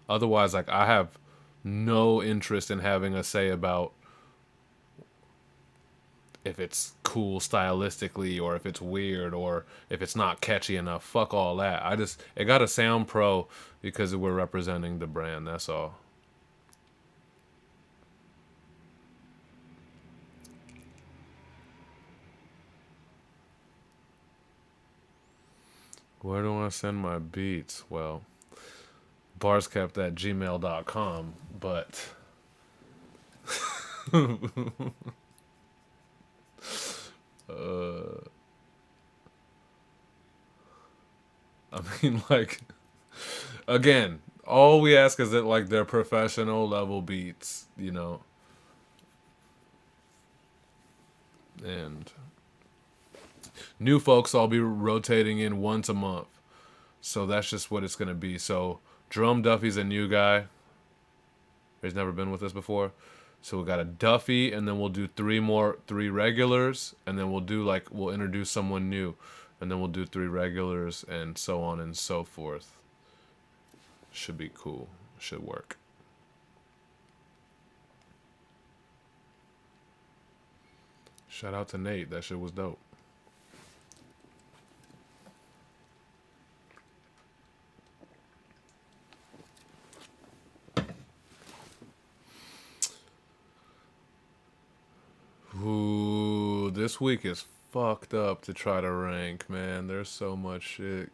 Otherwise, like, I have no interest in having a say about if it's cool stylistically or if it's weird or if it's not catchy enough. Fuck all that. It got to sound pro because we're representing the brand. That's all. Where do I send my beats? Well, barskept@gmail.com, but I mean, like, again, all we ask is that like they're professional level beats, you know. And new folks I'll be rotating in once a month. So that's just what it's going to be. So Jerome Duffy's a new guy. He's never been with us before. So we got a Duffy, and then we'll do three regulars, and then we'll introduce someone new, and then we'll do 3 regulars, and so on and so forth. Should be cool. Should work. Shout out to Nate. That shit was dope. Ooh, this week is fucked up to try to rank, man. There's so much shit.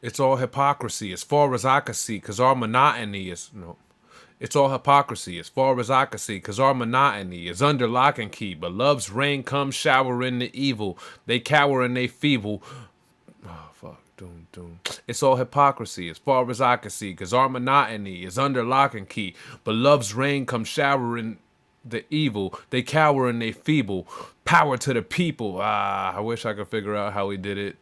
It's all hypocrisy as far as I can see, cause our monotony is no. It's all hypocrisy as far as I can see, cause our monotony is under lock and key. But love's rain comes showering the evil. They cower and they feeble. Oh, fuck. Doom. It's all hypocrisy as far as I can see, cause our monotony is under lock and key. But love's rain comes showering the evil. They cower and they feeble. Power to the people. I wish I could figure out how he did it.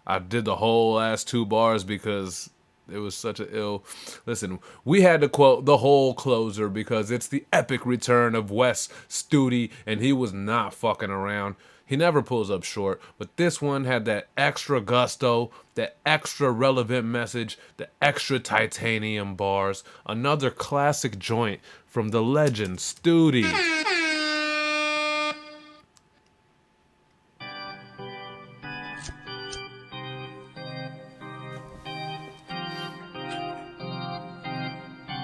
I did the whole last 2 bars because it was such a ill. Listen, we had to quote the whole closer because it's the epic return of Wes Studi, and he was not fucking around. He never pulls up short, but this one had that extra gusto, that extra relevant message, the extra titanium bars. Another classic joint from the legend Studi.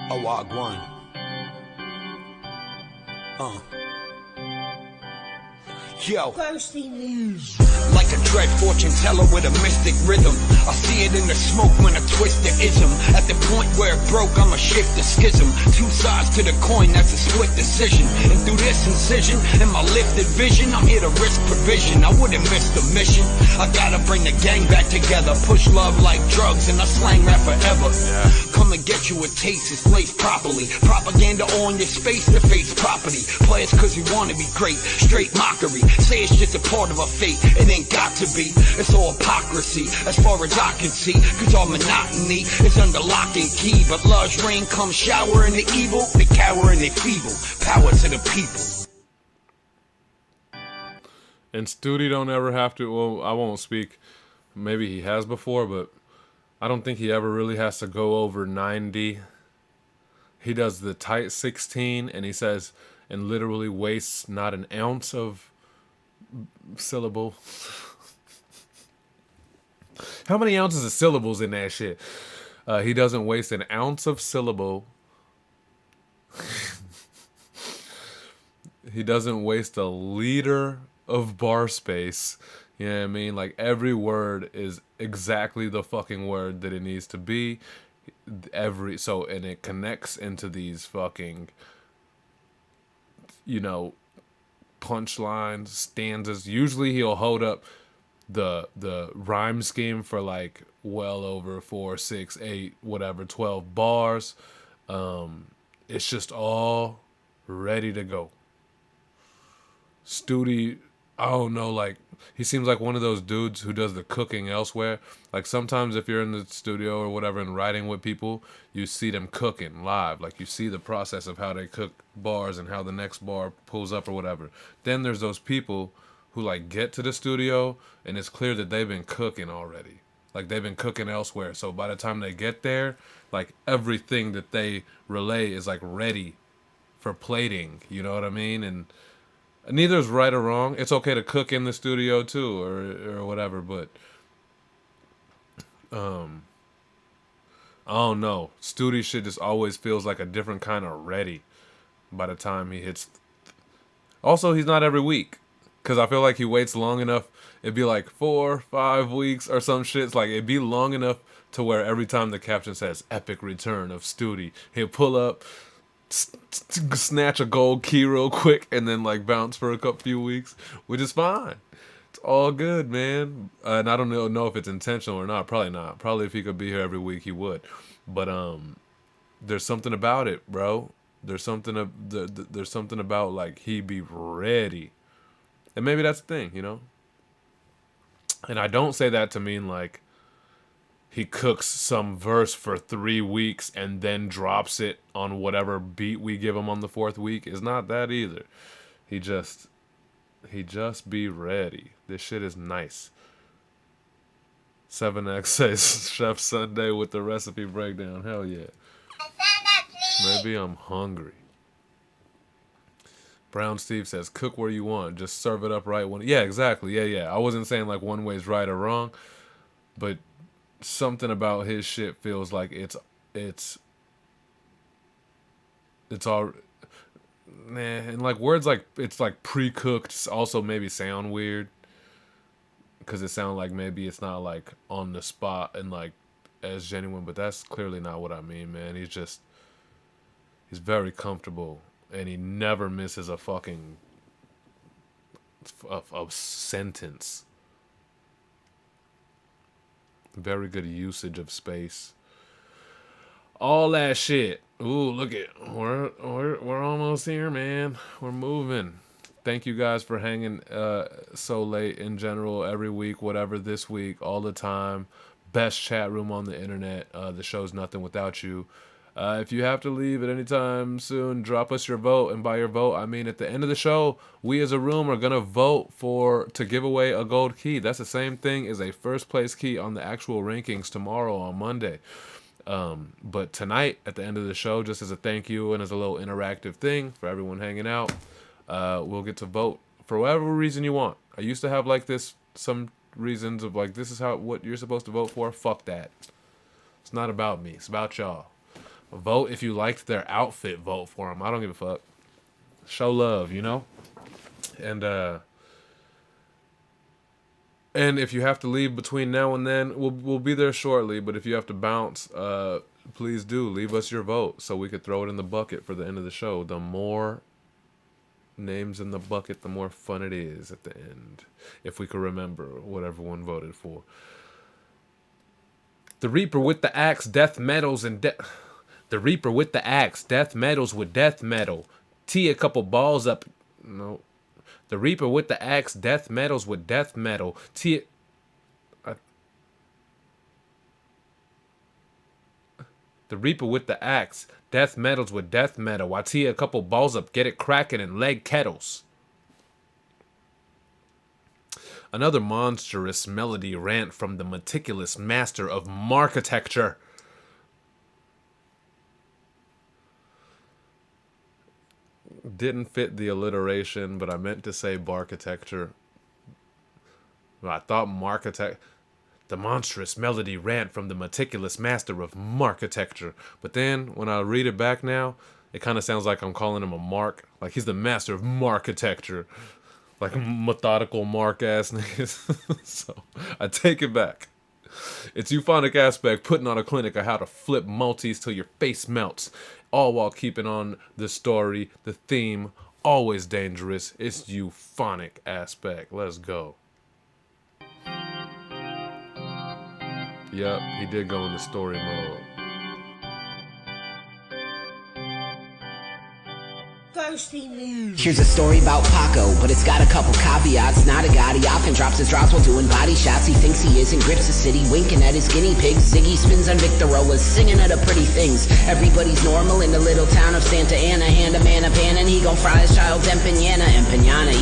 I walk one. Yo. Thirsty news. Like a dread fortune teller with a mystic rhythm. I see it in the smoke when I twist the ism. At the point where it broke, I'ma shift the schism. Two sides to the coin, that's a split decision. And through this incision, and my lifted vision, I'm here to risk provision. I wouldn't miss the mission. I gotta bring the gang back together. Push love like drugs, and I slang rap forever. Come and get you a taste, it's laced properly. Propaganda on your face-to-face property. Play us cause we wanna be great, straight mockery. Say it's just a part of our fate, it ain't got to be. It's all hypocrisy, as far as I can see. Cause all monotony is under lock and key. But large rain comes showering the evil, they cower and they feeble. Power to the people. And Studi don't ever have to, well, I won't speak. Maybe he has before, but I don't think he ever really has to go over 90. He does the tight 16, and he says, and literally wastes not an ounce of syllable. How many ounces of syllables in that shit? He doesn't waste an ounce of syllable. He doesn't waste a liter of bar space. You know what I mean? Like, every word is exactly the fucking word that it needs to be. And it connects into these fucking, you know, punchlines, stanzas. Usually he'll hold up the rhyme scheme for like well over 4, 6, 8, whatever, 12 bars. It's just all ready to go. Studi, I don't know, like, he seems like one of those dudes who does the cooking elsewhere. Like, sometimes if you're in the studio or whatever and writing with people, you see them cooking live. Like, you see the process of how they cook bars and how the next bar pulls up or whatever. Then there's those people who, like, get to the studio and it's clear that they've been cooking already. Like, they've been cooking elsewhere. So by the time they get there, like, everything that they relay is, like, ready for plating. You know what I mean? And neither is right or wrong. It's okay to cook in the studio too, or whatever. But I don't know. Studi shit just always feels like a different kind of ready by the time he hits. Also, he's not every week, because I feel like he waits long enough. It'd be like 4, 5 weeks or some shit. It's like it'd be long enough to where every time the caption says "epic return of Studi," he'll pull up, snatch a gold key real quick, and then like bounce for a few weeks, which is fine. It's all good, man. And I don't know if it's intentional or not. Probably not. Probably if he could be here every week, he would. But there's something about it, bro. There's something there's something about like he be ready, and maybe that's the thing, you know. And I don't say that to mean like he cooks some verse for 3 weeks and then drops it on whatever beat we give him on the 4th week. It's not that either. He just be ready. This shit is nice. 7X says Chef Sunday with the recipe breakdown. Hell yeah. Maybe I'm hungry. Brown Steve says, cook where you want. Just serve it up right when... Yeah, exactly. Yeah. I wasn't saying like one way's right or wrong, but something about his shit feels like it's all... Nah, and like words like it's like pre-cooked also maybe sound weird, because it sounds like maybe it's not like on the spot and like as genuine, but that's clearly not what I mean, man. He's very comfortable, and he never misses a fucking a sentence. Very good usage of space. All that shit. Ooh, look at we're almost here, man. We're moving. Thank you guys for hanging so late in general every week, whatever, this week, all the time. Best chat room on the internet. The show's nothing without you. If you have to leave at any time soon, drop us your vote. And by your vote, I mean at the end of the show, we as a room are going to vote to give away a gold key. That's the same thing as a first place key on the actual rankings tomorrow on Monday. But tonight, at the end of the show, just as a thank you and as a little interactive thing for everyone hanging out, we'll get to vote for whatever reason you want. I used to have like this, some reasons of like, this is what you're supposed to vote for. Fuck that. It's not about me. It's about y'all. Vote if you liked their outfit. Vote for them. I don't give a fuck. Show love, you know? And And if you have to leave between now and then, we'll be there shortly. But if you have to bounce, please do leave us your vote so we could throw it in the bucket for the end of the show. The more names in the bucket, the more fun it is at the end. If we could remember what everyone voted for. The Reaper with the axe, death metals and the Reaper with the axe, death metals with death metal. Tee a couple balls up. No. The Reaper with the axe, death metals with death metal. Tee. The Reaper with the axe, death metals with death metal. I tee a couple balls up, get it cracking and leg kettles. Another monstrous melody rant from the meticulous master of marketecture. Didn't fit the alliteration, but I meant to say barkitecture. I thought marketect. The monstrous melody rant from the meticulous master of marketecture. But then, when I read it back now, it kind of sounds like I'm calling him a mark. Like he's the master of marketecture. Like methodical mark ass niggas. So I take it back. It's euphonic aspect putting on a clinic of how to flip multis till your face melts. All while keeping on the story, the theme, always dangerous. It's euphonic aspect. Let's go. Yep, he did go into story mode. Here's a story about Paco, but it's got a couple caveats. Not a god, he often drops his drops while doing body shots. He thinks he is and grips the city, winking at his guinea pigs. Ziggy spins on Victorolas, singing at the pretty things. Everybody's normal in the little town of Santa Ana. Hand a man a pan and he gon' fry his child's empanada.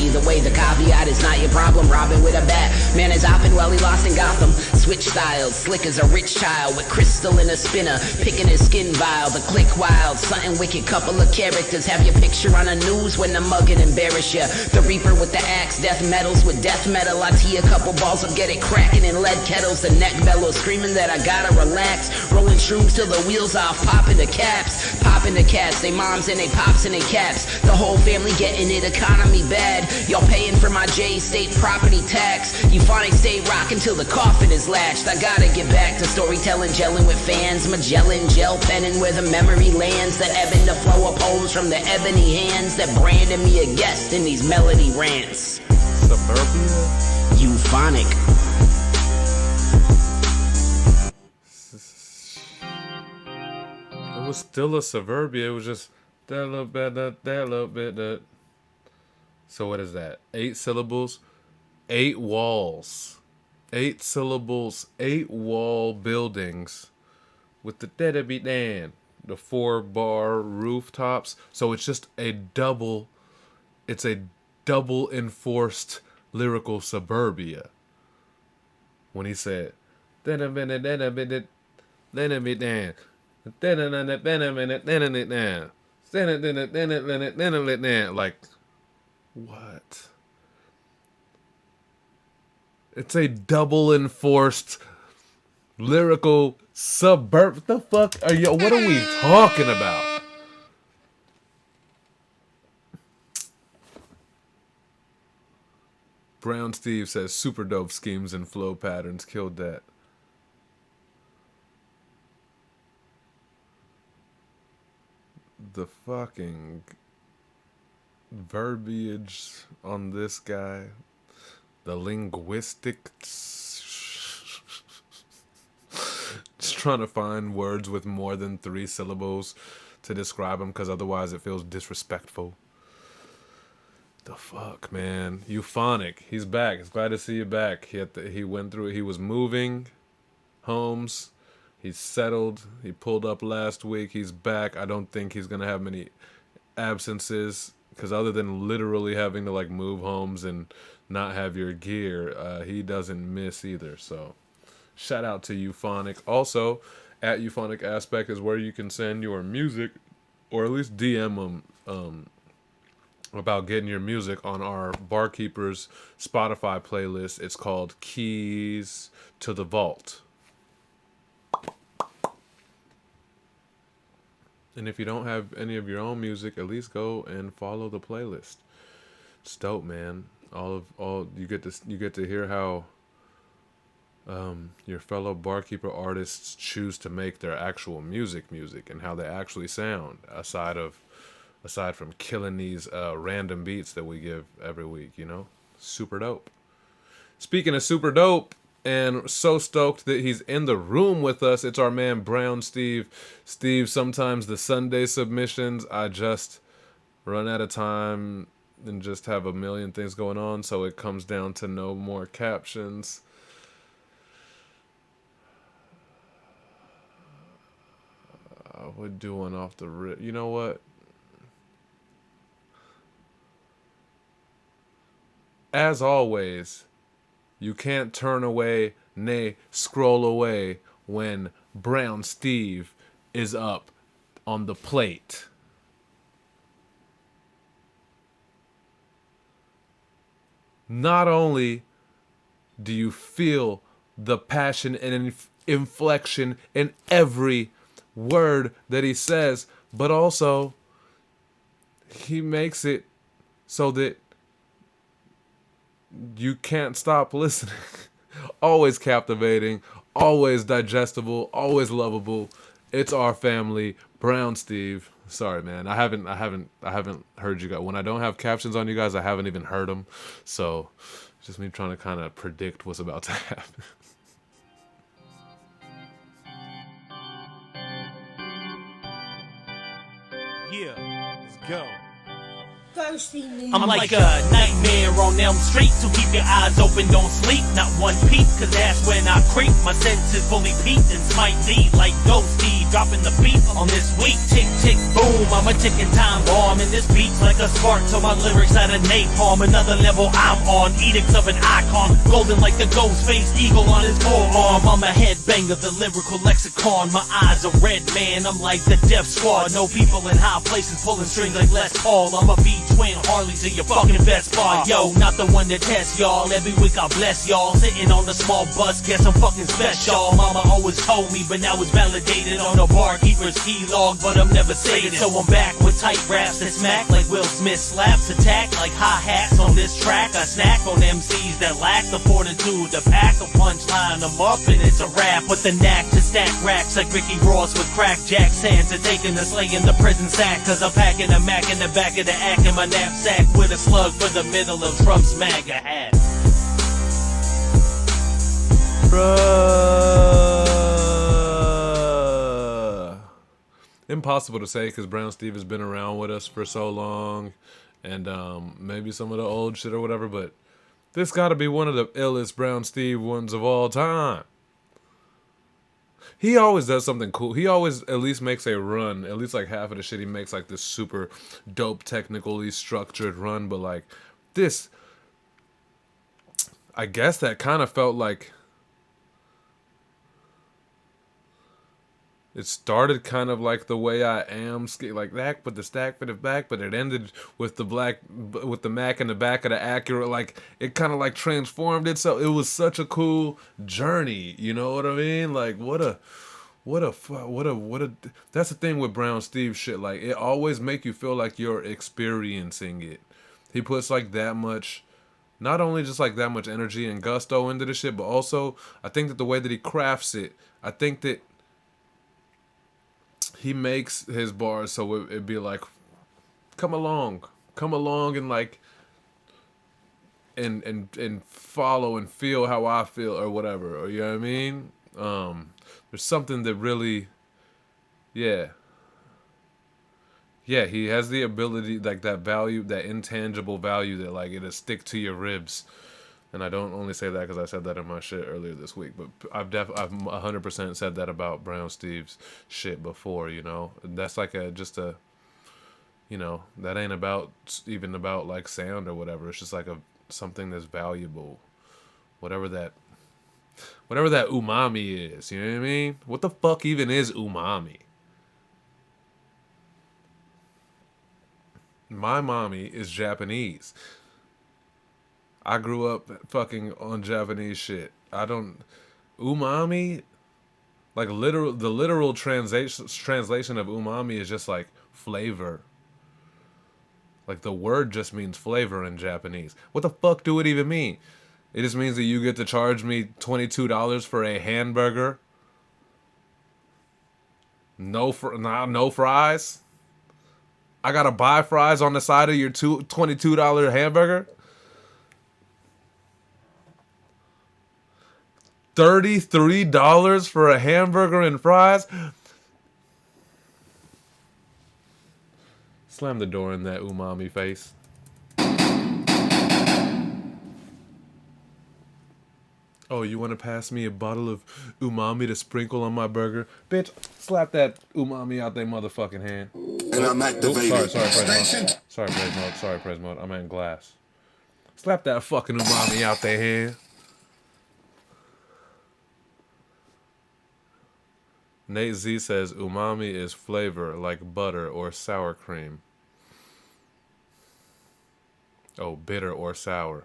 Either way, the caveat is not your problem. Robbing with a bat, man is hopping while he lost in Gotham. Switch styles, slick as a rich child with crystal in a spinner, picking his skin vial. The click wild, something wicked, couple of characters. Have your picture on the news when the muggin' embarrass ya. The Reaper with the axe, death metals with death metal. I tee a couple balls up, get it cracking in lead kettles. The neck bellows, screaming that I gotta relax. Rolling shrooms till the wheels off, popping the caps. Popping the cats, they moms and they pops and they caps. The whole family getting it, economy bad. Y'all paying for my J state property tax. Euphonic stay rockin' till the coffin is latched. I gotta get back to storytelling, gelling with fans. Magellan, gel penning where the memory lands. The ebb and the flow of poems from the ebony hands that branded me a guest in these melody rants. Suburbia? Euphonic. It was still a suburbia. It was just that little bit, that little bit, that. So what is that? 8 syllables, 8 walls, 8 syllables, 8 wall buildings with the dead Dan, the 4-bar rooftops. So it's just a double. It's a double enforced lyrical suburbia. When he said, like, what? It's a double enforced lyrical suburb. What the fuck are you? What are we talking about? Brown Steve says super dope schemes and flow patterns killed that. The fucking verbiage on this guy, the linguistics, just trying to find words with more than 3 syllables to describe him, because otherwise it feels disrespectful. The fuck, man. Euphonic. He's back. It's glad to see you back. He went through it. He was moving homes. He's settled. He pulled up last week. He's back. I don't think he's going to have many absences, because other than literally having to like move homes and not have your gear, he doesn't miss either. So shout out to Euphonic. Also, at Euphonic Aspect is where you can send your music, or at least DM them about getting your music on our Barkeepers Spotify playlist. It's called Keys to the Vault. And if you don't have any of your own music, at least go and follow the playlist. It's dope, man. All you get to hear how your fellow barkeeper artists choose to make their actual music and how they actually sound, aside from killing these random beats that we give every week, you know? Super dope. Speaking of super dope, and so stoked that he's in the room with us, it's our man Brown Steve. Steve, sometimes the Sunday submissions, I just run out of time and just have a million things going on, so it comes down to no more captions. We're doing off the rip. You know what? As always, you can't turn away, nay, scroll away when Brown Steve is up on the plate. Not only do you feel the passion and inflection in every word that he says, but also he makes it so that you can't stop listening. Always captivating, always digestible, always lovable. It's our family, Brown Steve. Sorry, man. I haven't heard you guys. When I don't have captions on you guys, I haven't even heard them. So, it's just me trying to kind of predict what's about to happen. Yeah, let's go. I'm like a nightmare on Elm Street, so keep your eyes open, don't sleep, not one peep, cause that's when I creep. My senses fully peaked and smite thee like Ghosty, dropping the beat on this week. Tick, tick, boom, I'm a ticking time bomb, and this beat's like a spark to my lyrics at a napalm. Another level I'm on, edicts of an icon, golden like the ghost-faced eagle on his forearm. I'm a headbanger, the lyrical lexicon, my eyes are red, man, I'm like the Death Squad. No people in high places pulling strings like Les Paul. I'm a twin Harleys in your fucking best spot. Yo, not the one that tests y'all. Every week I bless y'all. Sitting on the small bus, guess I'm fucking special. Mama always told me, but now it's validated on the barkeeper's key log. But I'm never sated, so I'm back with tight raps that smack like Will Smith slaps. Attack like hi-hats on this track. I snack on MCs that lack the fortitude to pack a punchline them up, and it's a rap. With the knack to stack racks like Ricky Ross with crack Jack Sands and taking the slay in the prison sack. Cause I'm packing a Mac in the back of the act in my knapsack with a slug for the middle of Trump's MAGA hat. Impossible to say because Brown Steve has been around with us for so long, and maybe some of the old shit or whatever, but this gotta be one of the illest Brown Steve ones of all time. He always does something cool. He always at least makes a run. At least like half of the shit he makes like this super dope, technically structured run. But like this, I guess that kind of felt like it started kind of like the way I am, like that, but the stack for the back, but it ended with the Mac in the back of the Acura. Like it kind of like transformed it. So it was such a cool journey. You know what I mean? Like what a. That's the thing with Brown Steve shit. Like it always make you feel like you're experiencing it. He puts like that much, not only just like that much energy and gusto into the shit, but also I think that the way that he crafts it, I think that he makes his bars so it'd be like, come along and like, and follow and feel how I feel or whatever, or you know what I mean? There's something that really, yeah, he has the ability, like that value, that intangible value that like it'll stick to your ribs. And I don't only say that because I said that in my shit earlier this week, but I've 100% said that about Brown Steve's shit before, you know. That's like you know, that ain't even about like sound or whatever. It's just like something that's valuable, whatever that umami is. You know what I mean? What the fuck even is umami? My mommy is Japanese. I grew up fucking on Japanese shit. Umami, like the literal translation of umami is just like flavor. Like the word just means flavor in Japanese. What the fuck do it even mean? It just means that you get to charge me $22 for a hamburger. No fries. I gotta buy fries on the side of your $22 hamburger. $33 for a hamburger and fries. Slam the door in that umami face. Oh, you want to pass me a bottle of umami to sprinkle on my burger? Bitch, slap that umami out their motherfucking hand. And I'm activated. Sorry, Praise Mode. I'm in glass. Slap that fucking umami out their hand. Nate Z says umami is flavor like butter or sour cream. Oh, bitter or sour.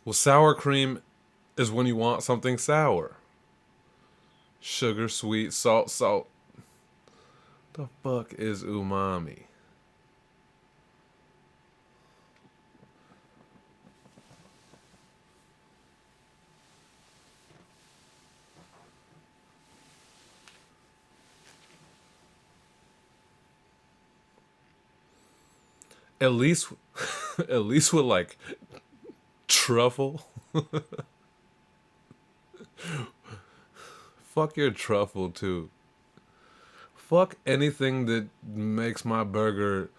Well, sour cream is when you want something sour. Sugar, sweet, salt. The fuck is umami? At least with like truffle. Fuck your truffle too. Fuck anything that makes my burger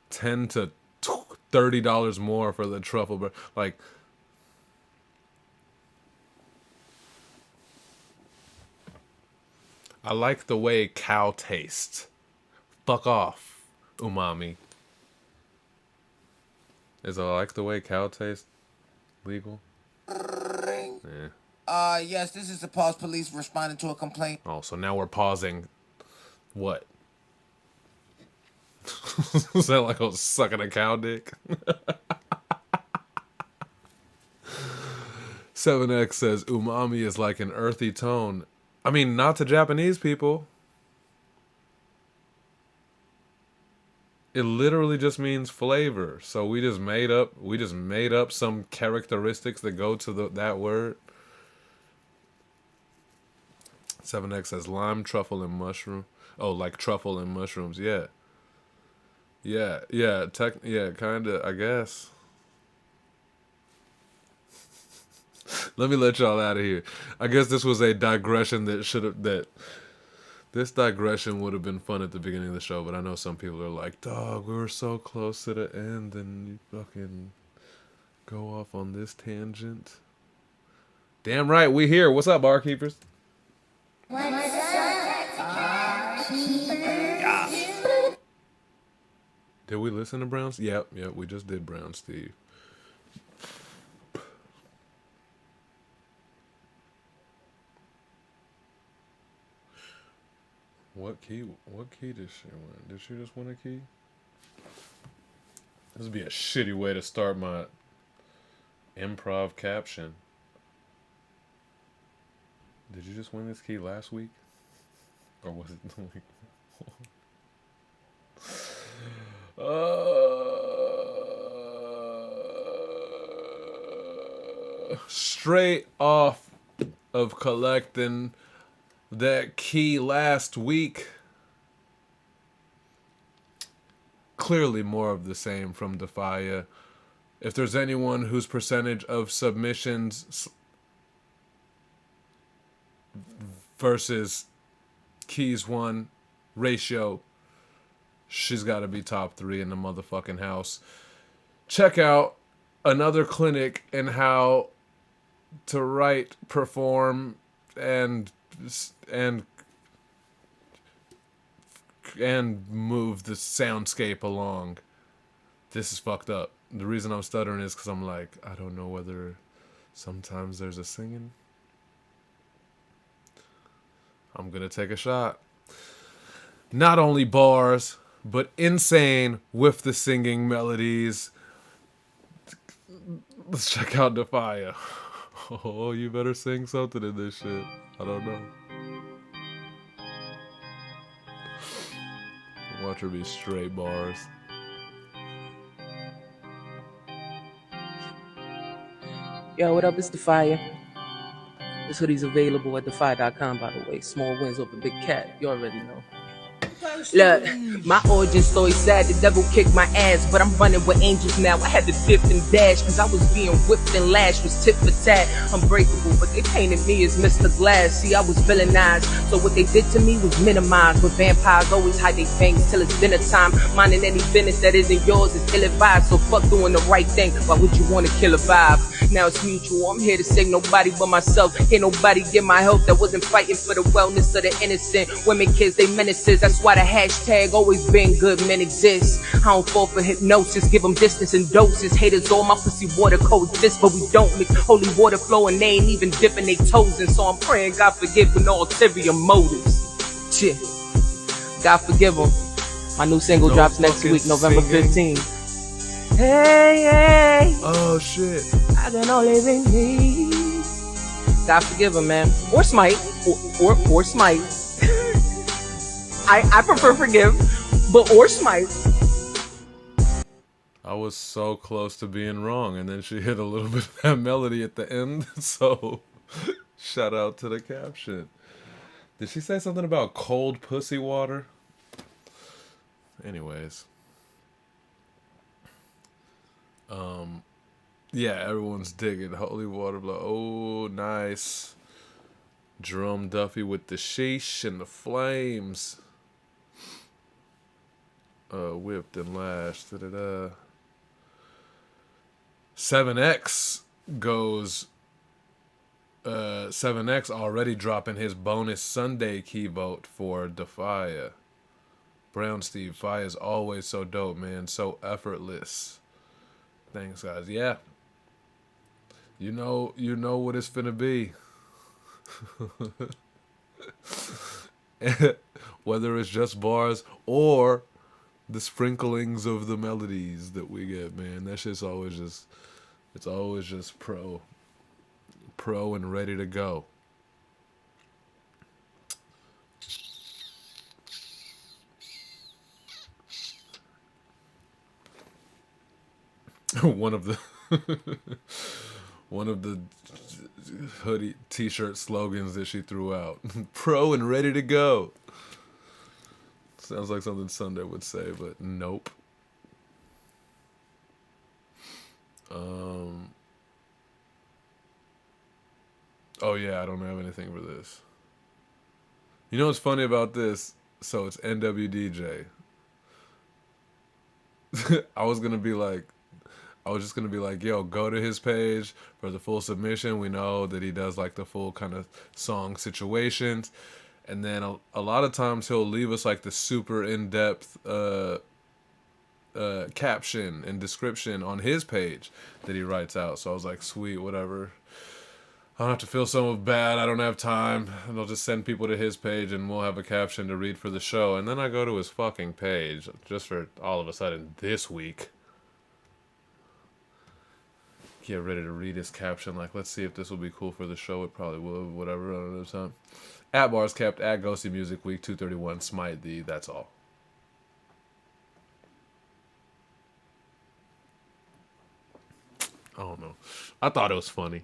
$10 to $30 more for the truffle burger. Like, I like the way cow tastes. Fuck off, umami. Is I like the way cow tastes legal? Yeah. Yes, this is the Pause Police responding to a complaint. Oh, so now we're pausing. What? Is that like I was sucking a cow dick? 7X says umami is like an earthy tone. I mean, not to Japanese people. It literally just means flavor. So we just made up some characteristics that go to that word. 7X says lime, truffle, and mushroom. Oh, like truffle and mushrooms. Yeah. Yeah, kind of, I guess. Let me let y'all out of here. I guess this was a digression this digression would have been fun at the beginning of the show, but I know some people are like, dog, we were so close to the end and you fucking go off on this tangent. Damn right, we here. What's up, barkeepers? Did we listen to Brown? Yep, we just did Brown Steve. What key did she win? Did she just win a key? This would be a shitty way to start my improv caption. Did you just win this key last week? Or was it the week? Straight off of collecting that key last week. Clearly more of the same from Defia. If there's anyone whose percentage of submissions versus keys won ratio, she's got to be top 3 in the motherfucking house. Check out another clinic in how to write, perform, and move the soundscape along. This is fucked up. The reason I'm stuttering is because I'm like, I don't know whether sometimes there's a singing. I'm gonna take a shot. Not only bars, but insane with the singing melodies. Let's check out Defia. Oh, you better sing something in this shit. I don't know. Watch her be straight bars. Yo, what up? It's The Fire. This hoodie's available at thefire.com, by the way. Small wins over Big Cat. You already know. Look, my origin story sad, the devil kicked my ass, but I'm running with angels now. I had to dip and dash, cause I was being whipped and lashed, was tit for tat, unbreakable, but they painted me as Mr. Glass. See, I was villainized, so what they did to me was minimized. But vampires always hide their fangs till it's dinner time. Minding any business that isn't yours is ill-advised, so fuck doing the right thing. Why would you wanna kill a vibe? Now it's mutual, I'm here to save nobody but myself. Ain't nobody get my help that wasn't fighting for the wellness of the innocent. Women, kids, they menaces, that's why the hashtag always been good men exist. I don't fall for hypnosis, give them distance and doses. Haters all my pussy water coexist, but we don't mix holy water flow and they ain't even dipping their toes in. So I'm praying God forgive with no ulterior motives. Shit, God forgive them. My new single drops next week, November 15th. Hey, hey. Oh shit. I can only be me. God forgive him, man. Or smite. Or smite. I prefer forgive, but or smite. I was so close to being wrong, and then she hit a little bit of that melody at the end, so shout out to the caption. Did she say something about cold pussy water? Anyways. Yeah, everyone's digging Holy Water Blood. Oh, nice. Drum Duffy with the sheesh and the flames. Whipped and lashed. 7X goes. 7X already dropping his bonus Sunday key vote for Defia. Brown Steve, Fire's always so dope, man. So effortless. Thanks, guys. Yeah. You know what it's finna be. Whether it's just bars or the sprinklings of the melodies that we get, man. That shit's always just, it's always just pro and ready to go. One of the hoodie t-shirt slogans that she threw out. Pro and ready to go. Sounds like something Sunday would say, but nope. Oh yeah, I don't have anything for this. You know what's funny about this? So it's NWDJ. I was just gonna be like, yo, go to his page for the full submission. We know that he does like the full kind of song situations. And then a lot of times he'll leave us like the super in-depth caption and description on his page that he writes out. So I was like, sweet, whatever. I don't have to feel so bad. I don't have time. And I'll just send people to his page and we'll have a caption to read for the show. And then I go to his fucking page just for all of a sudden this week. Get ready to read his caption. Like, let's see if this will be cool for the show. It probably will. Whatever. I don't know time. At Bars Kept, at Ghosty Music Week 231. Smite thee. That's all. I don't know. I thought it was funny.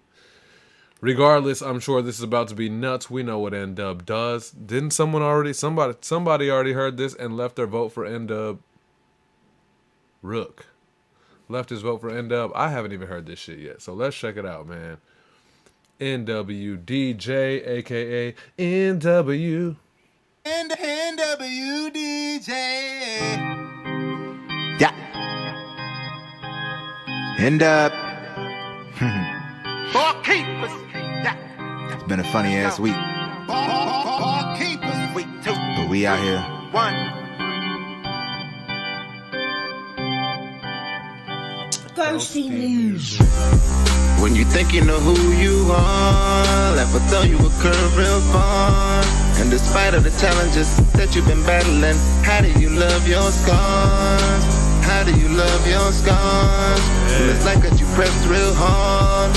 Regardless, I'm sure this is about to be nuts. We know what N-Dub does. Didn't someone already... Somebody already heard this and left their vote for N-Dub. Rook left his vote for N-Dub. I haven't even heard this shit yet. So let's check it out, man. NWDJ, a.k.a. NW. NWDJ. Yeah. N-Dub. Barkeepers. Yeah. It's been a funny ass week. Barkeepers. Week 2. But we out here. 1. Ghosty News. When you think you know who you are, life will throw you a curve real far. And despite of the challenges that you've been battling, how do you love your scars? How do you love your scars? Well, it's like that you pressed real hard.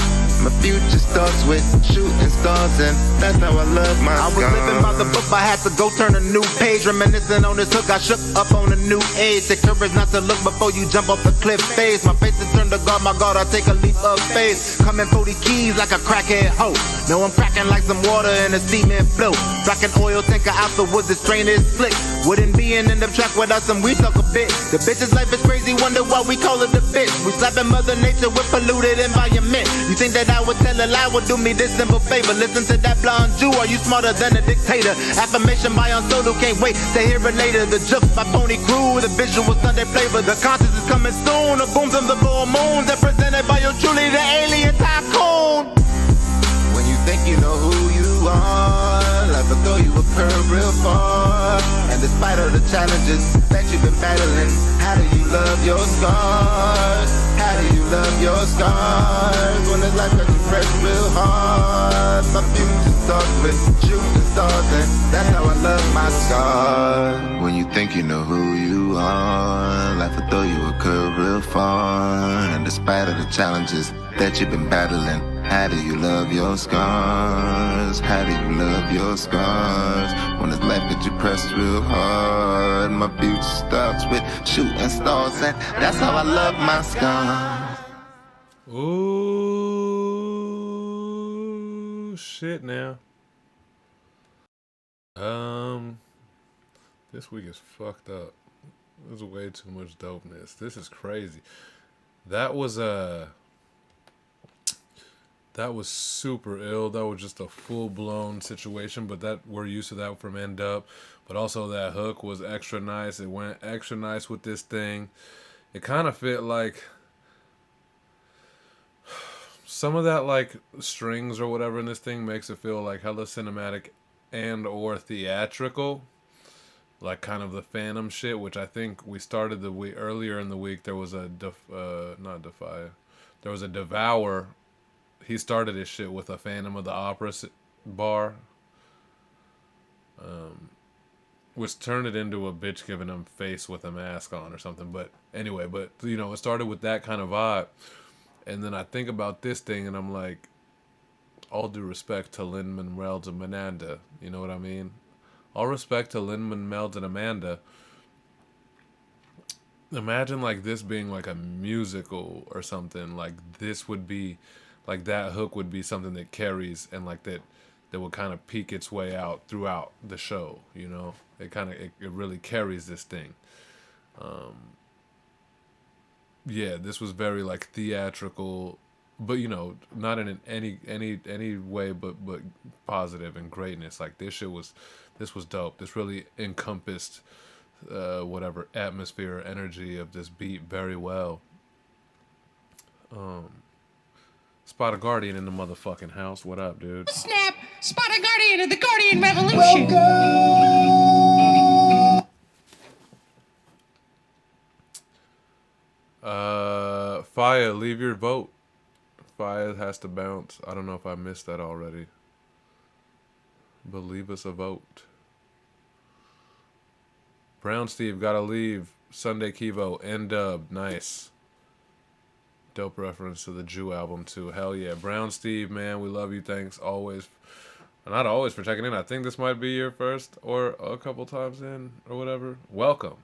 My future starts with shooting stars, and that's how I love my I was living by the book, I had to go turn a new page. Reminiscing on this hook, I shook up on a new age. Take courage not to look before you jump off the cliff face. My face is turned to God, my God, I take a leap of faith. Coming for the keys like a crackhead hoe. No, I'm cracking like some water in a steaming flow. Rocking oil tanker out the woods, the strain is slick. Wouldn't be in the track with us and we talk a bit. The bitch's life is crazy, wonder why we call it a bitch. We slapping Mother Nature with polluted environment. You think that I would tell a lie, would do me this simple favor. Listen to that blonde Jew, are you smarter than a dictator? Affirmation by on solo, can't wait to hear it later. The jokes by Phony Crew, the visual Sunday flavor. The conscience is coming soon, the booms of the full moon. They're presented by your truly the alien tycoon. When you think you know who you are, life will throw you a curve real far. And despite all the challenges that you've been battling, how do you love your scars? How do you love your scars? When this life got you pressed real hard. My future starts with shooting stars, and that's how I love my scars. When you think you know who you are, life will throw you a curve real far. And despite all the challenges that you've been battling, how do you love your scars? How do you love your scars? When this life gets you pressed real hard. My future starts with shooting stars, and that's how I love my scars. Ooh, shit now. This week is fucked up. There's way too much dopeness. This is crazy. That was super ill. That was just a full-blown situation, but that we're used to that from End Up. But also that hook was extra nice. It went extra nice with this thing. It kind of fit like some of that like strings or whatever in this thing makes it feel like hella cinematic and or theatrical. Like kind of the Phantom shit, which I think we started the week earlier in the week. There was a there was a Devour. He started his shit with a Phantom of the Opera bar, which turned it into a bitch giving him face with a mask on or something. But anyway, you know, it started with that kind of vibe, and then I think about this thing, and I'm like, all due respect to Lin-Manuel Miranda, you know what I mean? All respect to Lin-Manuel Miranda. Imagine like this being like a musical or something. Like this would be, like that hook would be something that carries and like that would kind of peek its way out throughout the show. You know, it really carries this thing. Yeah, this was very like theatrical, but you know, not in any way, but positive and greatness. Like this was dope. This really encompassed whatever atmosphere or energy of this beat very well. Spot a Guardian in the motherfucking house. What up, dude? Snap! Spot a Guardian of the Guardian Revolution! Fire, leave your vote. Fire has to bounce. I don't know if I missed that already. But leave us a vote. Brown Steve, gotta leave. Sunday Kivo, N-Dub, nice. Dope reference to the Jew album too. Hell yeah. Brown Steve, man, we love you. Thanks always. Not always for checking in. I think this might be your first or a couple times in or whatever. Welcome.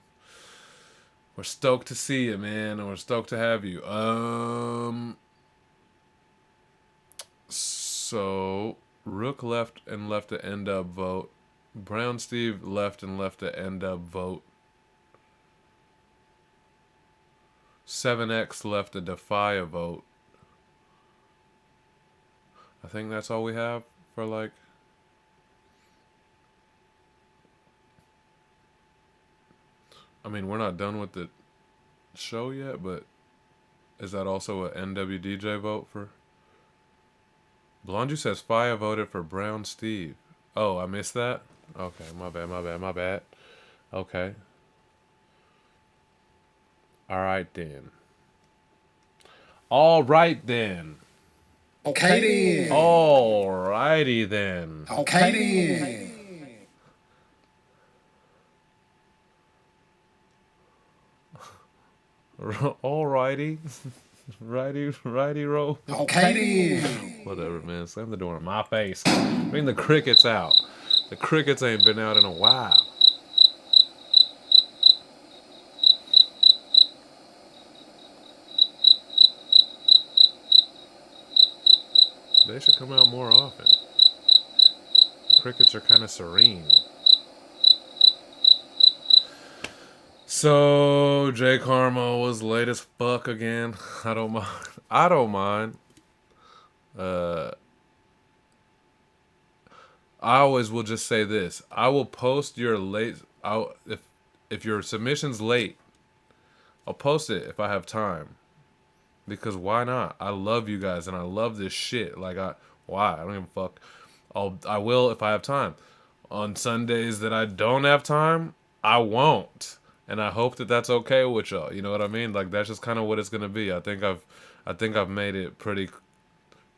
We're stoked to see you, man. And we're stoked to have you. So Rook left and left the N-Dub vote. Brown Steve left and left the N-Dub vote. 7X left the Defy vote. I think that's all we have for like. I mean, we're not done with the show yet, but is that also a NWDJ vote for? Blondie says Fire voted for Brown Steve. Oh, I missed that? Okay, my bad. Okay. Alright then. Alright then. Okay then. Alrighty then. Okay then. Alrighty. righty roll. Okay then. Whatever, man. Slam the door in my face. Bring the crickets out. The crickets ain't been out in a while. They should come out more often. The crickets are kind of serene. So, Jay Karma was late as fuck again. I don't mind. I don't mind. I always will just say this. I will post your late... if your submission's late, I'll post it if I have time. Because why not? I love you guys and I love this shit. Like, why? I don't give a fuck. I will if I have time. On Sundays that I don't have time, I won't. And I hope that that's okay with y'all. You know what I mean? Like, that's just kind of what it's gonna be. I think I've made it pretty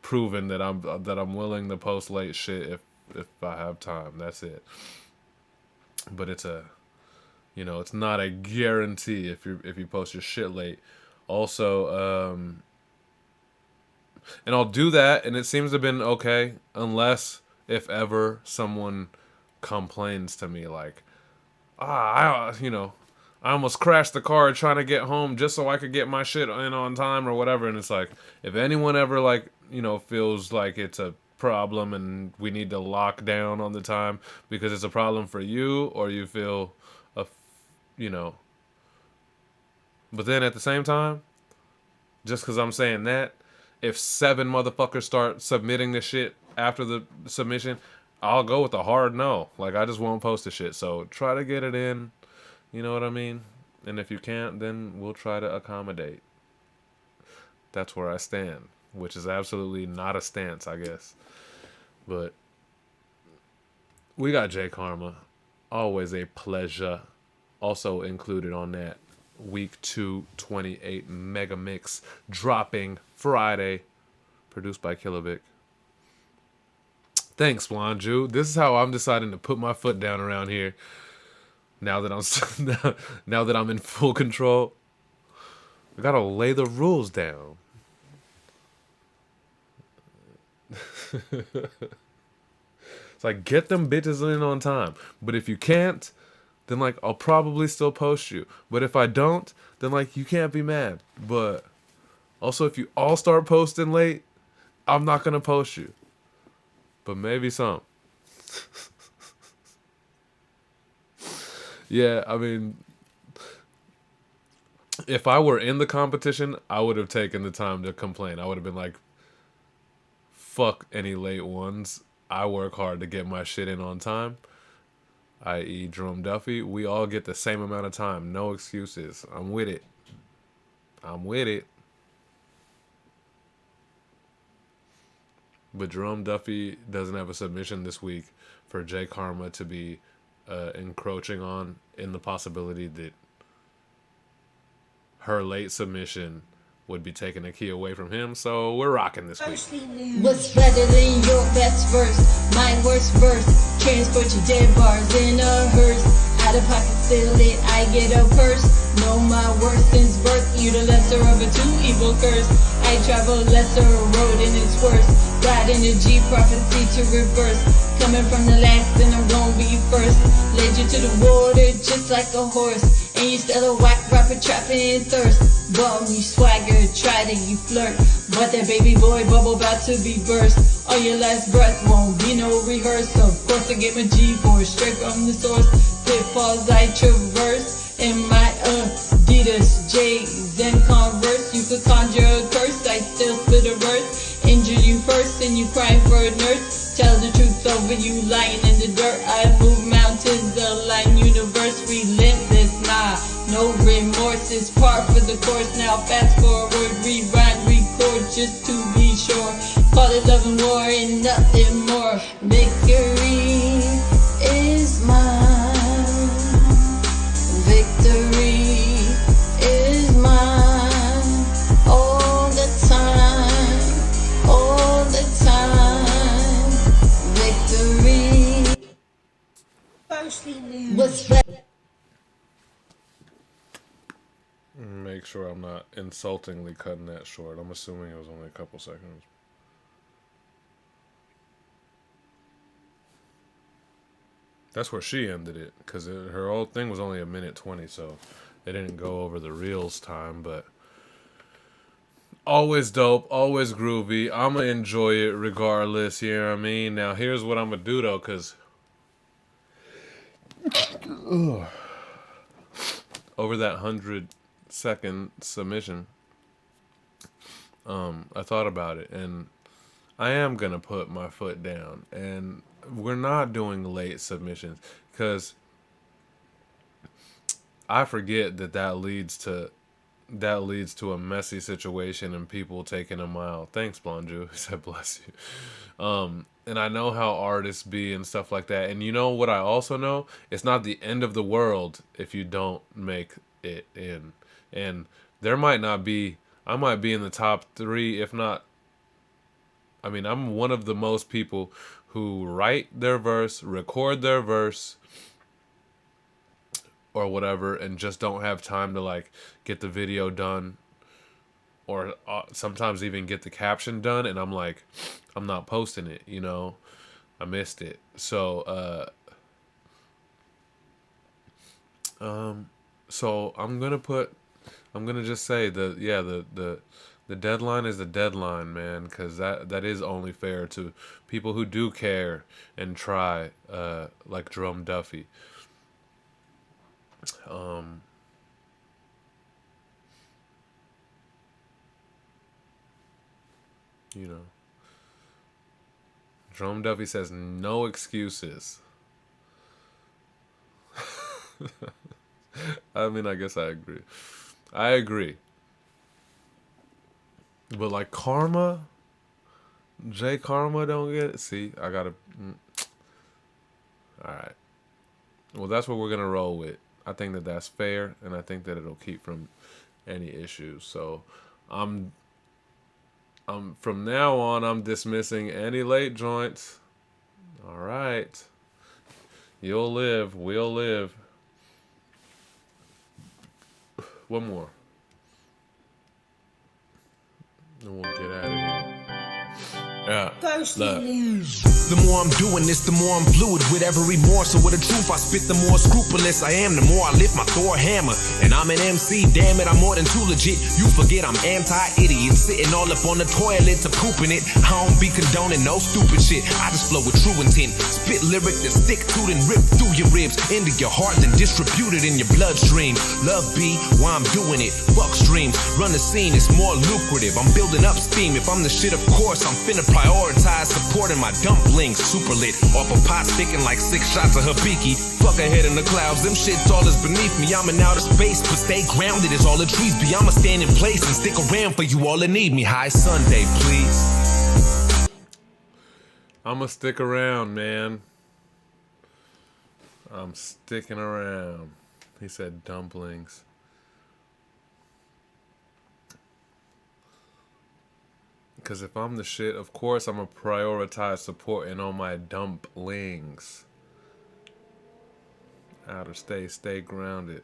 proven that I'm willing to post late shit if I have time. That's it. But it's it's not a guarantee if you post your shit late. Also, and I'll do that, and it seems to have been okay, unless if ever someone complains to me like, I almost crashed the car trying to get home just so I could get my shit in on time or whatever. And it's like, if anyone ever feels like it's a problem and we need to lock down on the time because it's a problem for you, or you feel but then at the same time, just because I'm saying that, if 7 motherfuckers start submitting the shit after the submission, I'll go with a hard no. Like, I just won't post the shit. So try to get it in. You know what I mean? And if you can't, then we'll try to accommodate. That's where I stand, which is absolutely not a stance, I guess. But we got J Karma. Always a pleasure. Also included on that Week 2 28 Mega Mix dropping Friday. Produced by Kilovic. Thanks, Blonde Jew. This is how I'm deciding to put my foot down around here. Now that I'm in full control, I gotta lay the rules down. It's like, get them bitches in on time. But if you can't, then like I'll probably still post you. But if I don't, then like you can't be mad. But also, if you all start posting late, I'm not gonna post you. But maybe some. Yeah, I mean, if I were in the competition, I would have taken the time to complain. I would have been like, fuck any late ones. I work hard to get my shit in on time, i.e. Jerome Duffy. We all get the same amount of time. No excuses. I'm with it. But Jerome Duffy doesn't have a submission this week for J Karma to be encroaching on, in the possibility that her late submission would be taking a key away from him. So we're rocking this week. What's better than your best verse? My worst verse. Transport your dead bars in a hearse. Out of pocket still lit, I get a purse. Know my worst since birth. You the lesser of a two evil curse. I travel lesser road and it's worse. God energy, prophecy to reverse. Coming from the last and I'm gonna be first. Led you to the water just like a horse. And you still a whack rapper trapping in thirst. Bum, you swagger, try to you flirt. But that baby boy bubble about to be burst. On your last breath won't be no rehearse. Of course I get my G4 straight from the source. Pitfalls I traverse. In my Adidas, J's and Converse. You could conjure a curse, I still spit a verse. Injure you first and you cry for a nurse. Tell the truth over you lying in the dirt. I move mountains, align universe, relentless, nah, no remorse. It's par for the course, now fast forward, rewind, record just to be sure. Call it love and war and nothing more. Victory is mine. Victory is mine. All the time, all the time. Victory. What's better? Make make sure I'm not insultingly cutting that short. I'm assuming it was only a couple seconds. That's where she ended it, because her old thing was only a minute 20, so it didn't go over the reels time, but always dope, always groovy. I'm going to enjoy it regardless, you know what I mean? Now, here's what I'm going to do, though, because over that 100-second submission, I thought about it, and I am going to put my foot down, and we're not doing late submissions, because I forget that leads to a messy situation and people taking a mile. Thanks, Blonju. He said, bless you. And I know how artists be and stuff like that. And you know what I also know? It's not the end of the world if you don't make it in. And there might not be, I might be in the top 3, if not, I mean, I'm one of the most people who write their verse, record their verse, or whatever, and just don't have time to like get the video done, or sometimes even get the caption done, and I'm like, I'm not posting it, you know, I missed it. So so I'm gonna just say the deadline is the deadline, man, because that is only fair to people who do care and try, like Drum Duffy. You know, Drum Duffy says no excuses. I mean, I guess I agree. But like Karma, J Karma don't get it. See, I gotta. All right. Well, that's what we're gonna roll with. I think that's fair, and I think that it'll keep from any issues. So, I'm from now on, I'm dismissing any late joints. All right. You'll live. We'll live. One more. And we'll get out of here. Yeah. Look. The more I'm doing this, the more I'm fluid with every morsel. With the truth I spit, the more scrupulous I am, the more I lift my Thor hammer. And I'm an MC, damn it, I'm more than too legit. You forget I'm anti-idiot, sitting all up on the toilet to pooping it. I don't be condoning no stupid shit. I just flow with true intent. Spit lyric that stick to and rip through your ribs, into your heart, then distribute it in your bloodstream. Love be why I'm doing it. Fuck streams, run the scene, it's more lucrative. I'm building up steam. If I'm the shit, of course, I'm finna prioritize supporting my dumplings. Super lit, off a pot sticking like 6 shots of Habiki. Fuck ahead in the clouds, them shits all is beneath me. I'm in outer space, but stay grounded as all the trees be. I'ma stand in place and stick around for you all that need me. High Sunday, please. I'ma stick around, man. I'm sticking around. He said dumplings. Because if I'm the shit, of course I'm going to prioritize supporting on my dumplings. Outer space, stay grounded.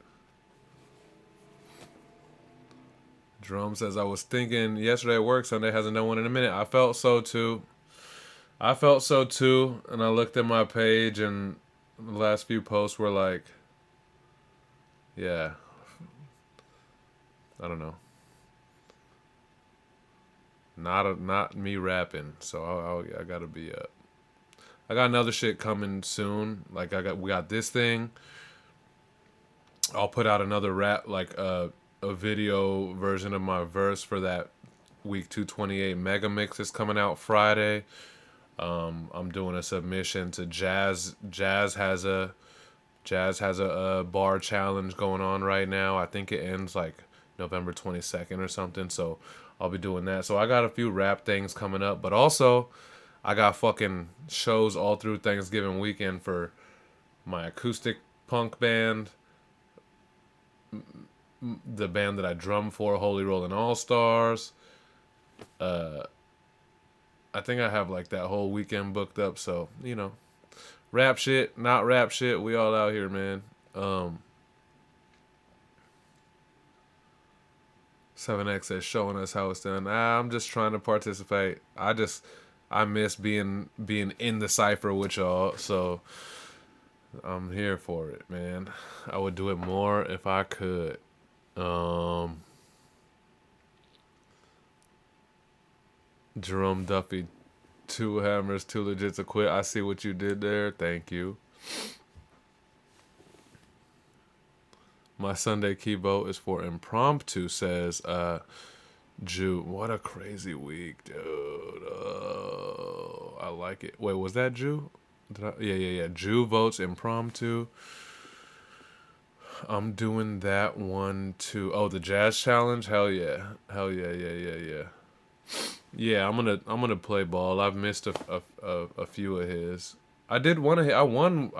Drum says, I was thinking yesterday at work, Sunday hasn't done one in a minute. I felt so too. And I looked at my page, and the last few posts were like, yeah, I don't know. Not me rapping, so I gotta be up. I got another shit coming soon. Like we got this thing. I'll put out another rap, like a video version of my verse for that week 228 mega mix is coming out Friday. I'm doing a submission to Jazz. Jazz has a bar challenge going on right now. I think it ends like November 22nd or something. So I'll be doing that. So I got a few rap things coming up, but also I got fucking shows all through Thanksgiving weekend for my acoustic punk band, the band that I drum for, Holy Rollin' All Stars. I think I have like that whole weekend booked up. So, you know, rap shit, not rap shit, we all out here, man. 7X is showing us how it's done. I'm just trying to participate. I miss being in the cipher with y'all, so I'm here for it, man. I would do it more if I could. Jerome Duffy, 2 hammers, 2 legits to quit. I see what you did there. Thank you. My Sunday key vote is for impromptu, says Jew. What a crazy week, dude. I like it. Wait, was that Jew? Yeah. Jew votes impromptu. I'm doing that one too. Oh, the jazz challenge? Hell yeah. Yeah. Yeah, I'm gonna play ball. I've missed a few of his. I did one of his, I won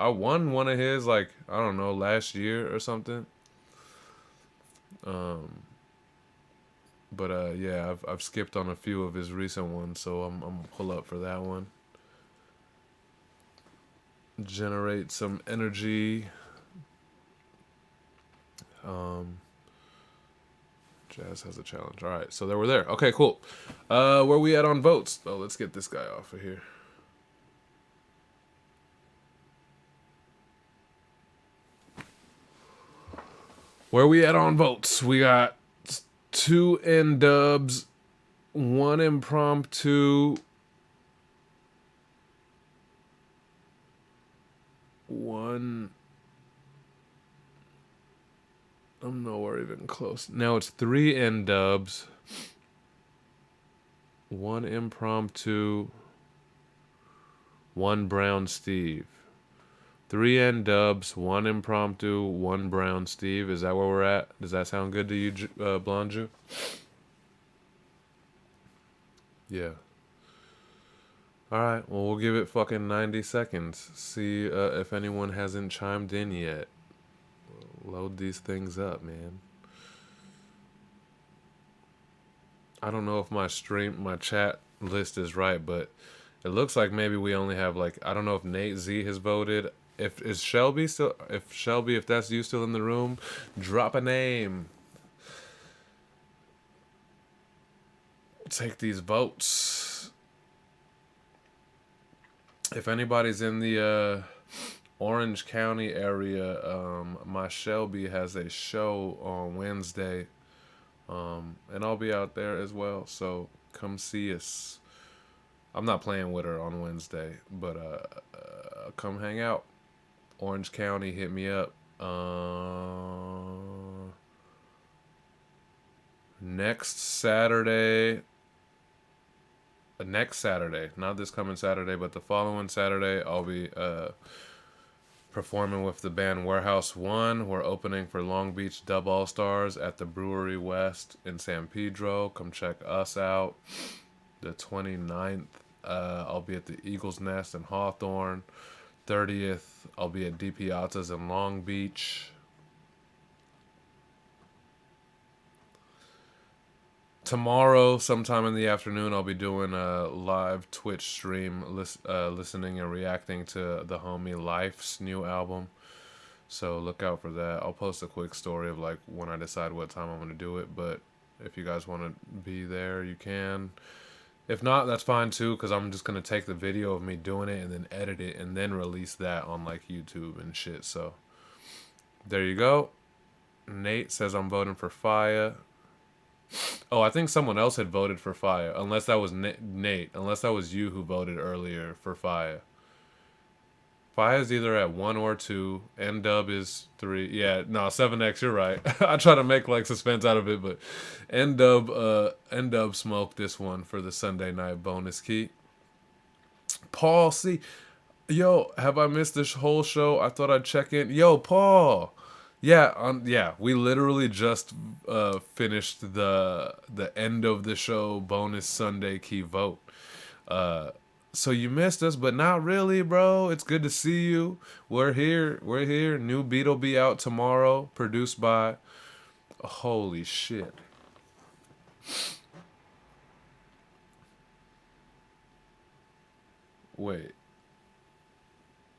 one of his, like, I don't know, last year or something. But yeah, I've skipped on a few of his recent ones, so I'm gonna pull up for that one. Generate some energy. Jazz has a challenge. All right, so we're there. Okay, cool. Where we at on votes? Oh, let's get this guy off of here. Where we at on votes? We got 2 N-dubs, 1 impromptu, 1. I'm nowhere even close. Now it's 3 N-dubs, 1 impromptu, 1 Brown Steve. 3 N-dubs, 1 impromptu, 1 Brown Steve. Is that where we're at? Does that sound good to you, Blonde Jew? Yeah. Alright, well, we'll give it fucking 90 seconds. See if anyone hasn't chimed in yet. Load these things up, man. I don't know if my chat list is right, but it looks like maybe we only have, like, I don't know if Nate Z has voted. If that's you still in the room, drop a name. Take these votes. If anybody's in the Orange County area, my Shelby has a show on Wednesday, and I'll be out there as well, so come see us. I'm not playing with her on Wednesday, but come hang out. Orange County, hit me up. Next Saturday, not this coming Saturday, but the following Saturday, I'll be performing with the band Warehouse One. We're opening for Long Beach Dub All Stars at the Brewery West in San Pedro. Come check us out. The 29th, I'll be at the Eagle's Nest in Hawthorne. 30th, I'll be at D Piazza's in Long Beach. Tomorrow, sometime in the afternoon, I'll be doing a live Twitch stream, listening and reacting to the homie Life's new album. So look out for that. I'll post a quick story of, like, when I decide what time I'm going to do it. But if you guys want to be there, you can. If not, that's fine too, because I'm just going to take the video of me doing it and then edit it and then release that on, like, YouTube and shit. So there you go. Nate says I'm voting for Fire. Oh, I think someone else had voted for Fire. Unless that was Nate. Unless that was you who voted earlier for Fire. Fire is either at 1 or 2. N-dub is 3. Yeah, no, 7X, you're right. I try to make, like, suspense out of it, but N-dub smoked this one for the Sunday night bonus key. Paul, see, yo, have I missed this whole show? I thought I'd check in. Yo, Paul. Yeah, we literally just finished the end of the show bonus Sunday key vote. So you missed us, but not really, bro. It's good to see you. We're here. New beat will be out tomorrow, produced by... Holy shit. Wait.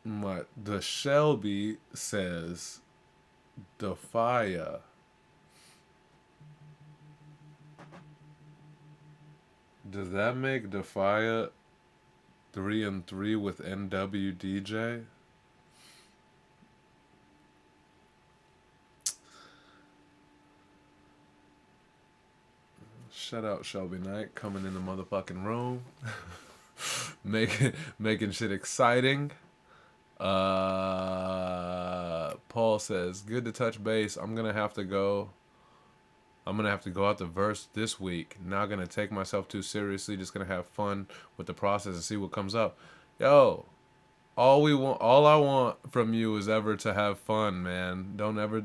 The Shelby says... The Fire. Does that make Defia 3-3 with NWDJ? Shout out Shelby Knight coming in the motherfucking room. making shit exciting. Paul says, good to touch base. I'm gonna have to go out the verse this week. Not gonna take myself too seriously, just gonna have fun with the process and see what comes up. Yo, all I want from you is ever to have fun, man. Don't ever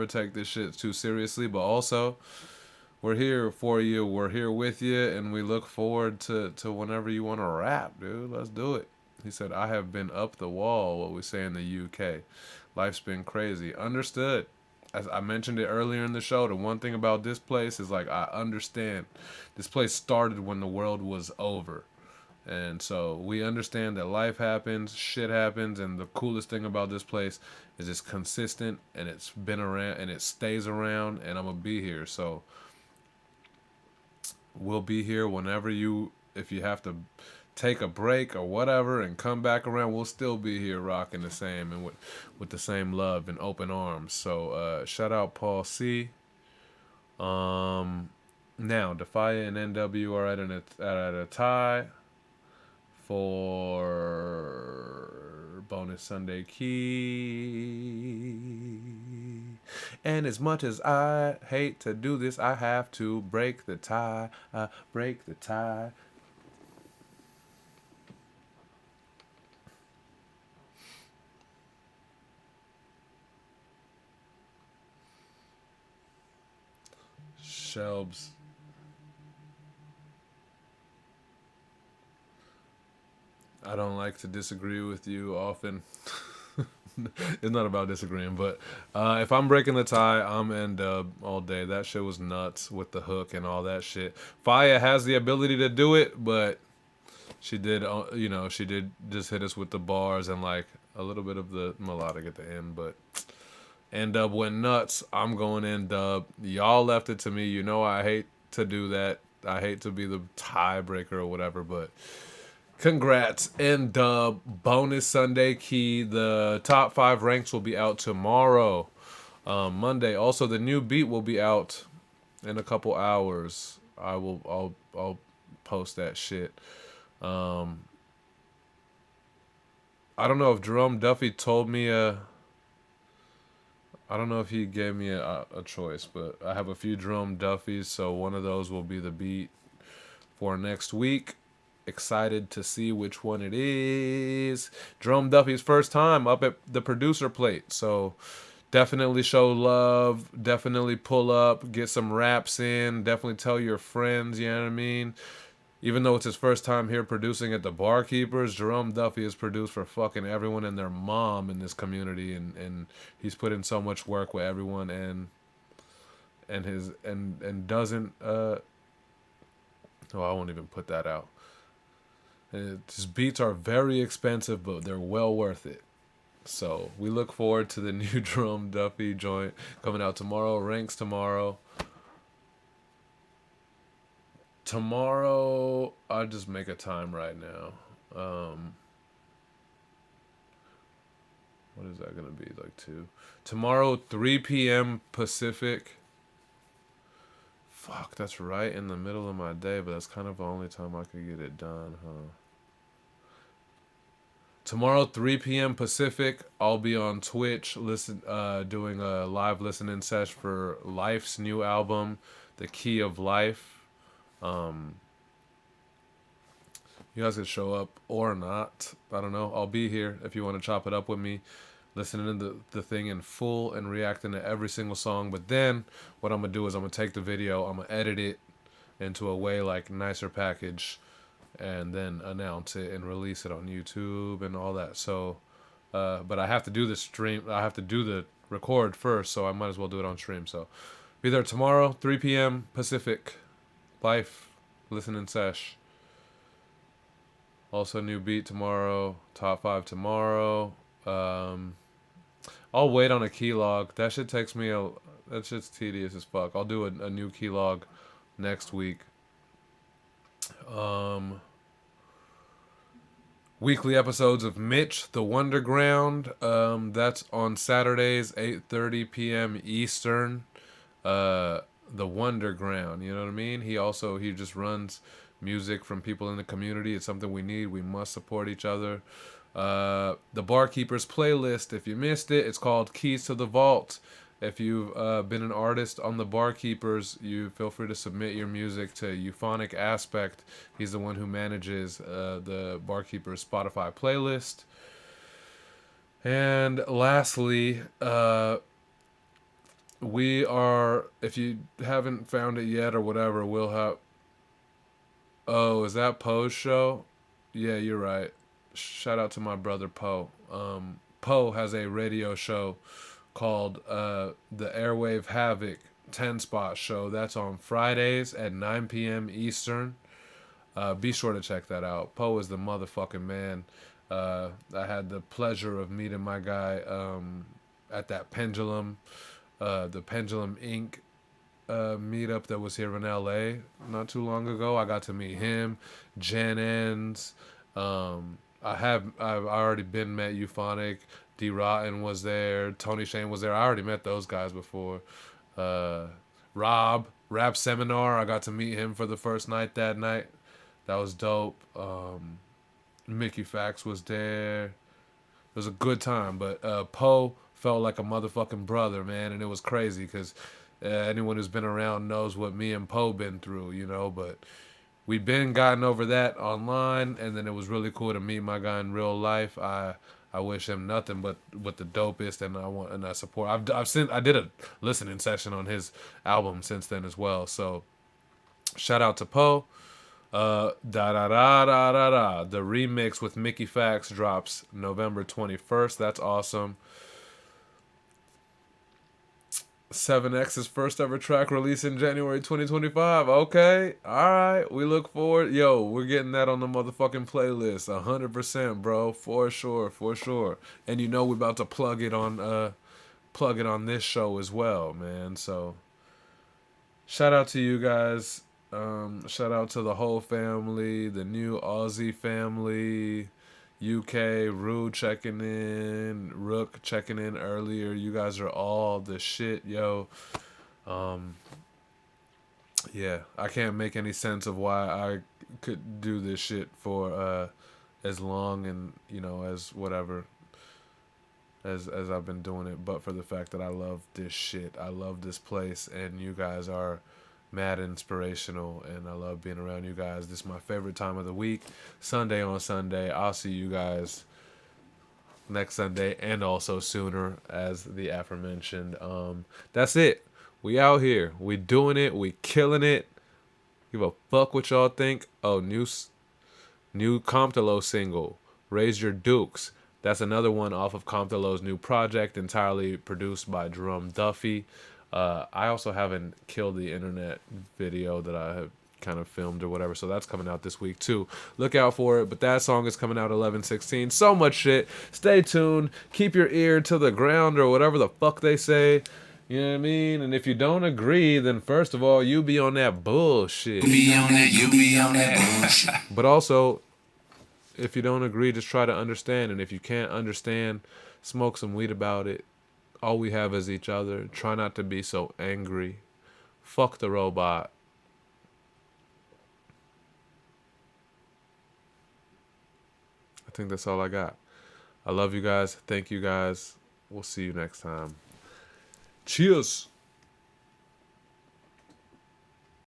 take this shit too seriously, but also we're here for you, we're here with you, and we look forward to whenever you want to rap, dude. Let's do it. He said, I have been up the wall, what we say in the UK. Life's been crazy. Understood. As I mentioned it earlier in the show, the one thing about this place is like, I understand this place started when the world was over. And so we understand that life happens, shit happens, and the coolest thing about this place is it's consistent and it's been around and it stays around, and I'm gonna be here. So we'll be here whenever if you have to take a break or whatever and come back around, we'll still be here rocking the same and with the same love and open arms. So shout out Paul C. Now Defia and NW are at a tie for bonus Sunday key. And as much as I hate to do this, I have to break the tie. Break the tie. Shelbs. I don't like to disagree with you often. It's not about disagreeing, but if I'm breaking the tie, I'm N-Dub all day. That shit was nuts with the hook and all that shit. Faya has the ability to do it, but she did just hit us with the bars and like a little bit of the melodic at the end, but N-Dub went nuts. I'm going N-Dub. Y'all left it to me. You know I hate to do that. I hate to be the tiebreaker or whatever, but congrats, N-Dub. Bonus Sunday key. The top 5 ranks will be out tomorrow, Monday. Also, the new beat will be out in a couple hours. I'll post that shit. I don't know if Jerome Duffy told me I don't know if he gave me a choice, but I have a few Jerome Duffys, so one of those will be the beat for next week. Excited to see which one it is. Jerome Duffy's first time up at the producer plate, so definitely show love, definitely pull up, get some raps in, definitely tell your friends, you know what I mean? Even though it's his first time here producing at the Barkeepers, Jerome Duffy has produced for fucking everyone and their mom in this community, and he's put in so much work with everyone and doesn't I won't even put that out. His beats are very expensive, but they're well worth it. So we look forward to the new Jerome Duffy joint coming out tomorrow. Ranks tomorrow. Tomorrow, I'll just make a time right now. What is that going to be? Like 2? Tomorrow, 3 p.m. Pacific. Fuck, that's right in the middle of my day, but that's kind of the only time I could get it done, huh? Tomorrow, 3 p.m. Pacific, I'll be on Twitch doing a live listening session for Life's new album, The Key of Life. You guys can show up or not. I don't know. I'll be here if you want to chop it up with me, listening to the thing in full and reacting to every single song. But then what I'm going to do is I'm going to take the video, I'm going to edit it into a way like nicer package, and then announce it and release it on YouTube and all that. So, but I have to do the stream. I have to do the record first, so I might as well do it on stream. So be there tomorrow, 3 p.m. Pacific. Life listening sesh. Also new beat tomorrow, top 5 tomorrow. I'll wait on a keylog. That shit takes me that shit's tedious as fuck. I'll do a new keylog next week. Weekly episodes of Mitch, The Wonderground. That's on Saturdays, 8:30 p.m. Eastern. The Wonderground, you know what I mean? He just runs music from people in the community. It's something we need. We must support each other. The Barkeepers playlist, if you missed it, it's called Keys to the Vault. If you've been an artist on the Barkeepers, you feel free to submit your music to Euphonic Aspect. He's the one who manages the Barkeepers Spotify playlist. And lastly, we are, if you haven't found it yet or whatever, we'll have... Oh, is that Poe's show? Yeah, you're right. Shout out to my brother Poe. Poe has a radio show called the Airwave Havoc 10 Spot Show. That's on Fridays at 9 p.m. Eastern. Be sure to check that out. Poe is the motherfucking man. I had the pleasure of meeting my guy at that Pendulum, the Pendulum Inc. Meetup that was here in LA not too long ago. I got to meet him, Jen Enns. I've already met Euphonic. D Rotten was there. Tony Shane was there. I already met those guys before. Rob, Rap Seminar. I got to meet him for the first night that night. That was dope. Mickey Fax was there. It was a good time. But Poe felt like a motherfucking brother, man. And it was crazy because anyone who's been around knows what me and Poe been through, you know. But we've been gotten over that online. And then it was really cool to meet my guy in real life. I wish him nothing but the dopest, and I support. I did a listening session on his album since then as well. So shout out to Poe. Da da da da da da. The remix with Mickey Fax drops November 21st. That's awesome. 7X's first ever track release in January 2025. Okay. Alright. We look forward. Yo, we're getting that on the motherfucking playlist. 100%, bro. For sure. For sure. And you know we're about to plug it on this show as well, man. So shout out to you guys. Shout out to the whole family, the new Aussie family. UK, Rue checking in, Rook checking in earlier. You guys are all the shit, yo. Yeah, I can't make any sense of why I could do this shit for as long and, you know, as whatever as I've been doing it, but for the fact that I love this shit. I love this place, and you guys are mad inspirational, and I love being around you guys. This is my favorite time of the week, Sunday on Sunday. I'll see you guys next Sunday and also sooner, as the aforementioned. That's it. We out here. We doing it. We killing it. Give a fuck what y'all think. Oh, new Comptolo single, Raise Your Dukes. That's another one off of Comptolo's new project, entirely produced by Drum Duffy. I also haven't killed the internet video that I have kind of filmed or whatever, so that's coming out this week too. Look out for it. But that song is coming out 11/16. So much shit. Stay tuned. Keep your ear to the ground, or whatever the fuck they say. You know what I mean? And if you don't agree, then first of all, you be on that bullshit. You be on that bullshit. But also, if you don't agree, just try to understand. And if you can't understand, smoke some weed about it. All we have is each other. Try not to be so angry. Fuck the robot. I think that's all I got. I love you guys. Thank you guys. We'll see you next time. Cheers.